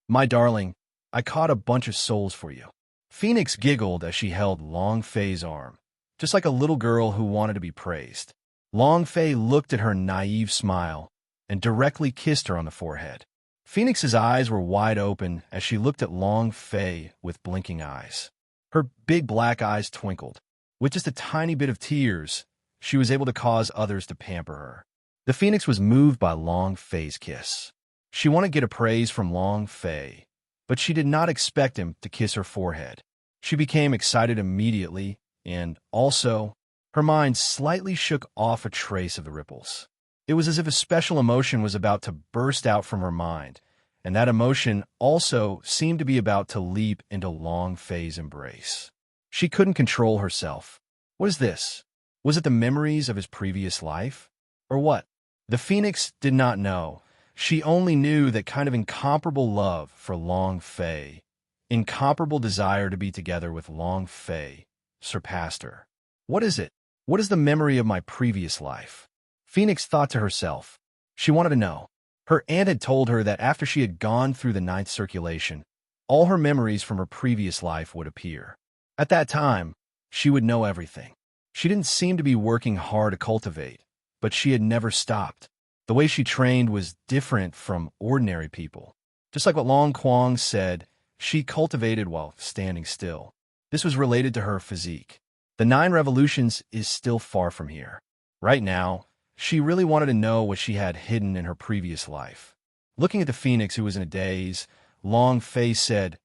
[SPEAKER 1] My darling, I caught a bunch of souls for you. Phoenix giggled as she held Long Fei's arm, just like a little girl who wanted to be praised. Long Fei looked at her naive smile and directly kissed her on the forehead. Phoenix's eyes were wide open as she looked at Long Fei with blinking eyes. Her big black eyes twinkled. With just a tiny bit of tears, she was able to cause others to pamper her. The Phoenix was moved by Long Fei's kiss. She wanted to get a praise from Long Fei, but she did not expect him to kiss her forehead. She became excited immediately, and also, her mind slightly shook off a trace of the ripples. It was as if a special emotion was about to burst out from her mind, and that emotion also seemed to be about to leap into Long Fei's embrace. She couldn't control herself. What is this? Was it the memories of his previous life? Or what? The Phoenix did not know. She only knew that kind of incomparable love for Long Fei, incomparable desire to be together with Long Fei, surpassed her. What is it? What is the memory of my previous life? Phoenix thought to herself. She wanted to know. Her aunt had told her that after she had gone through the ninth circulation, all her memories from her previous life would appear. At that time, she would know everything. She didn't seem to be working hard to cultivate, but she had never stopped. The way she trained was different from ordinary people. Just like what Long Quang said, she cultivated while standing still. This was related to her physique. The 9 revolutions is still far from here. Right now, she really wanted to know what she had hidden in her previous life. Looking at the Phoenix, who was in a daze, Long Fei said,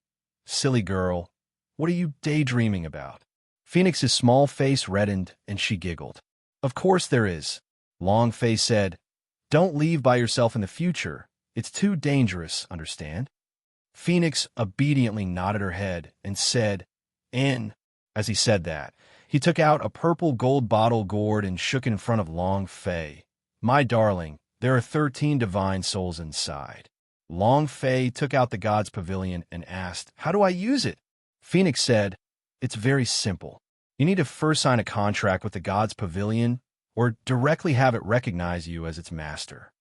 [SPEAKER 1] "Silly girl, what are you daydreaming about?" Phoenix's small face reddened, and she giggled. "Of course there is," Long Fei said. "Don't leave by yourself in the future. It's too dangerous, understand?" Phoenix obediently nodded her head and said, "In." As he said that, he took out a purple gold bottle gourd and shook it in front of Long Fei. "My darling, there are 13 divine souls inside." Long Fei took out the God's Pavilion and asked, "How do I use it?" Phoenix said, "It's very simple. You need to first sign a contract with the God's Pavilion or directly have it recognize you as its master."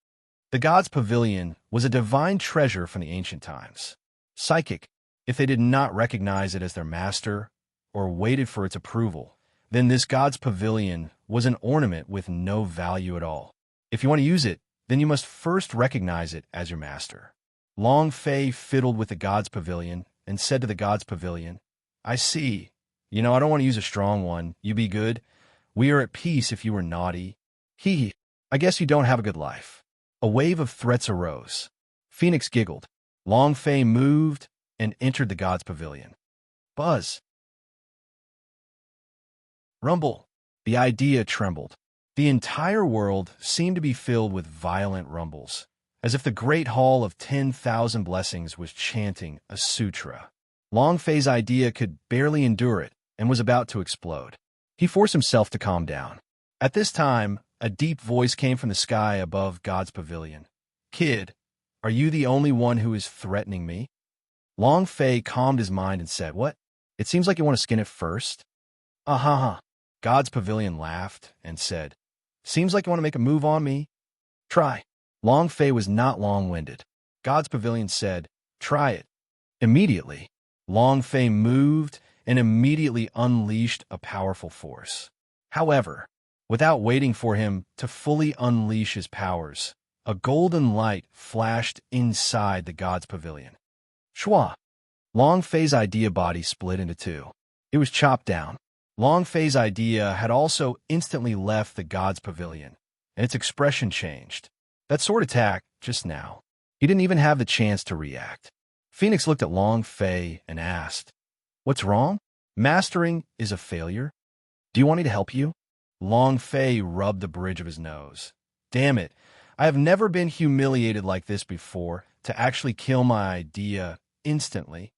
[SPEAKER 1] The God's Pavilion was a divine treasure from the ancient times. Psychic, if they did not recognize it as their master or waited for its approval, then this God's Pavilion was an ornament with no value at all. If you want to use it, then you must first recognize it as your master. Long Fei fiddled with the God's Pavilion and said to the God's Pavilion, "I see. I don't want to use a strong one. You be good. We are at peace if you were naughty. I guess you don't have a good life." A wave of threats arose. Phoenix giggled. Long Fei moved and entered the God's Pavilion. Buzz. Rumble. The idea trembled. The entire world seemed to be filled with violent rumbles, as if the great hall of 10,000 blessings was chanting a sutra. Long Fei's idea could barely endure it and was about to explode. He forced himself to calm down. At this time, a deep voice came from the sky above God's Pavilion. "Kid, are you the only one who is threatening me?" Long Fei calmed his mind and said, "What? It seems like you want to skin it first." "Uh-huh." God's Pavilion laughed and said, "Seems like you want to make a move on me? Try." Long Fei was not long-winded. God's Pavilion said, "Try it." Immediately, Long Fei moved and immediately unleashed a powerful force. However, without waiting for him to fully unleash his powers, a golden light flashed inside the God's Pavilion. Shwa! Long Fei's idea body split into two. It was chopped down. Long Fei's idea had also instantly left the God's Pavilion, and its expression changed. That sword attack, just now. He didn't even have the chance to react. Phoenix looked at Long Fei and asked, "What's wrong? Mastering is a failure? Do you want me to help you?" Long Fei rubbed the bridge of his nose. "Damn it, I have never been humiliated like this before, to actually kill my idea instantly.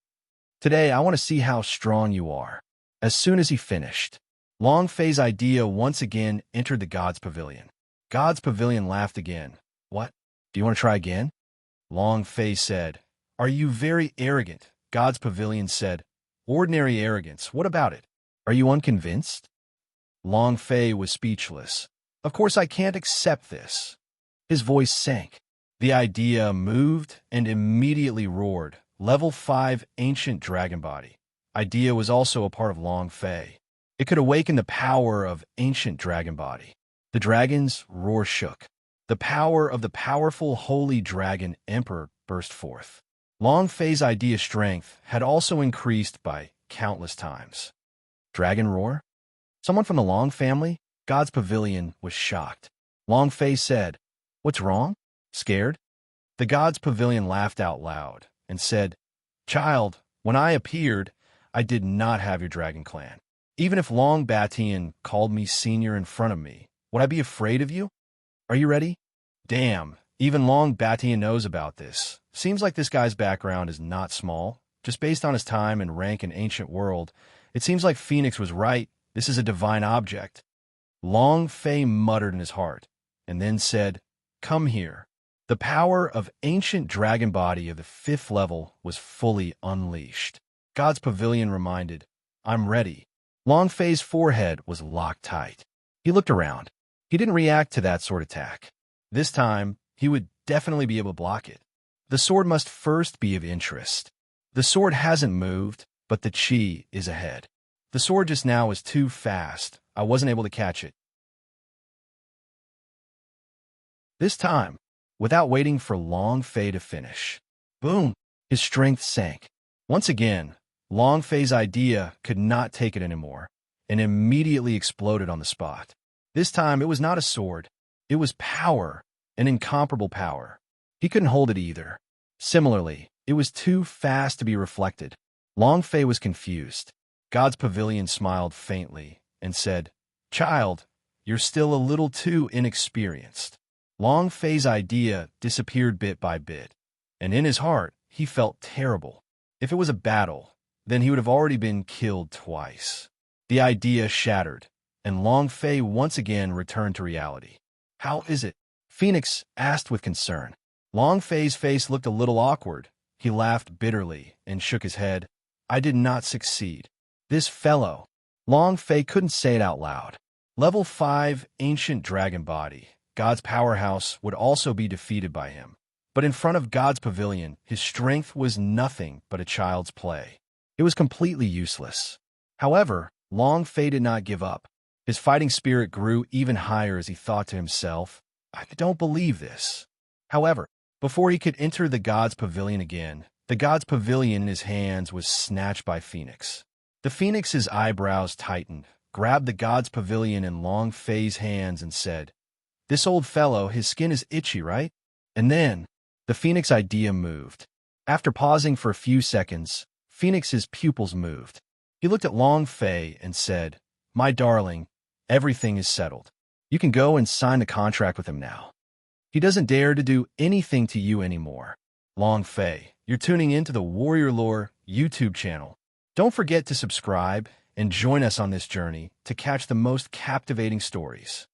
[SPEAKER 1] Today, I want to see how strong you are." As soon as he finished, Long Fei's idea once again entered the God's Pavilion. God's Pavilion laughed again. "What? Do you want to try again?" Long Fei said, "Are you very arrogant?" God's Pavilion said, "Ordinary arrogance. What about it? Are you unconvinced?" Long Fei was speechless. "Of course I can't accept this." His voice sank. The idea moved and immediately roared. Level 5 Ancient Dragon Body. Idea was also a part of Long Fei. It could awaken the power of Ancient Dragon Body. The dragon's roar shook. The power of the powerful Holy Dragon Emperor burst forth. Long Fei's idea strength had also increased by countless times. Dragon roar? Someone from the Long family? God's Pavilion was shocked. Long Fei said, "What's wrong? Scared?" The God's Pavilion laughed out loud and said, "Child, when I appeared, I did not have your dragon clan. Even if Long Batian called me senior in front of me, would I be afraid of you? Are you ready?" Damn, even Long Batian knows about this. Seems like this guy's background is not small. Just based on his time and rank in ancient world, it seems like Phoenix was right. This is a divine object. Long Fei muttered in his heart, and then said, "Come here." The power of Ancient Dragon Body of the 5th level was fully unleashed. God's Pavilion reminded, "I'm ready." Long Fei's forehead was locked tight. He looked around. He didn't react to that sword attack. This time, he would definitely be able to block it. The sword must first be of interest. The sword hasn't moved, but the chi is ahead. The sword just now was too fast. I wasn't able to catch it. This time, without waiting for Long Fei to finish, boom, his strength sank. Once again, Long Fei's idea could not take it anymore and immediately exploded on the spot. This time, it was not a sword. It was power, an incomparable power. He couldn't hold it either. Similarly, it was too fast to be reflected. Long Fei was confused. God's Pavilion smiled faintly and said, "Child, you're still a little too inexperienced." Long Fei's idea disappeared bit by bit, and in his heart, he felt terrible. If it was a battle, then he would have already been killed twice. The idea shattered, and Long Fei once again returned to reality. "How is it?" Phoenix asked with concern. Long Fei's face looked a little awkward. He laughed bitterly and shook his head. "I did not succeed. This fellow." Long Fei couldn't say it out loud. Level 5 Ancient Dragon Body, God's powerhouse, would also be defeated by him. But in front of God's Pavilion, his strength was nothing but a child's play. It was completely useless. However, Long Fei did not give up. His fighting spirit grew even higher as he thought to himself, "I don't believe this." However, before he could enter the God's Pavilion again, the God's Pavilion in his hands was snatched by Phoenix. The Phoenix's eyebrows tightened, grabbed the God's Pavilion in Long Fei's hands and said, "This old fellow, his skin is itchy, right?" And then, the Phoenix idea moved. After pausing for a few seconds, Phoenix's pupils moved. He looked at Long Fei and said, "My darling, everything is settled. You can go and sign the contract with him now. He doesn't dare to do anything to you anymore." Long Fei, you're tuning into the Warrior Lore YouTube channel. Don't forget to subscribe and join us on this journey to catch the most captivating stories.